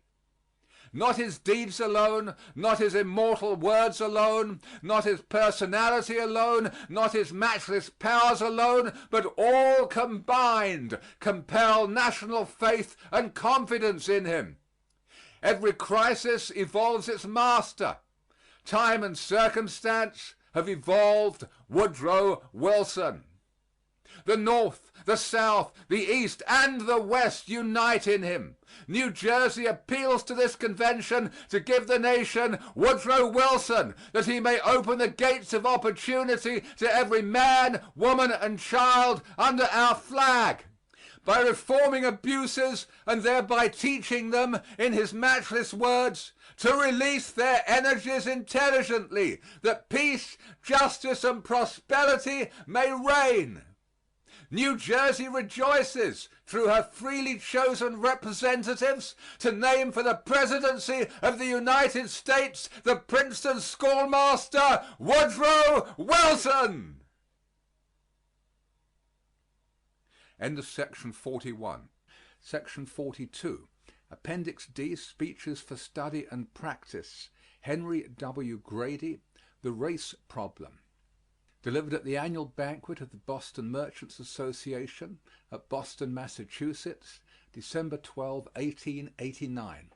Not his deeds alone, not his immortal words alone, not his personality alone, not his matchless powers alone, but all combined compel national faith and confidence in him. Every crisis evolves its master. Time and circumstance have evolved Woodrow Wilson. The North, the South, the East, and the West unite in him. New Jersey appeals to this convention to give the nation Woodrow Wilson, that he may open the gates of opportunity to every man, woman, and child under our flag. By reforming abuses and thereby teaching them, in his matchless words, to release their energies intelligently, that peace, justice, and prosperity may reign. New Jersey rejoices, through her freely chosen representatives, to name for the presidency of the United States the Princeton schoolmaster, Woodrow Wilson. End of section 41. Section 42. Appendix D, speeches for study and practice. Henry W. Grady, The Race Problem. Delivered at the annual banquet of the Boston Merchants' Association at Boston, Massachusetts, December 12, 1889.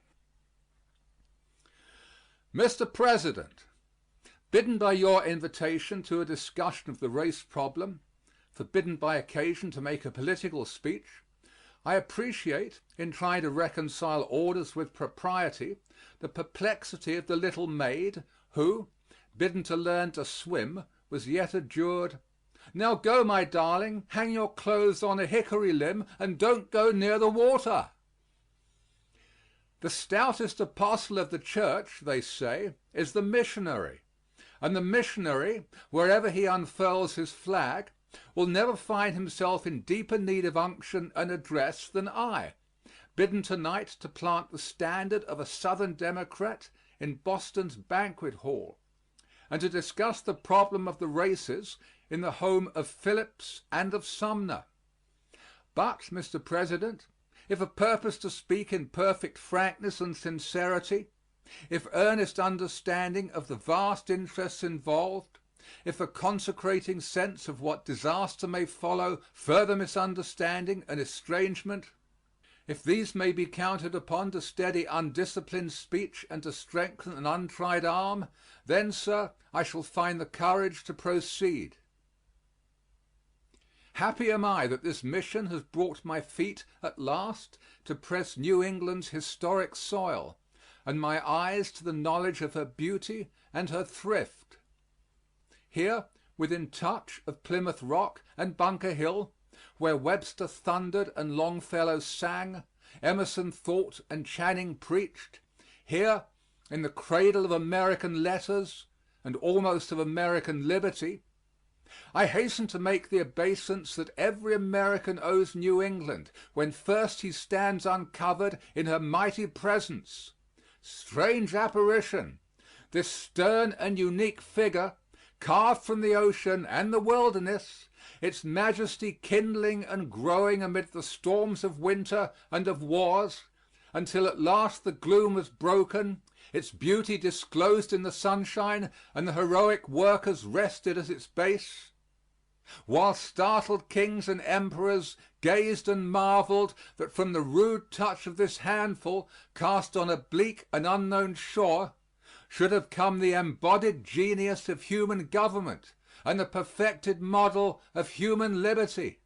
Mr. President, bidden by your invitation to a discussion of the race problem, forbidden by occasion to make a political speech, I appreciate, in trying to reconcile orders with propriety, the perplexity of the little maid who, bidden to learn to swim, was yet adjured, "Now go, my darling, hang your clothes on a hickory limb, and don't go near the water." The stoutest apostle of the church, they say, is the missionary, and the missionary, wherever he unfurls his flag, will never find himself in deeper need of unction and address than I, bidden tonight to plant the standard of a Southern Democrat in Boston's banquet hall, and to discuss the problem of the races in the home of Phillips and of Sumner. But, Mr. President, if a purpose to speak in perfect frankness and sincerity, if earnest understanding of the vast interests involved, if a consecrating sense of what disaster may follow further misunderstanding and estrangement, if these may be counted upon to steady undisciplined speech and to strengthen an untried arm, then, sir, I shall find the courage to proceed. Happy am I that this mission has brought my feet at last to press New England's historic soil, and my eyes to the knowledge of her beauty and her thrift. Here, within touch of Plymouth Rock and Bunker Hill, where Webster thundered and Longfellow sang, Emerson thought and Channing preached, here, in the cradle of American letters and almost of American liberty, I hasten to make the obeisance that every American owes New England when first he stands uncovered in her mighty presence. Strange apparition! This stern and unique figure, carved from the ocean and the wilderness, its majesty kindling and growing amid the storms of winter and of wars, until at last the gloom was broken, its beauty disclosed in the sunshine, and the heroic workers rested at its base, while startled kings and emperors gazed and marveled that from the rude touch of this handful cast on a bleak and unknown shore should have come the embodied genius of human government and the perfected model of human liberty.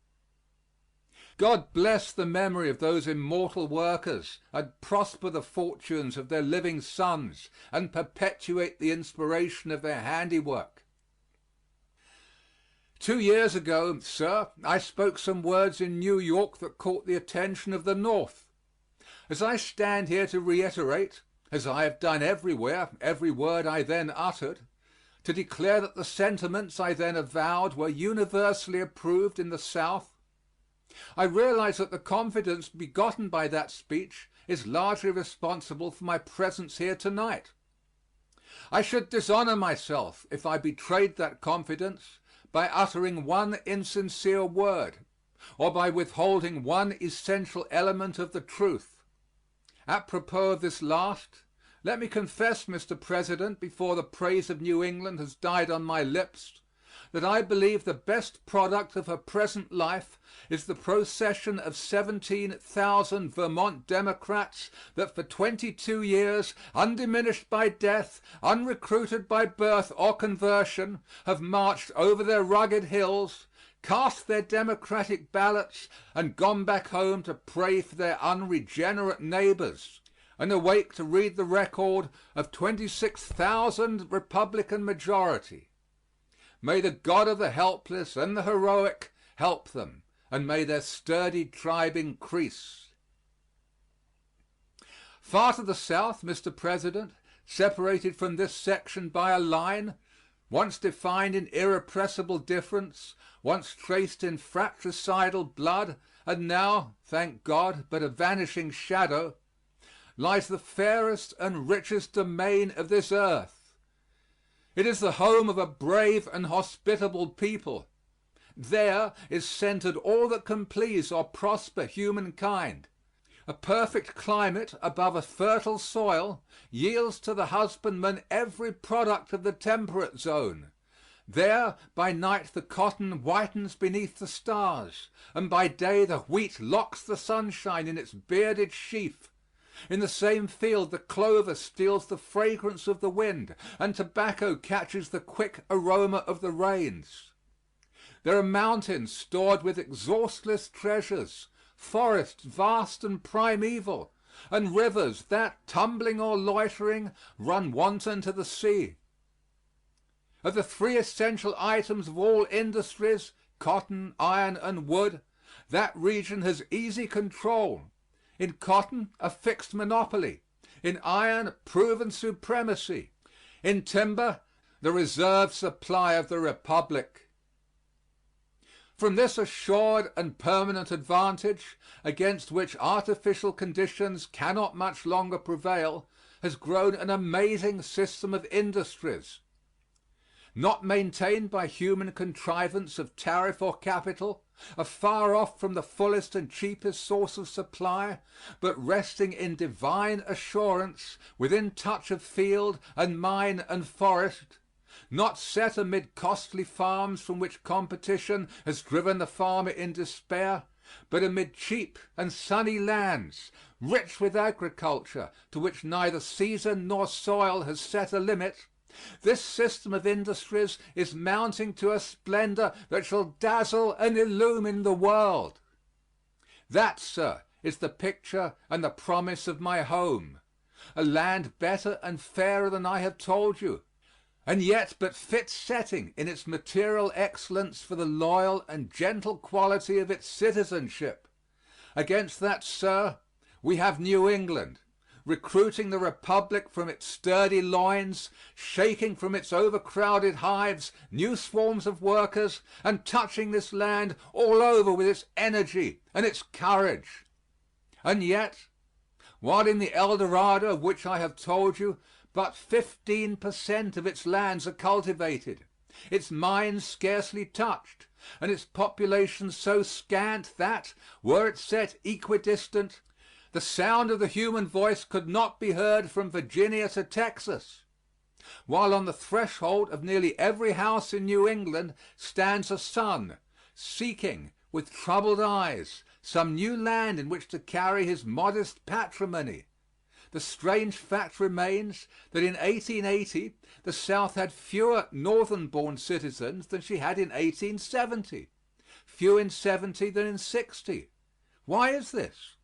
God bless the memory of those immortal workers and prosper the fortunes of their living sons and perpetuate the inspiration of their handiwork. 2 years ago, sir, I spoke some words in New York that caught the attention of the North. As I stand here to reiterate, as I have done everywhere, every word I then uttered, to declare that the sentiments I then avowed were universally approved in the South, I realize that the confidence begotten by that speech is largely responsible for my presence here tonight. I should dishonor myself if I betrayed that confidence by uttering one insincere word, or by withholding one essential element of the truth. Apropos of this last, let me confess, Mr. President, before the praise of New England has died on my lips, that I believe the best product of her present life is the procession of 17,000 Vermont Democrats that for 22 years, undiminished by death, unrecruited by birth or conversion, have marched over their rugged hills, cast their Democratic ballots, and gone back home to pray for their unregenerate neighbors, and awake to read the record of 26,000 Republican majority. May the God of the helpless and the heroic help them, and may their sturdy tribe increase. Far to the south, Mr. President, separated from this section by a line, once defined in irrepressible difference, once traced in fratricidal blood, and now, thank God, but a vanishing shadow, lies the fairest and richest domain of this earth. It is the home of a brave and hospitable people. There is centered all that can please or prosper humankind, A perfect climate above a fertile soil yields to the husbandman every product of the temperate zone. There by night the cotton whitens beneath the stars, and by day the wheat locks the sunshine in its bearded sheaf. In the same field the clover steals the fragrance of the wind, and tobacco catches the quick aroma of the rains. There are mountains stored with exhaustless treasures, forests vast and primeval, and rivers that, tumbling or loitering, run wanton to the sea. Of the three essential items of all industries, cotton, iron, and wood, that region has easy control. In cotton, a fixed monopoly; in iron, proven supremacy; in timber, the reserve supply of the Republic. From this assured and permanent advantage, against which artificial conditions cannot much longer prevail, has grown an amazing system of industries. Not maintained by human contrivance of tariff or capital, afar off from the fullest and cheapest source of supply, but resting in divine assurance, within touch of field and mine and forest, not set amid costly farms from which competition has driven the farmer in despair, but amid cheap and sunny lands, rich with agriculture, to which neither season nor soil has set a limit. This system of industries is mounting to a splendor that shall dazzle and illumine the world. That, sir, is the picture and the promise of my home, a land better and fairer than I have told you, and yet but fit setting in its material excellence for the loyal and gentle quality of its citizenship. Against that, sir, we have New England, recruiting the Republic from its sturdy loins, shaking from its overcrowded hives new swarms of workers, and touching this land all over with its energy and its courage. And yet, while in the El Dorado of which I have told you, but 15% of its lands are cultivated, its mines scarcely touched, and its population so scant that, were it set equidistant, the sound of the human voice could not be heard from Virginia to Texas, while on the threshold of nearly every house in New England stands a son seeking, with troubled eyes, some new land in which to carry his modest patrimony. The strange fact remains that in 1880 the South had fewer Northern-born citizens than she had in 1870, fewer in 70 than in 60. Why is this?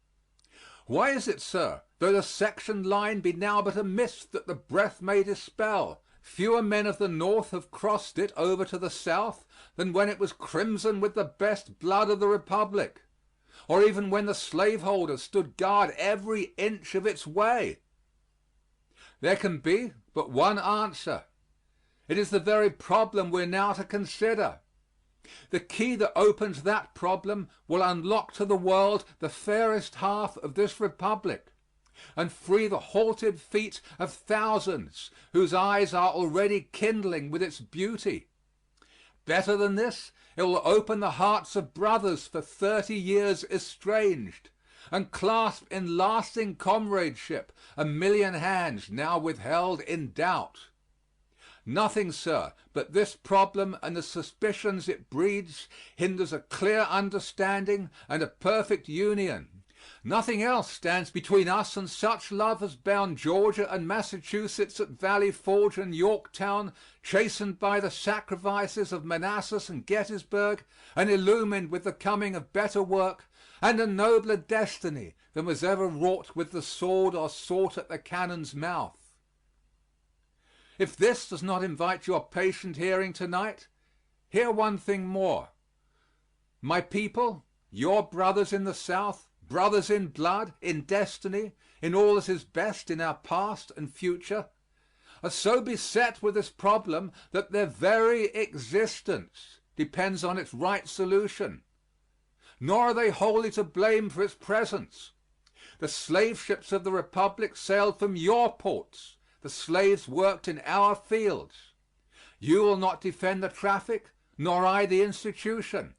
Why is it, sir, though the section line be now but a mist that the breath may dispel, fewer men of the North have crossed it over to the South than when it was crimson with the best blood of the Republic, or even when the slaveholders stood guard every inch of its way? There can be but one answer. It is the very problem we are now to consider. The key that opens that problem will unlock to the world the fairest half of this Republic, and free the halted feet of thousands whose eyes are already kindling with its beauty. Better than this, it will open the hearts of brothers for 30 years estranged, and clasp in lasting comradeship a million hands now withheld in doubt. Nothing, sir, but this problem and the suspicions it breeds hinders a clear understanding and a perfect union. Nothing else stands between us and such love as bound Georgia and Massachusetts at Valley Forge and Yorktown, chastened by the sacrifices of Manassas and Gettysburg, and illumined with the coming of better work and a nobler destiny than was ever wrought with the sword or sought at the cannon's mouth. If this does not invite your patient hearing tonight, hear one thing more. My people, your brothers in the South, brothers in blood, in destiny, in all that is best in our past and future, are so beset with this problem that their very existence depends on its right solution. Nor are they wholly to blame for its presence. The slave ships of the Republic sailed from your ports. The slaves worked in our fields. You will not defend the traffic, nor I the institution.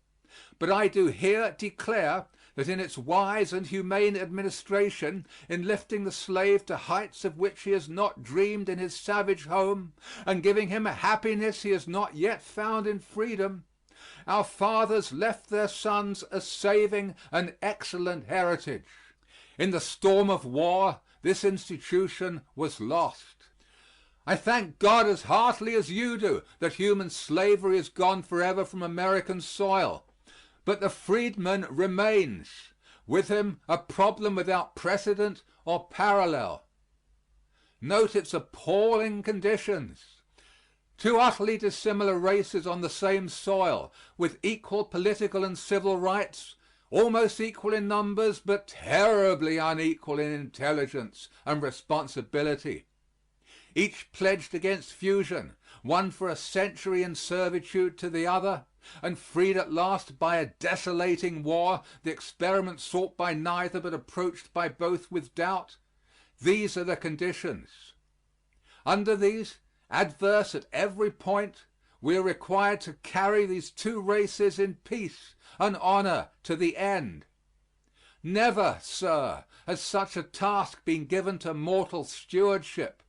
But I do here declare that in its wise and humane administration, in lifting the slave to heights of which he has not dreamed in his savage home, and giving him a happiness he has not yet found in freedom, our fathers left their sons a saving and excellent heritage. In the storm of war this institution was lost. I thank God as heartily as you do that human slavery is gone forever from American soil. But the freedman remains, with him a problem without precedent or parallel. Note its appalling conditions. Two utterly dissimilar races on the same soil, with equal political and civil rights, almost equal in numbers, but terribly unequal in intelligence and responsibility. Each pledged against fusion, one for a century in servitude to the other, and freed at last by a desolating war, the experiment sought by neither but approached by both with doubt. These are the conditions. Under these, adverse at every point, we are required to carry these two races in peace and honor to the end. Never, sir, has such a task been given to mortal stewardship.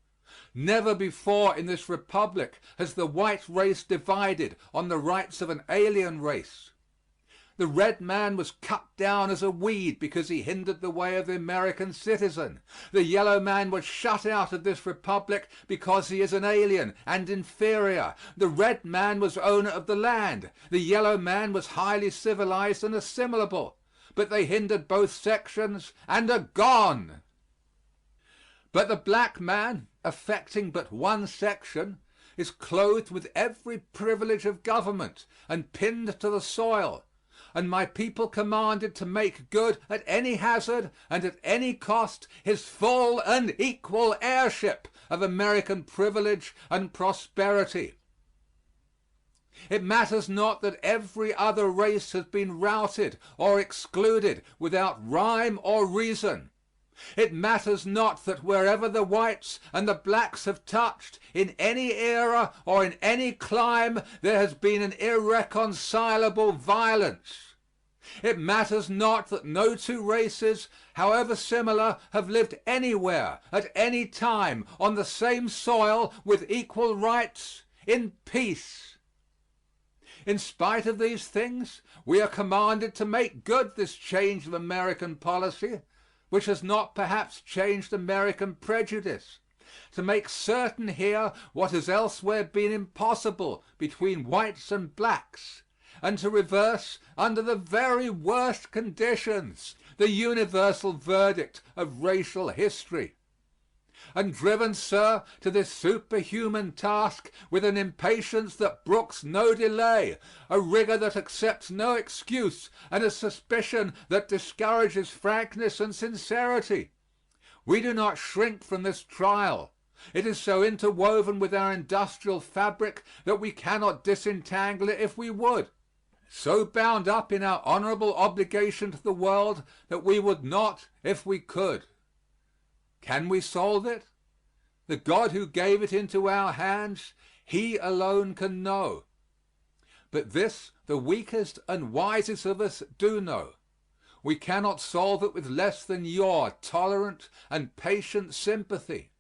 Never before in this republic has the white race divided on the rights of an alien race. The red man was cut down as a weed because he hindered the way of the American citizen. The yellow man was shut out of this republic because he is an alien and inferior. The red man was owner of the land. The yellow man was highly civilized and assimilable. But they hindered both sections and are gone. But the black man, affecting but one section, is clothed with every privilege of government and pinned to the soil, and my people commanded to make good at any hazard and at any cost his full and equal heirship of American privilege and prosperity. It matters not that every other race has been routed or excluded without rhyme or reason. It matters not that wherever the whites and the blacks have touched, in any era or in any clime, there has been an irreconcilable violence. It matters not that no two races, however similar, have lived anywhere, at any time, on the same soil, with equal rights, in peace. In spite of these things, we are commanded to make good this change of American policy, which has not perhaps changed American prejudice, to make certain here what has elsewhere been impossible between whites and blacks, and to reverse, under the very worst conditions, the universal verdict of racial history. And driven, sir, to this superhuman task with an impatience that brooks no delay, a rigor that accepts no excuse, and a suspicion that discourages frankness and sincerity. We do not shrink from this trial. It is so interwoven with our industrial fabric that we cannot disentangle it if we would. So bound up in our honorable obligation to the world that we would not if we could. Can we solve it? The God who gave it into our hands, He alone can know. But this the weakest and wisest of us do know. We cannot solve it with less than your tolerant and patient sympathy,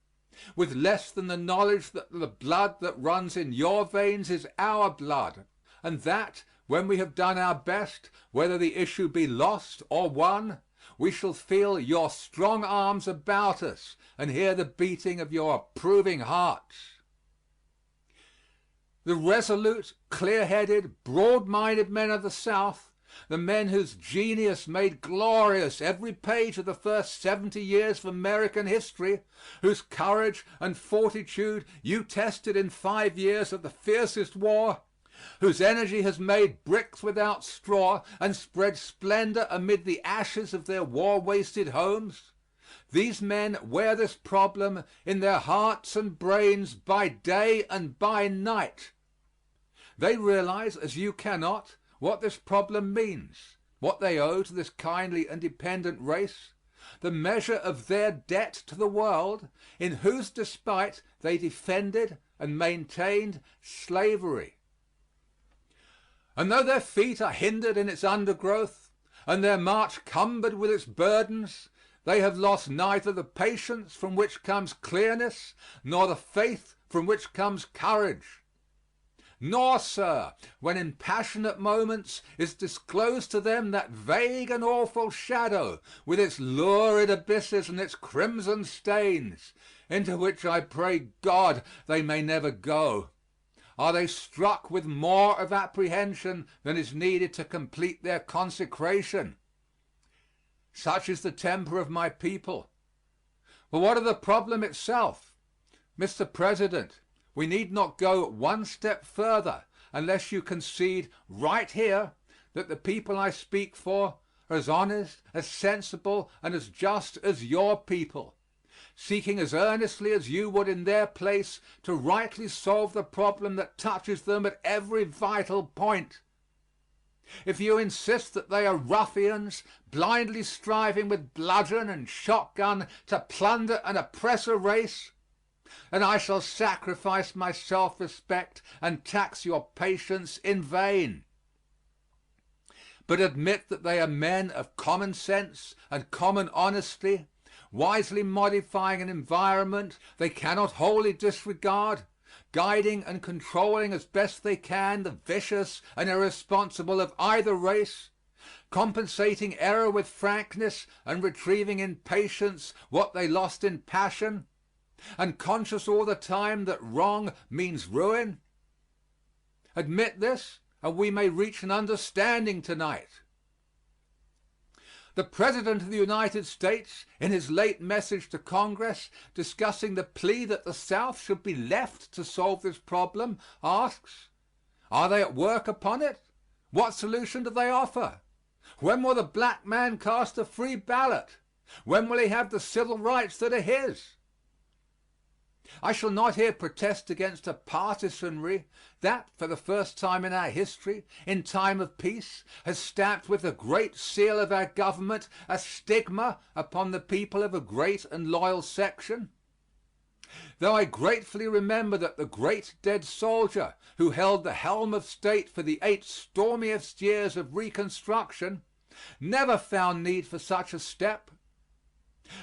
with less than the knowledge that the blood that runs in your veins is our blood, and that, when we have done our best, whether the issue be lost or won, we shall feel your strong arms about us and hear the beating of your approving hearts. The resolute, clear-headed, broad-minded men of the South, the men whose genius made glorious every page of the first 70 years of American history, whose courage and fortitude you tested in 5 years of the fiercest war, whose energy has made bricks without straw and spread splendor amid the ashes of their war-wasted homes, these men wear this problem in their hearts and brains by day and by night. They realize, as you cannot, what this problem means, what they owe to this kindly and dependent race, the measure of their debt to the world, in whose despite they defended and maintained slavery. And though their feet are hindered in its undergrowth, and their march cumbered with its burdens, they have lost neither the patience from which comes clearness nor the faith from which comes courage. Nor, sir, when in passionate moments is disclosed to them that vague and awful shadow, with its lurid abysses and its crimson stains, into which I pray God they may never go, are they struck with more of apprehension than is needed to complete their consecration. Such is the temper of my people. But what of the problem itself? Mr. President, we need not go one step further unless you concede right here that the people I speak for are as honest, as sensible, and as just as your people, seeking as earnestly as you would in their place to rightly solve the problem that touches them at every vital point. If you insist that they are ruffians, blindly striving with bludgeon and shotgun to plunder and oppress a race, then I shall sacrifice my self-respect and tax your patience in vain. But admit that they are men of common sense and common honesty, wisely modifying an environment they cannot wholly disregard, guiding and controlling as best they can the vicious and irresponsible of either race, compensating error with frankness and retrieving in patience what they lost in passion, and conscious all the time that wrong means ruin. Admit this, and we may reach an understanding tonight. The President of the United States, in his late message to Congress discussing the plea that the South should be left to solve this problem, asks, are they at work upon it? What solution do they offer? When will the black man cast a free ballot? When will he have the civil rights that are his? I shall not here protest against a partisanry that, for the first time in our history, in time of peace, has stamped with the great seal of our government a stigma upon the people of a great and loyal section. Though I gratefully remember that the great dead soldier who held the helm of state for the 8 stormiest years of Reconstruction never found need for such a step,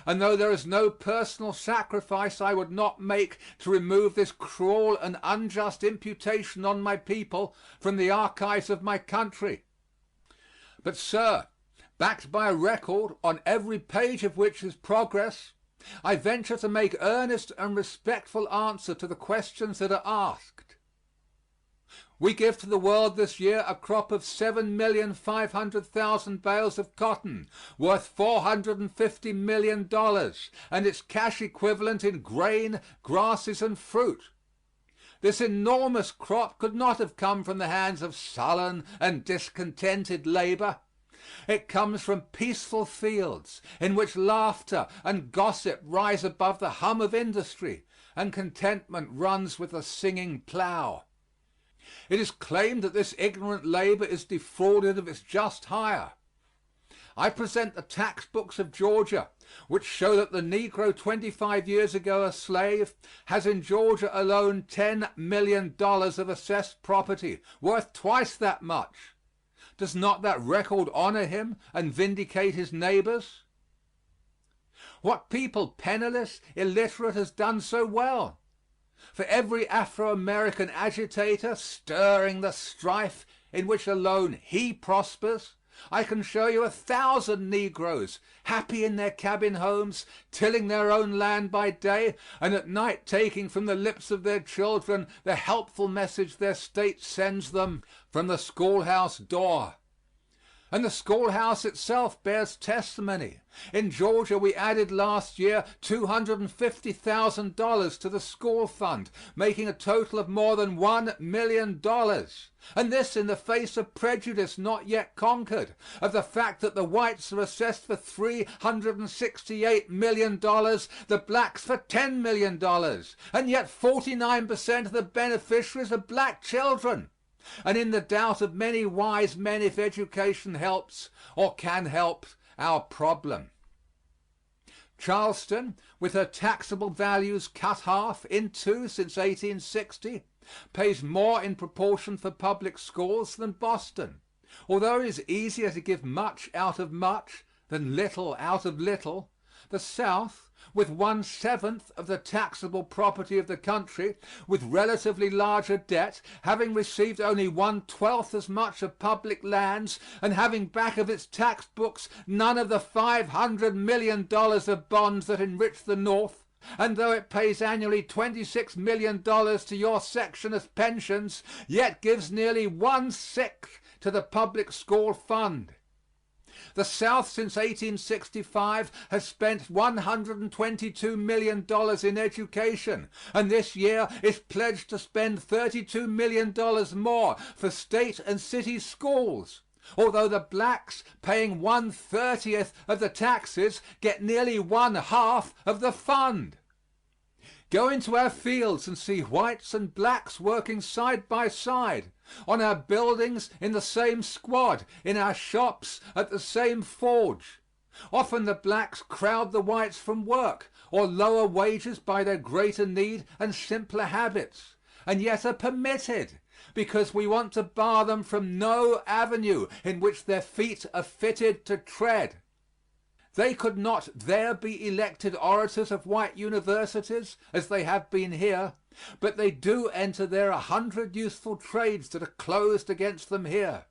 and though there is no personal sacrifice I would not make to remove this cruel and unjust imputation on my people from the archives of my country. But, sir, backed by a record on every page of which is progress, I venture to make earnest and respectful answer to the questions that are asked. We give to the world this year a crop of 7,500,000 bales of cotton, worth $450 million, and its cash equivalent in grain, grasses, and fruit. This enormous crop could not have come from the hands of sullen and discontented labor. It comes from peaceful fields in which laughter and gossip rise above the hum of industry, and contentment runs with the singing plow. It is claimed that this ignorant labor is defrauded of its just hire. I present the tax books of Georgia, which show that the Negro 25 years ago a slave has in Georgia alone $10 million of assessed property, worth twice that much. Does not that record honor him and vindicate his neighbors? What people, penniless, illiterate, has done so well? For every Afro-American agitator stirring the strife in which alone he prospers, I can show you 1,000 Negroes happy in their cabin homes, tilling their own land by day, and at night taking from the lips of their children the helpful message their state sends them from the schoolhouse door. And the schoolhouse itself bears testimony. In Georgia we added last year $250,000 to the school fund, making a total of more than $1 million. And this in the face of prejudice not yet conquered, of the fact that the whites are assessed for $368 million, the blacks for $10 million, and yet 49% of the beneficiaries are black children. And in the doubt of many wise men if education helps or can help our problem. Charleston, with her taxable values cut half in two since 1860, pays more in proportion for public schools than Boston. Although it is easier to give much out of much than little out of little, the South, with 1/7 of the taxable property of the country, with relatively larger debt, having received only 1/12 as much of public lands, and having back of its tax books none of the $500 million of bonds that enrich the North, and though it pays annually $26 million to your section as pensions, yet gives nearly 1/6 to the public school fund. The South since 1865 has spent $122 million in education, and this year is pledged to spend $32 million more for state and city schools, although the blacks, paying 1/30 of the taxes, get nearly 1/2 of the fund. Go into our fields and see whites and blacks working side by side, on our buildings in the same squad, in our shops at the same forge. Often the blacks crowd the whites from work, or lower wages by their greater need and simpler habits, and yet are permitted because we want to bar them from no avenue in which their feet are fitted to tread. They could not there be elected orators of white universities, as they have been here, but they do enter there 100 useful trades that are closed against them here.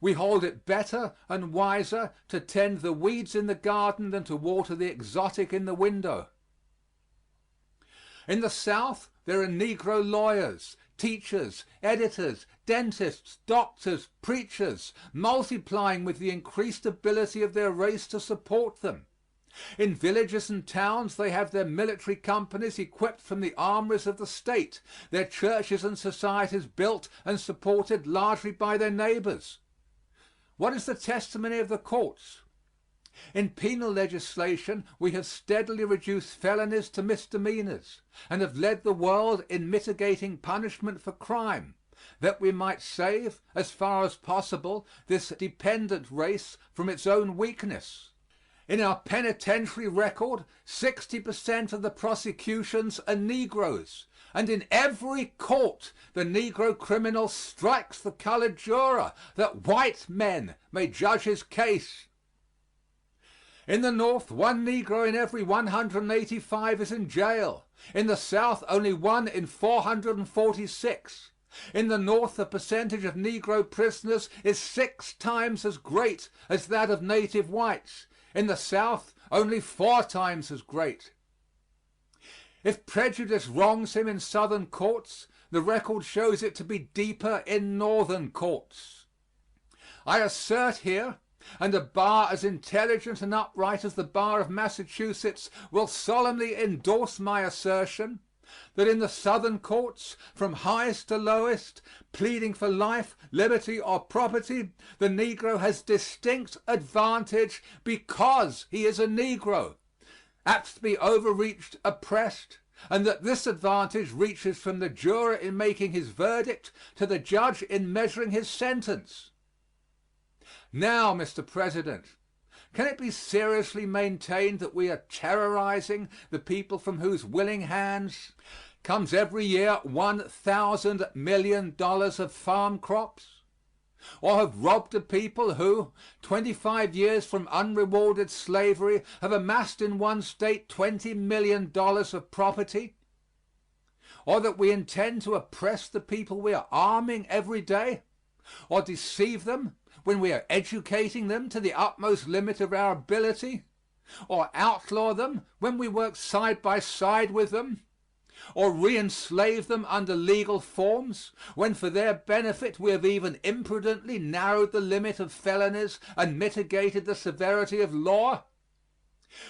We hold it better and wiser to tend the weeds in the garden than to water the exotic in the window. In the South there are Negro lawyers, teachers, editors, dentists, doctors, preachers, multiplying with the increased ability of their race to support them. In villages and towns they have their military companies equipped from the armories of the state, their churches and societies built and supported largely by their neighbors. What is the testimony of the courts? In penal legislation we have steadily reduced felonies to misdemeanors, and have led the world in mitigating punishment for crime, that we might save, as far as possible, this dependent race from its own weakness. In our penitentiary record 60% of the prosecutions are Negroes, and in every court the Negro criminal strikes the colored juror that white men may judge his case. In the North 1 Negro in every 185 is in jail. In the South only 1 in 446. In the North the percentage of Negro prisoners is 6 times as great as that of native whites. In the South only 4 times as great. If prejudice wrongs him in Southern courts, the record shows it to be deeper in Northern courts. I assert here, and a bar as intelligent and upright as the bar of Massachusetts will solemnly endorse my assertion, that in the Southern courts, from highest to lowest, pleading for life, liberty, or property, the Negro has distinct advantage because he is a Negro, apt to be overreached, oppressed, and that this advantage reaches from the juror in making his verdict to the judge in measuring his sentence. Now, Mr. President, can it be seriously maintained that we are terrorizing the people from whose willing hands comes every year $1,000 million of farm crops? Or have robbed a people who, 25 years from unrewarded slavery, have amassed in one state $20 million of property? Or that we intend to oppress the people we are arming every day? Or deceive them when we are educating them to the utmost limit of our ability? Or outlaw them when we work side by side with them? Or re-enslave them under legal forms, when for their benefit we have even imprudently narrowed the limit of felonies and mitigated the severity of law?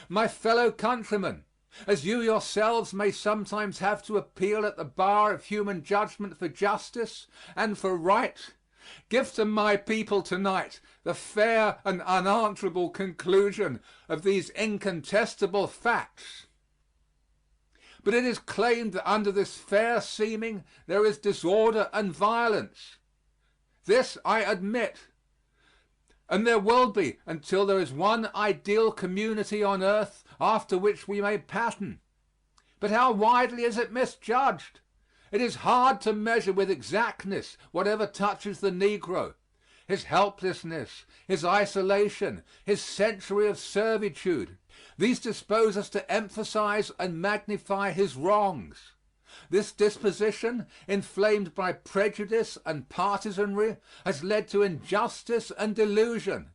My fellow countrymen, as you yourselves may sometimes have to appeal at the bar of human judgment for justice and for right, give to my people tonight the fair and unanswerable conclusion of these incontestable facts. But it is claimed that under this fair seeming there is disorder and violence. This I admit, and there will be until there is one ideal community on earth after which we may pattern. But how widely is it misjudged? It is hard to measure with exactness whatever touches the Negro. his helplessness, his isolation, his century of servitude. These dispose us to emphasize and magnify his wrongs. This disposition, inflamed by prejudice and partisanry, has led to injustice and delusion.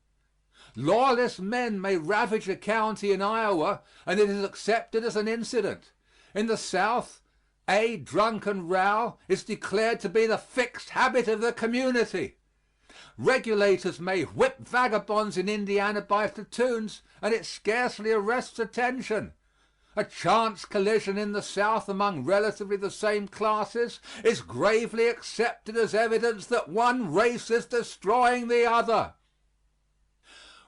Lawless men may ravage a county in Iowa, and it is accepted as an incident. In the South, a drunken row is declared to be the fixed habit of the community. Regulators may whip vagabonds in Indiana by platoons, and it scarcely arrests attention. A chance collision in the South among relatively the same classes is gravely accepted as evidence that one race is destroying the other.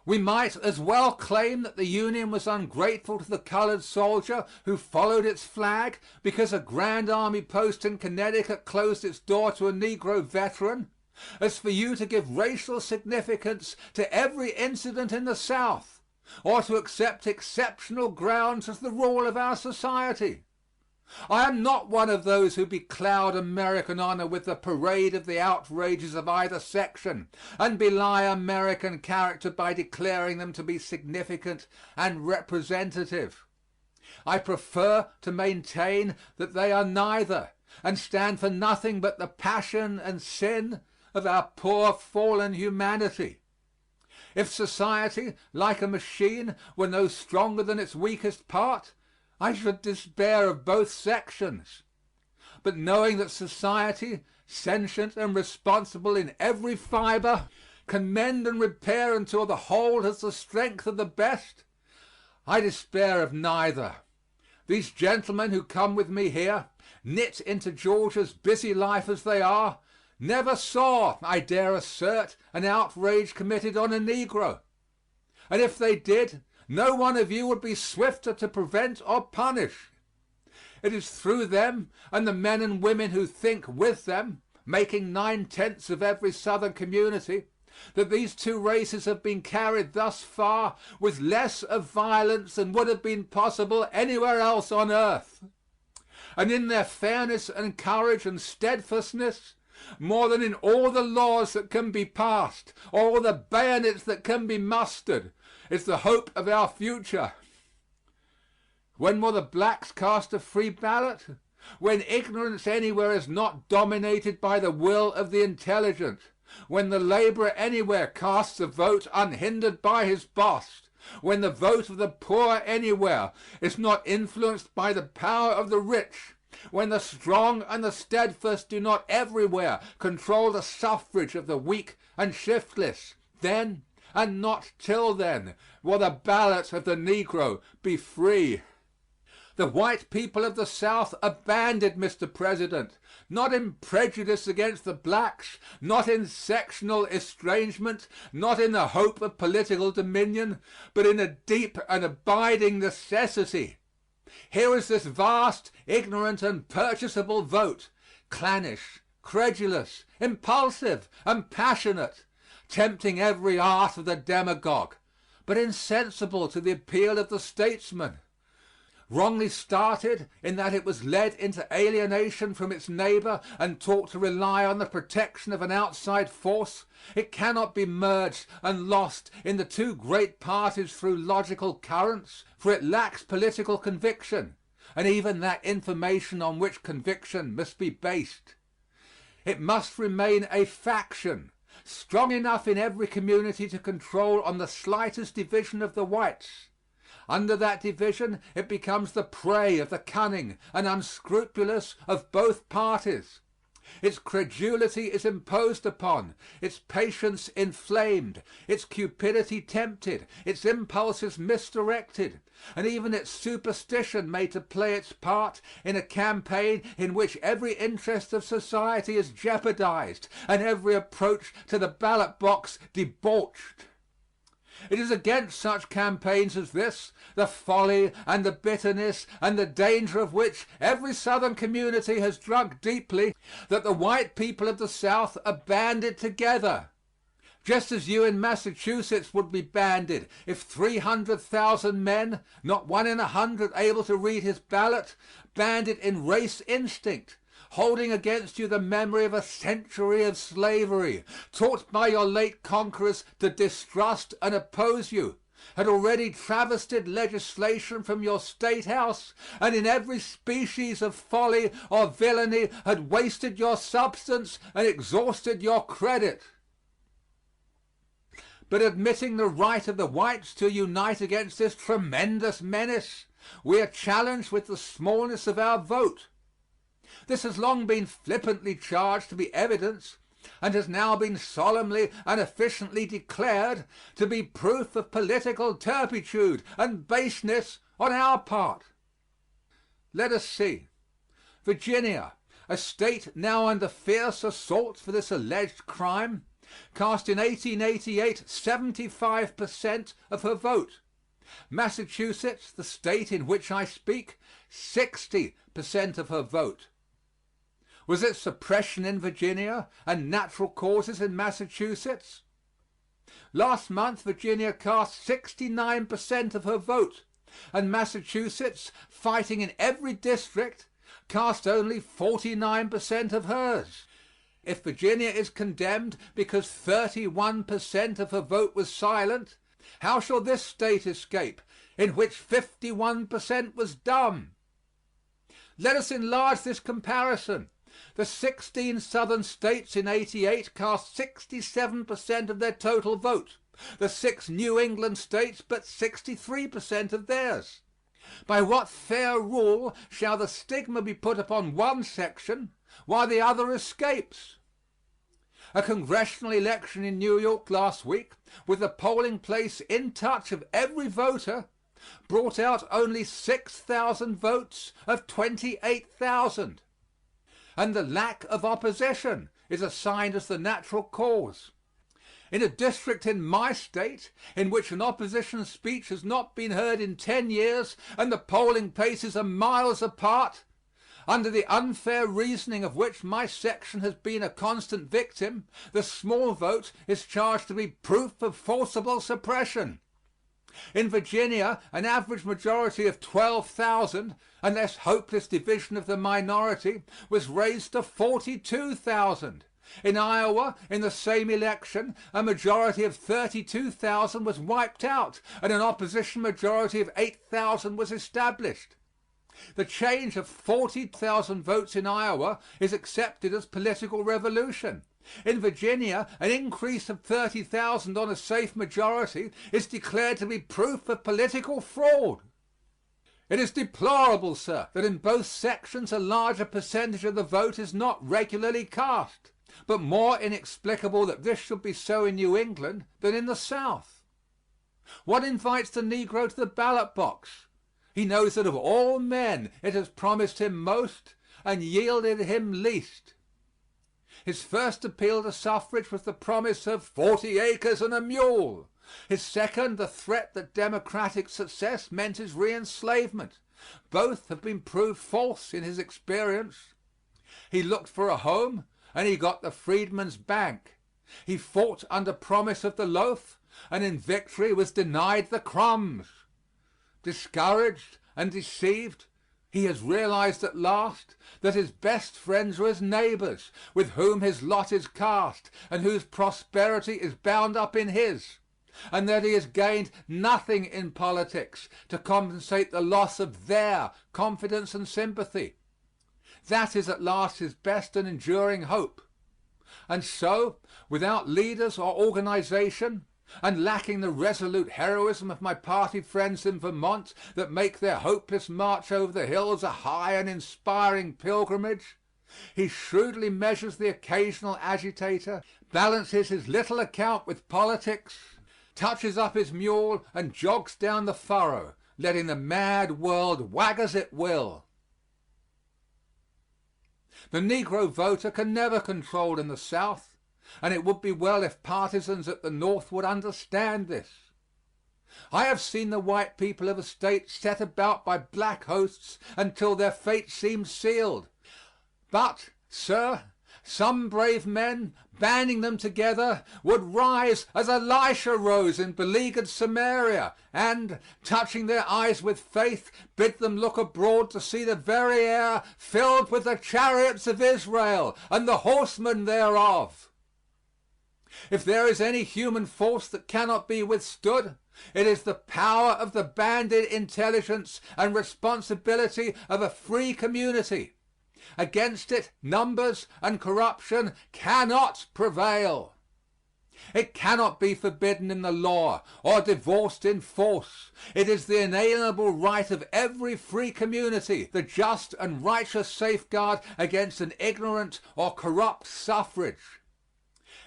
We might as well claim that the Union was ungrateful to the colored soldier who followed its flag because a Grand Army post in Connecticut closed its door to a Negro veteran, as for you to give racial significance to every incident in the South, or to accept exceptional grounds as the rule of our society. I am not one of those who becloud American honor with the parade of the outrages of either section, and belie American character by declaring them to be significant and representative. I prefer to maintain that they are neither, and stand for nothing but the passion and sin of our poor fallen humanity. If society, like a machine, were no stronger than its weakest part, I should despair of both sections. But knowing that society, sentient and responsible in every fiber, can mend and repair until the whole has the strength of the best, I despair of neither. These gentlemen who come with me here, knit into Georgia's busy life as they are, never saw, I dare assert, an outrage committed on a Negro. And if they did, no one of you would be swifter to prevent or punish. It is through them and the men and women who think with them, making 9/10 of every Southern community, that these two races have been carried thus far with less of violence than would have been possible anywhere else on earth. And in their fairness and courage and steadfastness, more than in all the laws that can be passed, all the bayonets that can be mustered, is the hope of our future. When will the blacks cast a free ballot? When ignorance anywhere is not dominated by the will of the intelligent. When the laborer anywhere casts a vote unhindered by his boss. When the vote of the poor anywhere is not influenced by the power of the rich. When the strong and the steadfast do not everywhere control the suffrage of the weak and shiftless, then, and not till then, will the ballot of the Negro be free. The white people of the South are banded, Mr. President, not in prejudice against the blacks, not in sectional estrangement, not in the hope of political dominion, but in a deep and abiding necessity. Here is this vast, ignorant, and purchasable vote, clannish, credulous, impulsive, and passionate, tempting every art of the demagogue, but insensible to the appeal of the statesman. Wrongly started in that it was led into alienation from its neighbor and taught to rely on the protection of an outside force, it cannot be merged and lost in the two great parties through logical currents, for it lacks political conviction, and even that information on which conviction must be based. It must remain a faction, strong enough in every community to control on the slightest division of the whites. Under that division it becomes the prey of the cunning and unscrupulous of both parties. Its credulity is imposed upon, its patience inflamed, its cupidity tempted, its impulses misdirected, and even its superstition made to play its part in a campaign in which every interest of society is jeopardized and every approach to the ballot box debauched. It is against such campaigns as this, the folly and the bitterness and the danger of which every Southern community has drunk deeply, that the white people of the South are banded together. Just as you in Massachusetts would be banded if 300,000 men, not one in 100 able to read his ballot, banded in race instinct, holding against you the memory of a century of slavery, taught by your late conquerors to distrust and oppose you, had already travestied legislation from your State House, and in every species of folly or villainy had wasted your substance and exhausted your credit. But admitting the right of the whites to unite against this tremendous menace, we are challenged with the smallness of our vote. This has long been flippantly charged to be evidence, and has now been solemnly and efficiently declared to be proof of political turpitude and baseness on our part. Let us see. Virginia, a state now under fierce assault for this alleged crime, cast in 1888 75% of her vote. Massachusetts, the state in which I speak, 60% of her vote. Was it suppression in Virginia and natural causes in Massachusetts? Last month Virginia cast 69% of her vote, and Massachusetts, fighting in every district, cast only 49% of hers. If Virginia is condemned because 31% of her vote was silent, how shall this state escape, in which 51% was dumb? Let us enlarge this comparison. The 16 southern states in '88 cast 67% of their total vote. The 6 New England states but 63% of theirs. By what fair rule shall the stigma be put upon one section while the other escapes? A congressional election in New York last week, with the polling place in touch of every voter, brought out only 6,000 votes of 28,000. And the lack of opposition is assigned as the natural cause. In a district in my state in which an opposition speech has not been heard in 10 years and the polling places are miles apart, under the unfair reasoning of which my section has been a constant victim, the small vote is charged to be proof of forcible suppression. In Virginia, an average majority of 12,000, and this hopeless division of the minority, was raised to 42,000. In Iowa, in the same election, a majority of 32,000 was wiped out, and an opposition majority of 8,000 was established. The change of 40,000 votes in Iowa is accepted as political revolution. In Virginia, an increase of 30,000 on a safe majority is declared to be proof of political fraud. It is deplorable, sir, that in both sections a larger percentage of the vote is not regularly cast, but more inexplicable that this should be so in New England than in the South. What invites the Negro to the ballot box? He knows that of all men it has promised him most and yielded him least. His first appeal to suffrage was the promise of 40 acres and a mule. His second, the threat that democratic success meant his reenslavement. Both have been proved false in his experience. He looked for a home and he got the freedman's bank. He fought under promise of the loaf and in victory was denied the crumbs. Discouraged and deceived, he has realized at last that his best friends are his neighbors, with whom his lot is cast and whose prosperity is bound up in his, and that he has gained nothing in politics to compensate the loss of their confidence and sympathy. That is at last his best and enduring hope. And so, without leaders or organization, and lacking the resolute heroism of my party friends in Vermont that make their hopeless march over the hills a high and inspiring pilgrimage, he shrewdly measures the occasional agitator, balances his little account with politics, touches up his mule and jogs down the furrow, letting the mad world wag as it will. The Negro voter can never control in the South, and it would be well if partisans at the North would understand this. I have seen the white people of a state set about by black hosts until their fate seemed sealed. But, sir, Some brave men, banding them together, would rise as Elisha rose in beleaguered Samaria, and, touching their eyes with faith, bid them look abroad to see the very air filled with the chariots of Israel and the horsemen thereof. If there is any human force that cannot be withstood, it is the power of the banded intelligence and responsibility of a free community. Against it numbers and corruption cannot prevail. It cannot be forbidden in the law or divorced in force. It is the inalienable right of every free community, the just and righteous safeguard against an ignorant or corrupt suffrage.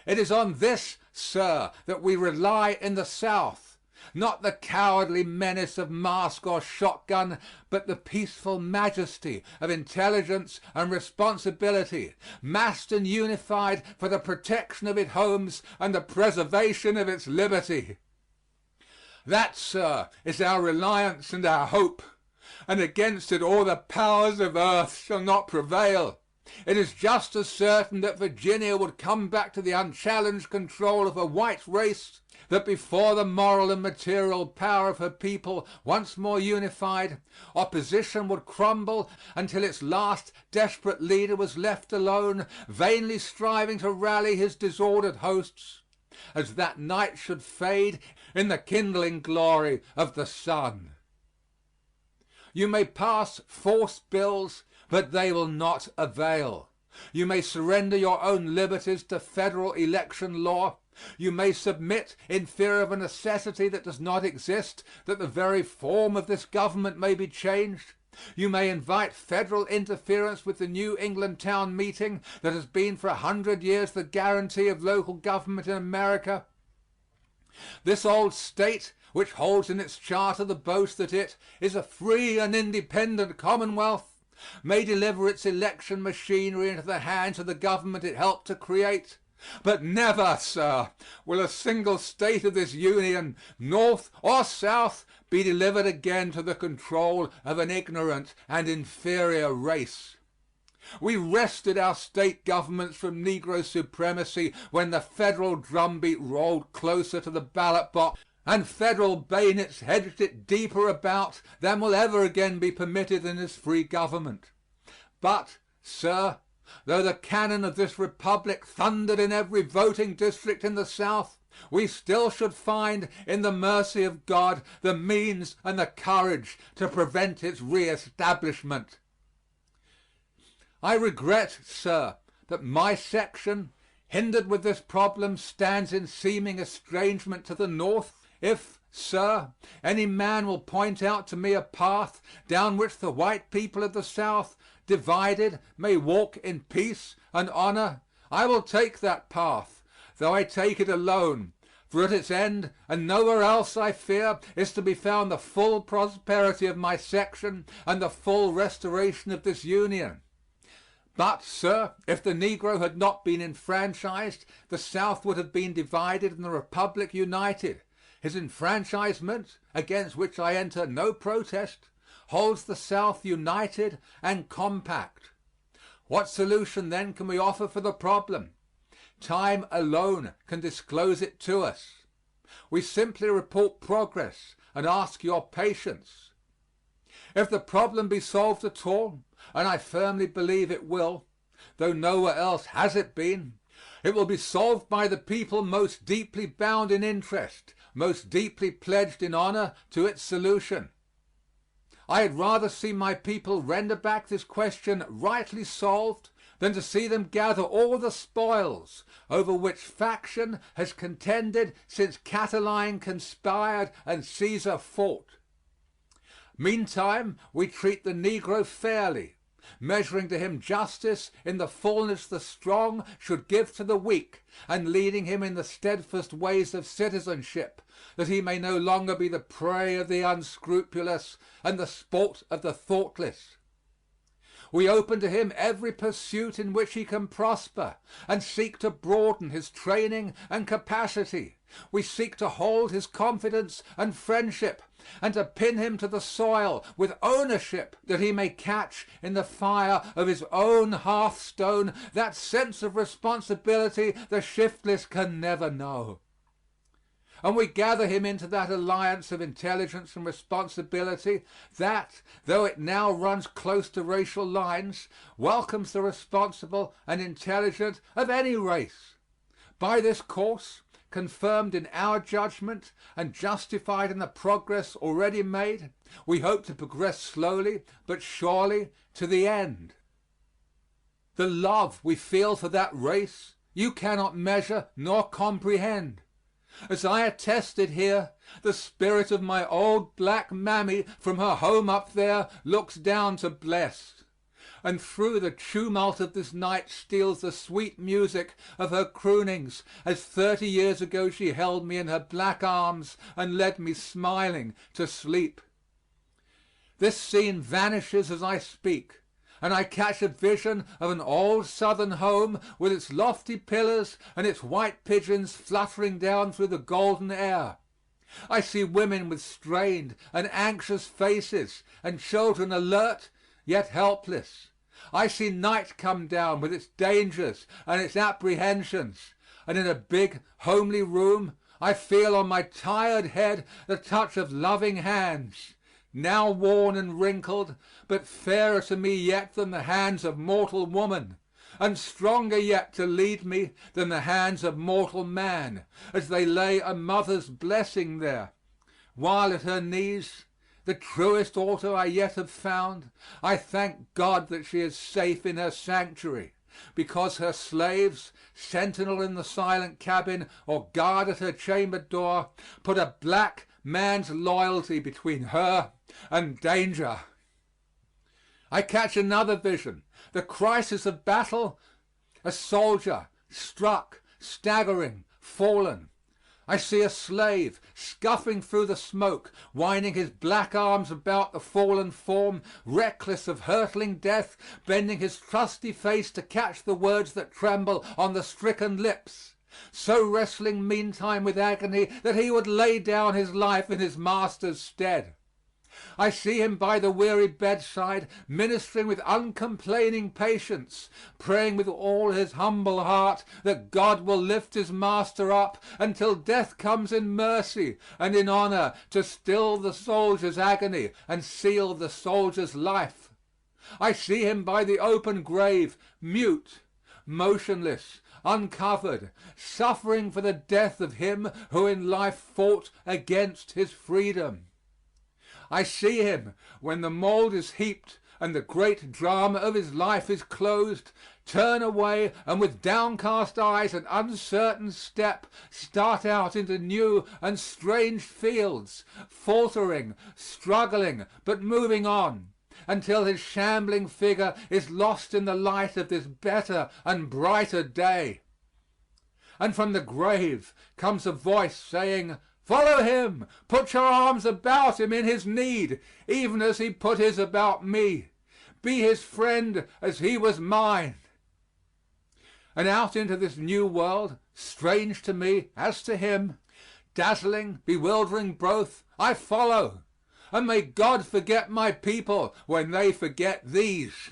It is on this, sir, that we rely in the South, not the cowardly menace of mask or shotgun, but the peaceful majesty of intelligence and responsibility, massed and unified for the protection of its homes and the preservation of its liberty. That, sir, is our reliance and our hope, and against it all the powers of earth shall not prevail. It is just as certain that Virginia would come back to the unchallenged control of a white race, that before the moral and material power of her people once more unified, opposition would crumble until its last desperate leader was left alone, vainly striving to rally his disordered hosts, as that night should fade in the kindling glory of the sun. You may pass force bills, but they will not avail. You may surrender your own liberties to federal election law. You may submit in fear of a necessity that does not exist, that the very form of this government may be changed. You may invite federal interference with the New England town meeting that has been for 100 years the guarantee of local government in America. This old state, which holds in its charter the boast that it is a free and independent commonwealth, may deliver its election machinery into the hands of the government it helped to create. But never, sir, will a single state of this Union, North or South, be delivered again to the control of an ignorant and inferior race. We wrested our state governments from Negro supremacy when the federal drumbeat rolled closer to the ballot box and federal bayonets hedged it deeper about than will ever again be permitted in this free government. But, sir, though the cannon of this republic thundered in every voting district in the South, we still should find in the mercy of God the means and the courage to prevent its reestablishment. I regret, sir, that my section, hindered with this problem, stands in seeming estrangement to the North. If, sir, any man will point out to me a path down which the white people of the South, divided, may walk in peace and honor, I will take that path, though I take it alone, for at its end, and nowhere else, I fear, is to be found the full prosperity of my section and the full restoration of this Union. But, sir, if the Negro had not been enfranchised, the South would have been divided and the Republic united. His enfranchisement, against which I enter no protest, holds the South united and compact. What solution then can we offer for the problem? Time alone can disclose it to us. We simply report progress and ask your patience. If the problem be solved at all, and I firmly believe it will, though nowhere else has it been, it will be solved by the people most deeply bound in interest, most deeply pledged in honor to its solution. I had rather see my people render back this question rightly solved than to see them gather all the spoils over which faction has contended since Catiline conspired and Caesar fought. Meantime, we treat the Negro fairly, measuring to him justice in the fullness the strong should give to the weak, and leading him in the steadfast ways of citizenship, that he may no longer be the prey of the unscrupulous and the sport of the thoughtless. We open to him every pursuit in which he can prosper, and seek to broaden his training and capacity. We seek to hold his confidence and friendship, and to pin him to the soil with ownership, that he may catch in the fire of his own hearthstone that sense of responsibility the shiftless can never know. And we gather him into that alliance of intelligence and responsibility that, though it now runs close to racial lines, welcomes the responsible and intelligent of any race. By this course, confirmed in our judgment and justified in the progress already made, we hope to progress slowly but surely to the end. The love we feel for that race you cannot measure nor comprehend. As I attested here, the spirit of my old black mammy from her home up there looks down to bless, and through the tumult of this night steals the sweet music of her croonings, as 30 years ago she held me in her black arms and led me smiling to sleep. This scene vanishes as I speak, and I catch a vision of an old Southern home with its lofty pillars and its white pigeons fluttering down through the golden air. I see women with strained and anxious faces and children alert yet helpless. I see night come down with its dangers and its apprehensions, and in a big, homely room I feel on my tired head the touch of loving hands, now worn and wrinkled, but fairer to me yet than the hands of mortal woman, and stronger yet to lead me than the hands of mortal man, as they lay a mother's blessing there, while at her knees, the truest altar I yet have found, I thank God that she is safe in her sanctuary, because her slaves, sentinel in the silent cabin or guard at her chamber door, put a black man's loyalty between her and danger. I catch another vision, the crisis of battle, a soldier struck, staggering, fallen. I see a slave scuffing through the smoke, winding his black arms about the fallen form, reckless of hurtling death, bending his trusty face to catch the words that tremble on the stricken lips, so wrestling meantime with agony that he would lay down his life in his master's stead. I see him by the weary bedside, ministering with uncomplaining patience, praying with all his humble heart that God will lift his master up until death comes in mercy and in honor to still the soldier's agony and seal the soldier's life. I see him by the open grave, mute, motionless, uncovered, suffering for the death of him who in life fought against his freedom. I see him, when the mold is heaped and the great drama of his life is closed, turn away and with downcast eyes and uncertain step start out into new and strange fields, faltering, struggling, but moving on, until his shambling figure is lost in the light of this better and brighter day. And from the grave comes a voice saying, "Follow him, put your arms about him in his need, even as he put his about me. Be his friend as he was mine." And out into this new world, strange to me as to him, dazzling, bewildering both, I follow. And may God forget my people when they forget these.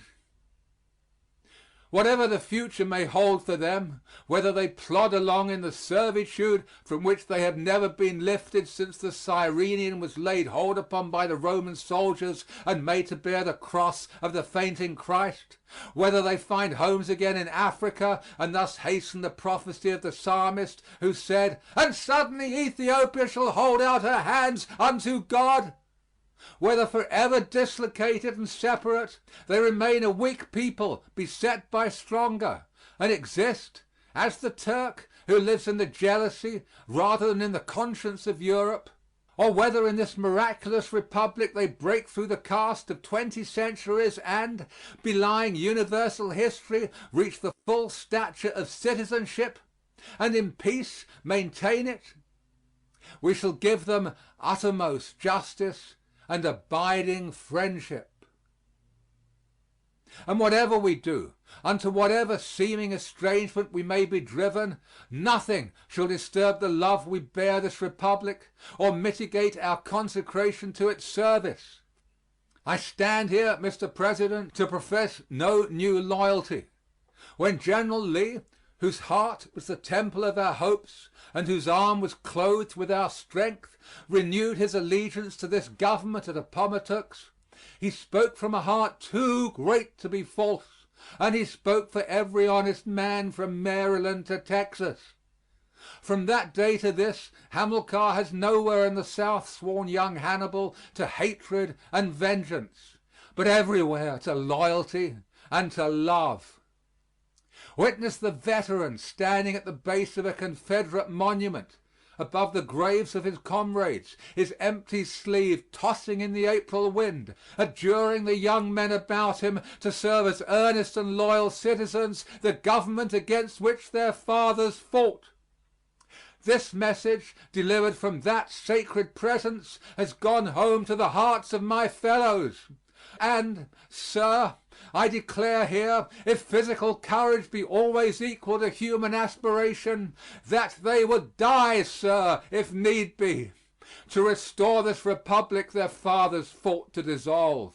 Whatever the future may hold for them, whether they plod along in the servitude from which they have never been lifted since the Cyrenian was laid hold upon by the Roman soldiers and made to bear the cross of the fainting Christ, whether they find homes again in Africa and thus hasten the prophecy of the psalmist who said, "And suddenly Ethiopia shall hold out her hands unto God," whether forever dislocated and separate, they remain a weak people beset by stronger, and exist, as the Turk who lives in the jealousy rather than in the conscience of Europe, or whether in this miraculous republic they break through the caste of 20 centuries and, belying universal history, reach the full stature of citizenship, and in peace maintain it, we shall give them uttermost justice and abiding friendship. And whatever we do, unto whatever seeming estrangement we may be driven, nothing shall disturb the love we bear this republic or mitigate our consecration to its service. I stand here, Mr. President, to profess no new loyalty. When General Lee, whose heart was the temple of our hopes and whose arm was clothed with our strength, renewed his allegiance to this government at Appomattox, he spoke from a heart too great to be false, and he spoke for every honest man from Maryland to Texas. From that day to this, Hamilcar has nowhere in the South sworn young Hannibal to hatred and vengeance, but everywhere to loyalty and to love. Witness the veteran standing at the base of a Confederate monument above the graves of his comrades, his empty sleeve tossing in the April wind, adjuring the young men about him to serve as earnest and loyal citizens the government against which their fathers fought. This message, delivered from that sacred presence, has gone home to the hearts of my fellows. And, sir, I declare here, if physical courage be always equal to human aspiration, that they would die, sir, if need be, to restore this republic their fathers fought to dissolve.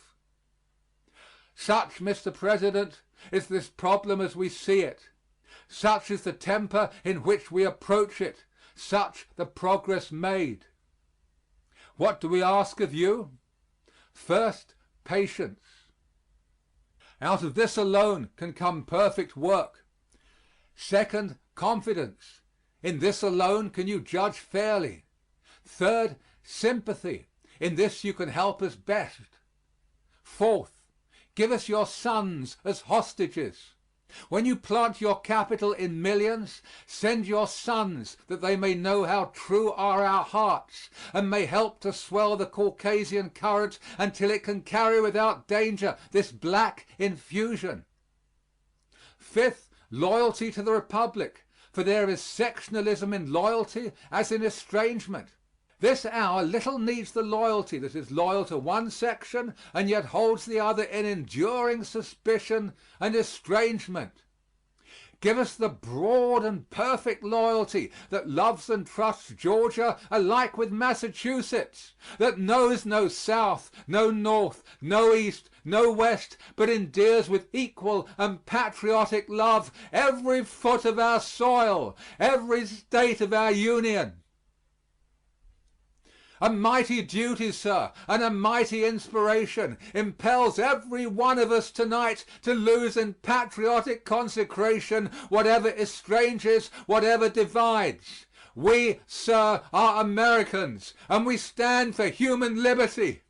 Such, Mr. President, is this problem as we see it. Such is the temper in which we approach it. Such the progress made. What do we ask of you? First, patience. Out of this alone can come perfect work. Second, confidence. In this alone can you judge fairly. Third, sympathy. In this you can help us best. Fourth, give us your sons as hostages. When you plant your capital in millions, send your sons that they may know how true are our hearts and may help to swell the Caucasian current until it can carry without danger this black infusion. Fifth, loyalty to the Republic, for there is sectionalism in loyalty as in estrangement. This hour little needs the loyalty that is loyal to one section and yet holds the other in enduring suspicion and estrangement. Give us the broad and perfect loyalty that loves and trusts Georgia alike with Massachusetts, that knows no South, no North, no East, no West, but endears with equal and patriotic love every foot of our soil, every state of our Union. A mighty duty, sir, and a mighty inspiration impels every one of us tonight to lose in patriotic consecration whatever estranges, whatever divides. We, sir, are Americans, and we stand for human liberty.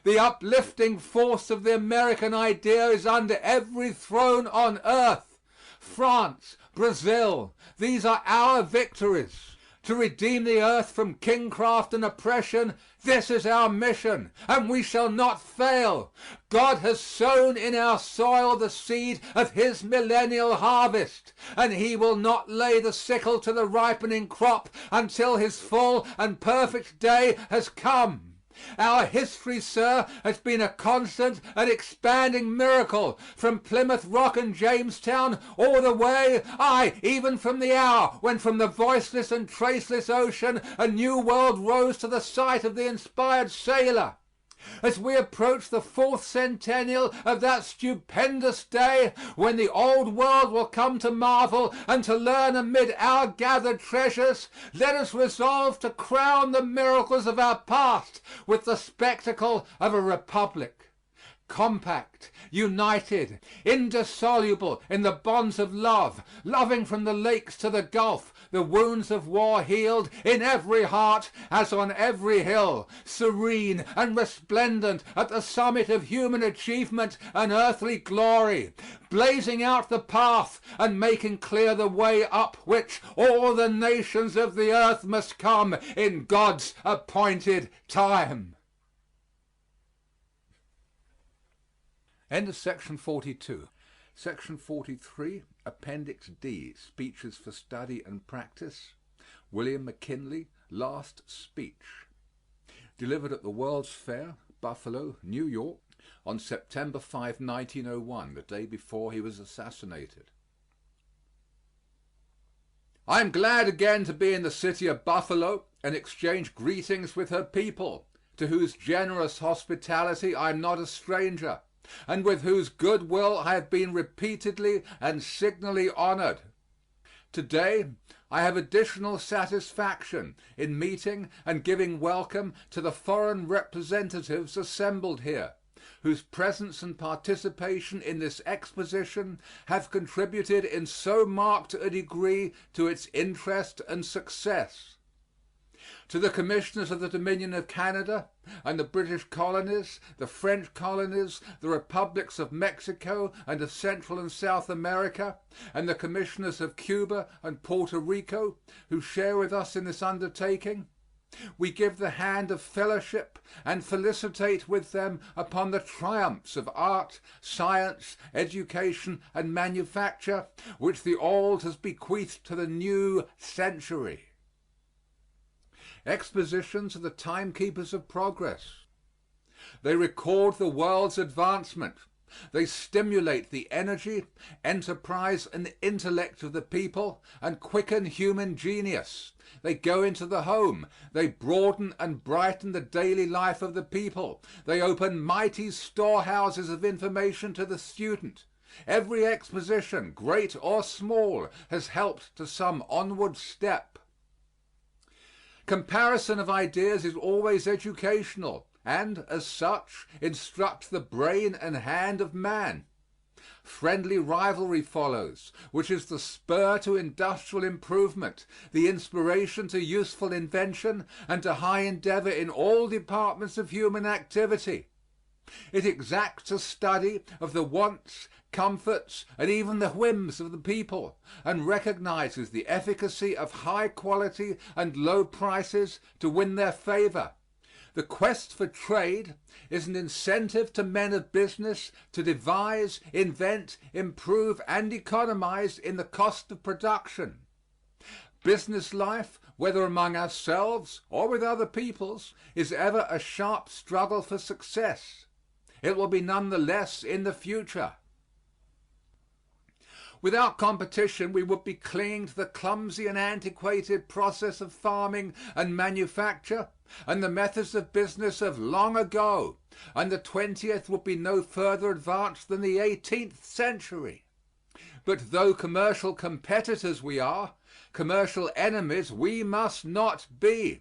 The uplifting force of the American idea is under every throne on earth. France, Brazil, these are our victories. To redeem the earth from kingcraft and oppression, this is our mission, and we shall not fail. God has sown in our soil the seed of his millennial harvest, and he will not lay the sickle to the ripening crop until his full and perfect day has come. Our history, sir, has been a constant and expanding miracle from Plymouth Rock and Jamestown all the way, aye, even from the hour when from the voiceless and traceless ocean a new world rose to the sight of the inspired sailor. As we approach the 4th centennial of that stupendous day when the old world will come to marvel and to learn amid our gathered treasures, let us resolve to crown the miracles of our past with the spectacle of a republic. Compact, united, indissoluble in the bonds of love, loving from the lakes to the Gulf, the wounds of war healed in every heart as on every hill, serene and resplendent at the summit of human achievement and earthly glory, blazing out the path and making clear the way up which all the nations of the earth must come in God's appointed time. End of section 42. Section 43, Appendix D, Speeches for Study and Practice. William McKinley, Last Speech. Delivered at the World's Fair, Buffalo, New York, on September 5, 1901, the day before he was assassinated. I am glad again to be in the city of Buffalo and exchange greetings with her people, to whose generous hospitality I am not a stranger, and with whose good will I have been repeatedly and signally honored. Today I have additional satisfaction in meeting and giving welcome to the foreign representatives assembled here, whose presence and participation in this exposition have contributed in so marked a degree to its interest and success. To the commissioners of the Dominion of Canada and the British colonies, the French colonies, the republics of Mexico and of Central and South America, and the commissioners of Cuba and Puerto Rico, who share with us in this undertaking, we give the hand of fellowship and felicitate with them upon the triumphs of art, science, education, and manufacture which the old has bequeathed to the new century. Expositions are the timekeepers of progress. They record the world's advancement. They stimulate the energy, enterprise, and intellect of the people and quicken human genius. They go into the home. They broaden and brighten the daily life of the people. They open mighty storehouses of information to the student. Every exposition, great or small, has helped to some onward step. Comparison of ideas is always educational, and, as such, instructs the brain and hand of man. Friendly rivalry follows, which is the spur to industrial improvement, the inspiration to useful invention, and to high endeavor in all departments of human activity. It exacts a study of the wants, comforts, and even the whims of the people, and recognizes the efficacy of high quality and low prices to win their favor. The quest for trade is an incentive to men of business to devise, invent, improve, and economize in the cost of production. Business life, whether among ourselves or with other peoples, is ever a sharp struggle for success. It will be none the less in the future. Without competition we would be clinging to the clumsy and antiquated process of farming and manufacture and the methods of business of long ago, and the 20th would be no further advanced than the 18th century. But though commercial competitors we are, commercial enemies we must not be.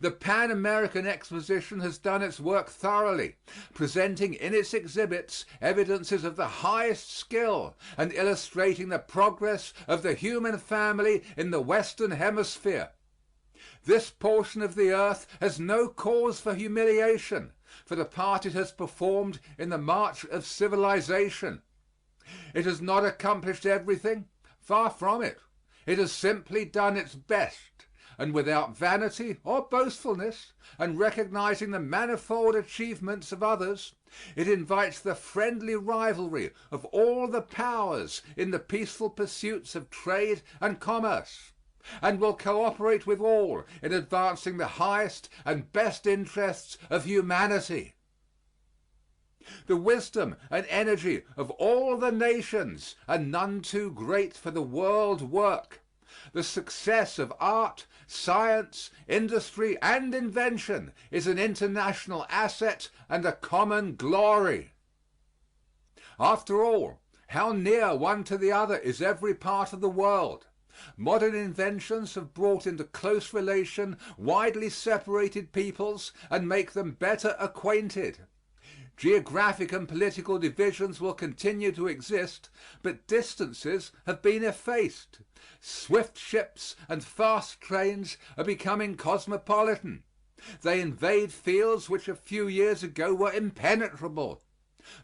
The Pan American Exposition has done its work thoroughly, presenting in its exhibits evidences of the highest skill and illustrating the progress of the human family in the Western Hemisphere. This portion of the earth has no cause for humiliation for the part it has performed in the march of civilization. It has not accomplished everything, far from it. It has simply done its best. And without vanity or boastfulness, and recognizing the manifold achievements of others, it invites the friendly rivalry of all the powers in the peaceful pursuits of trade and commerce, and will cooperate with all in advancing the highest and best interests of humanity. The wisdom and energy of all the nations are none too great for the world work. The success of art, science, industry, and invention is an international asset and a common glory. After all, how near one to the other is every part of the world. Modern inventions have brought into close relation widely separated peoples and make them better acquainted. Geographic and political divisions will continue to exist, but distances have been effaced. Swift ships and fast trains are becoming cosmopolitan. They invade fields which a few years ago were impenetrable.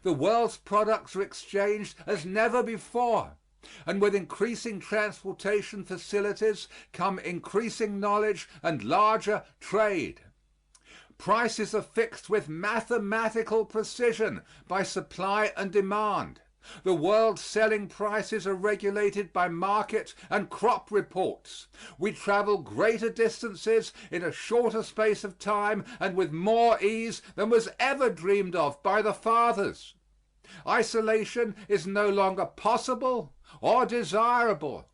The world's products are exchanged as never before, and with increasing transportation facilities come increasing knowledge and larger trade. Prices are fixed with mathematical precision by supply and demand, The world's selling prices are regulated by market and crop reports. We travel greater distances in a shorter space of time and with more ease than was ever dreamed of by the fathers. Isolation is no longer possible or desirable.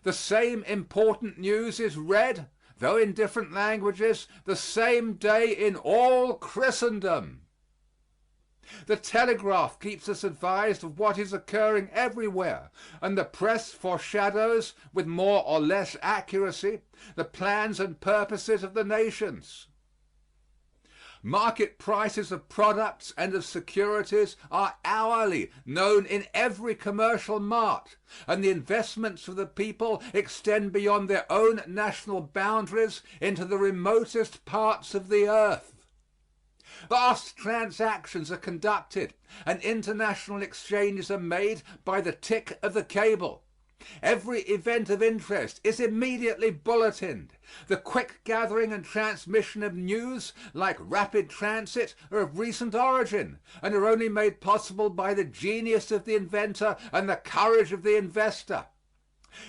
The same important news is read, though in different languages, the same day in all Christendom. The telegraph keeps us advised of what is occurring everywhere, and the press foreshadows, with more or less accuracy, the plans and purposes of the nations. Market prices of products and of securities are hourly known in every commercial mart, and the investments of the people extend beyond their own national boundaries into the remotest parts of the earth. Vast transactions are conducted and international exchanges are made by the tick of the cable. Every event of interest is immediately bulletined. The quick gathering and transmission of news, like rapid transit, are of recent origin and are only made possible by the genius of the inventor and the courage of the investor.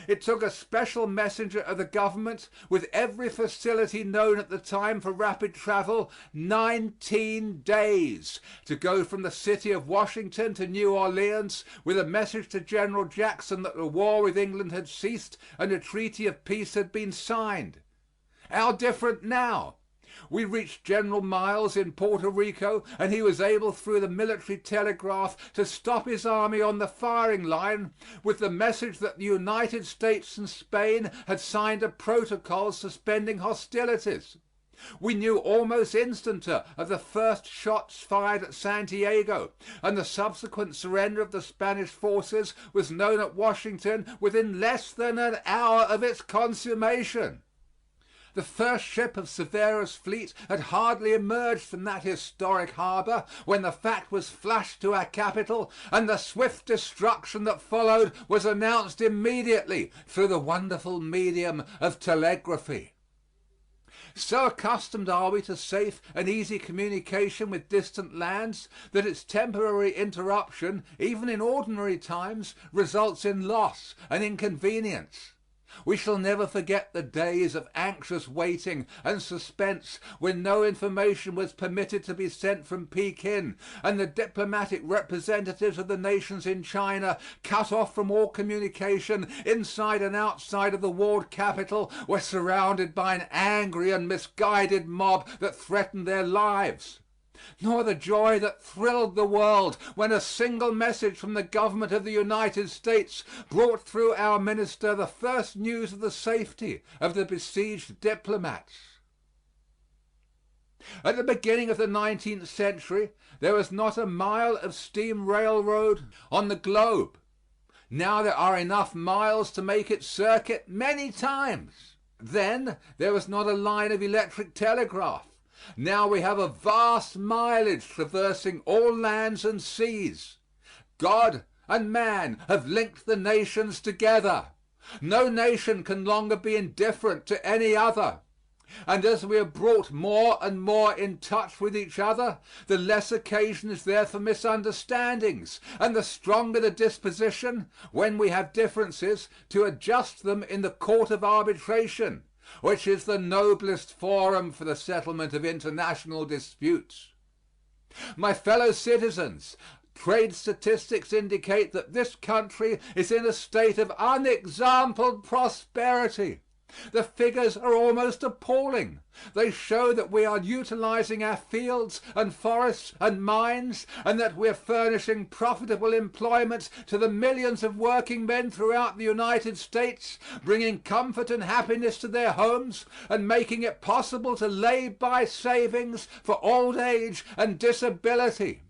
It took a special messenger of the government, with every facility known at the time for rapid travel, 19 days to go from the city of Washington to New Orleans with a message to General Jackson that the war with England had ceased and a treaty of peace had been signed. How different now! We reached General Miles in Puerto Rico, and he was able through the military telegraph to stop his army on the firing line with the message that the United States and Spain had signed a protocol suspending hostilities. We knew almost instanter of the first shots fired at Santiago, and the subsequent surrender of the Spanish forces was known at Washington within less than an hour of its consummation. The first ship of Cervera's fleet had hardly emerged from that historic harbor when the fact was flashed to our capital, and the swift destruction that followed was announced immediately through the wonderful medium of telegraphy. So accustomed are we to safe and easy communication with distant lands that its temporary interruption, even in ordinary times, results in loss and inconvenience. We shall never forget the days of anxious waiting and suspense when no information was permitted to be sent from Pekin, and the diplomatic representatives of the nations in China, cut off from all communication inside and outside of the walled capital, were surrounded by an angry and misguided mob that threatened their lives. Nor the joy that thrilled the world when a single message from the government of the United States brought through our minister the first news of the safety of the besieged diplomats. At the beginning of the 19th century there was not a mile of steam railroad on the globe. Now there are enough miles to make its circuit many times. Then there was not a line of electric telegraph. Now we have a vast mileage traversing all lands and seas. God and man have linked the nations together. No nation can longer be indifferent to any other. And as we are brought more and more in touch with each other, the less occasion is there for misunderstandings, and the stronger the disposition, when we have differences, to adjust them in the court of arbitration, which is the noblest forum for the settlement of international disputes. My fellow citizens, trade statistics indicate that this country is in a state of unexampled prosperity. The figures are almost appalling. They show that we are utilizing our fields and forests and mines, and that we are furnishing profitable employment to the millions of working men throughout the United States, bringing comfort and happiness to their homes, and making it possible to lay by savings for old age and disability.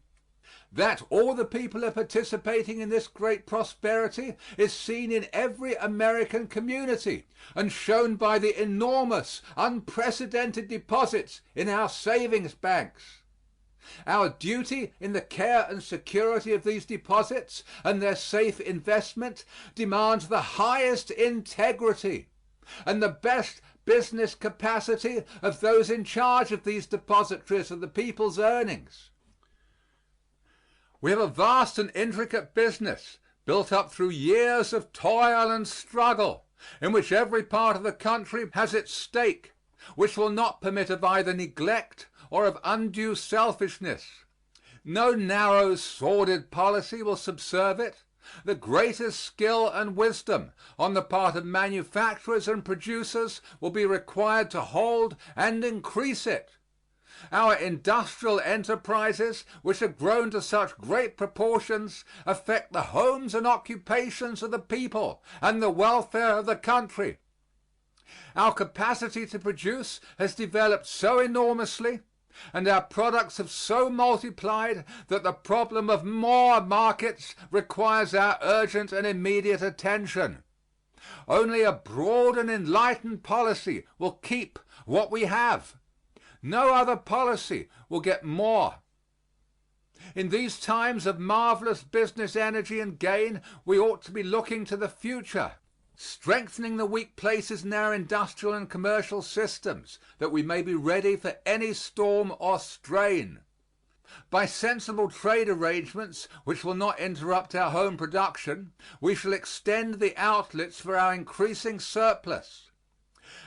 That all the people are participating in this great prosperity is seen in every American community and shown by the enormous, unprecedented deposits in our savings banks. Our duty in the care and security of these deposits and their safe investment demands the highest integrity and the best business capacity of those in charge of these depositories of the people's earnings. We have a vast and intricate business, built up through years of toil and struggle, in which every part of the country has its stake, which will not permit of either neglect or of undue selfishness. No narrow, sordid policy will subserve it. The greatest skill and wisdom on the part of manufacturers and producers will be required to hold and increase it. Our industrial enterprises, which have grown to such great proportions, affect the homes and occupations of the people and the welfare of the country. Our capacity to produce has developed so enormously, and our products have so multiplied, that the problem of more markets requires our urgent and immediate attention. Only a broad and enlightened policy will keep what we have. No other policy will get more. In these times of marvelous business energy and gain, we ought to be looking to the future, strengthening the weak places in our industrial and commercial systems, that we may be ready for any storm or strain. By sensible trade arrangements which will not interrupt our home production, we shall extend the outlets for our increasing surplus.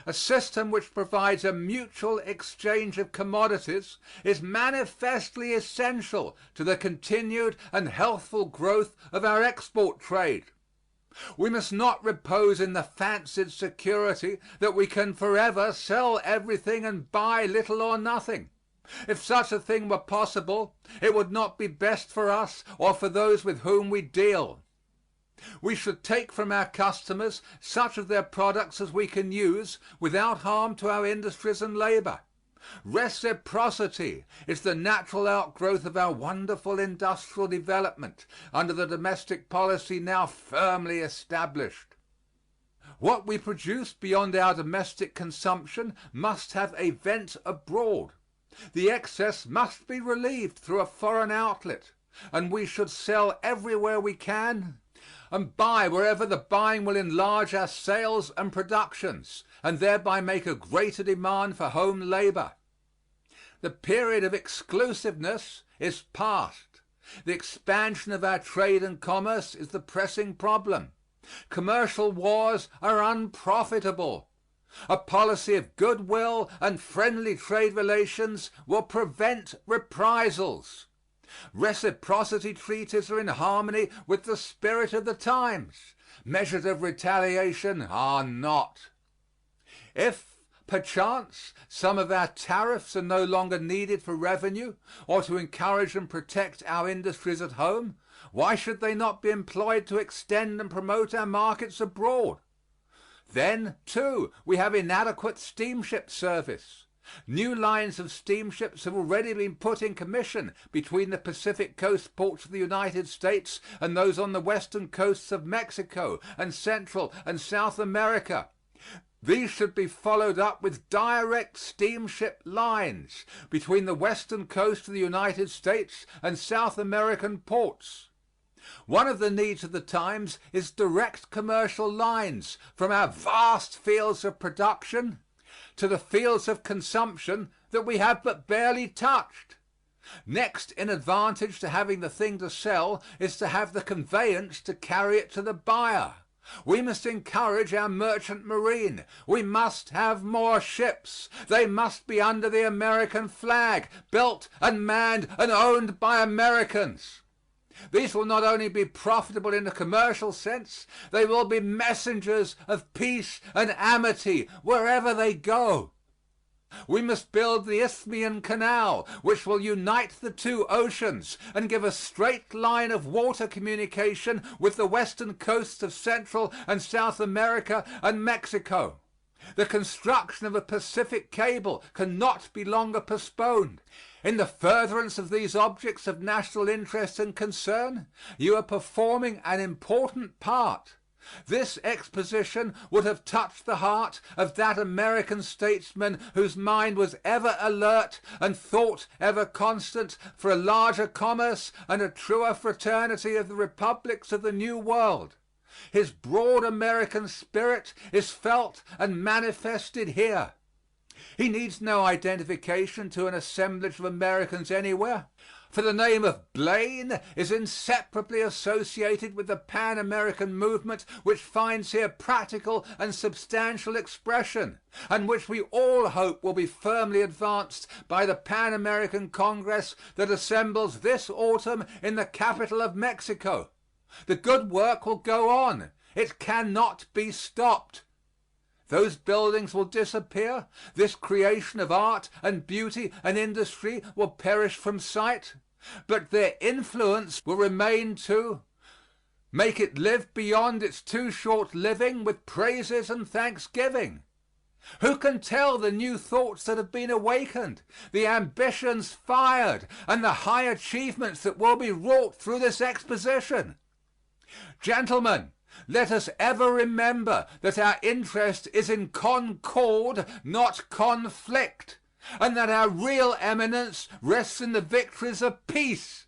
A system which provides a mutual exchange of commodities is manifestly essential to the continued and healthful growth of our export trade. We must not repose in the fancied security that we can forever sell everything and buy little or nothing. If such a thing were possible, it would not be best for us or for those with whom we deal. We should take from our customers such of their products as we can use without harm to our industries and labor. Reciprocity is the natural outgrowth of our wonderful industrial development under the domestic policy now firmly established. What we produce beyond our domestic consumption must have a vent abroad. The excess must be relieved through a foreign outlet, and we should sell everywhere we can and buy wherever the buying will enlarge our sales and productions and thereby make a greater demand for home labor. The period of exclusiveness is past. The expansion of our trade and commerce is the pressing problem. Commercial wars are unprofitable. A policy of goodwill and friendly trade relations will prevent reprisals. Reciprocity treaties are in harmony with the spirit of the times. Measures of retaliation are not. If, perchance, some of our tariffs are no longer needed for revenue or to encourage and protect our industries at home, why should they not be employed to extend and promote our markets abroad? Then, too, we have inadequate steamship service. New lines of steamships have already been put in commission between the Pacific coast ports of the United States and those on the western coasts of Mexico and Central and South America. These should be followed up with direct steamship lines between the western coast of the United States and South American ports. One of the needs of the times is direct commercial lines from our vast fields of production to the fields of consumption that we have but barely touched. Next in advantage to having the thing to sell is to have the conveyance to carry it to the buyer. We must encourage our merchant marine. We must have more ships. They must be under the American flag, built and manned and owned by Americans. These will not only be profitable in a commercial sense, they will be messengers of peace and amity wherever they go. We must build the Isthmian Canal, which will unite the two oceans and give a straight line of water communication with the western coasts of Central and South America and Mexico. The construction of a Pacific cable cannot be longer postponed. In the furtherance of these objects of national interest and concern, you are performing an important part. This exposition would have touched the heart of that American statesman whose mind was ever alert and thought ever constant for a larger commerce and a truer fraternity of the republics of the New World. His broad American spirit is felt and manifested here. He needs no identification to an assemblage of Americans anywhere. For the name of Blaine is inseparably associated with the Pan American movement which finds here practical and substantial expression, and which we all hope will be firmly advanced by the Pan American Congress that assembles this autumn in the capital of Mexico. The good work will go on. It cannot be stopped. Those buildings will disappear, this creation of art and beauty and industry will perish from sight, but their influence will remain to make it live beyond its too short living with praises and thanksgiving. Who can tell the new thoughts that have been awakened, the ambitions fired, and the high achievements that will be wrought through this exposition? Gentlemen, let us ever remember that our interest is in concord, not conflict, and that our real eminence rests in the victories of peace,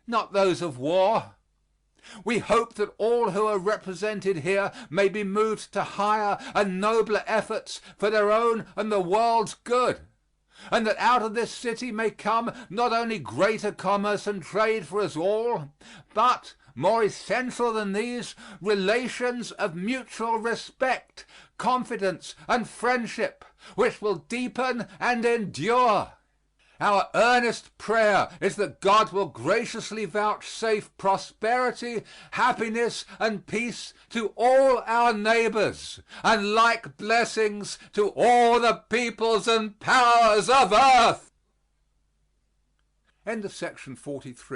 not those of war. We hope that all who are represented here may be moved to higher and nobler efforts for their own and the world's good, and that out of this city may come not only greater commerce and trade for us all, but more essential than these, relations of mutual respect, confidence, and friendship, which will deepen and endure. Our earnest prayer is that God will graciously vouchsafe prosperity, happiness, and peace to all our neighbors, and like blessings to all the peoples and powers of earth. End of section 43.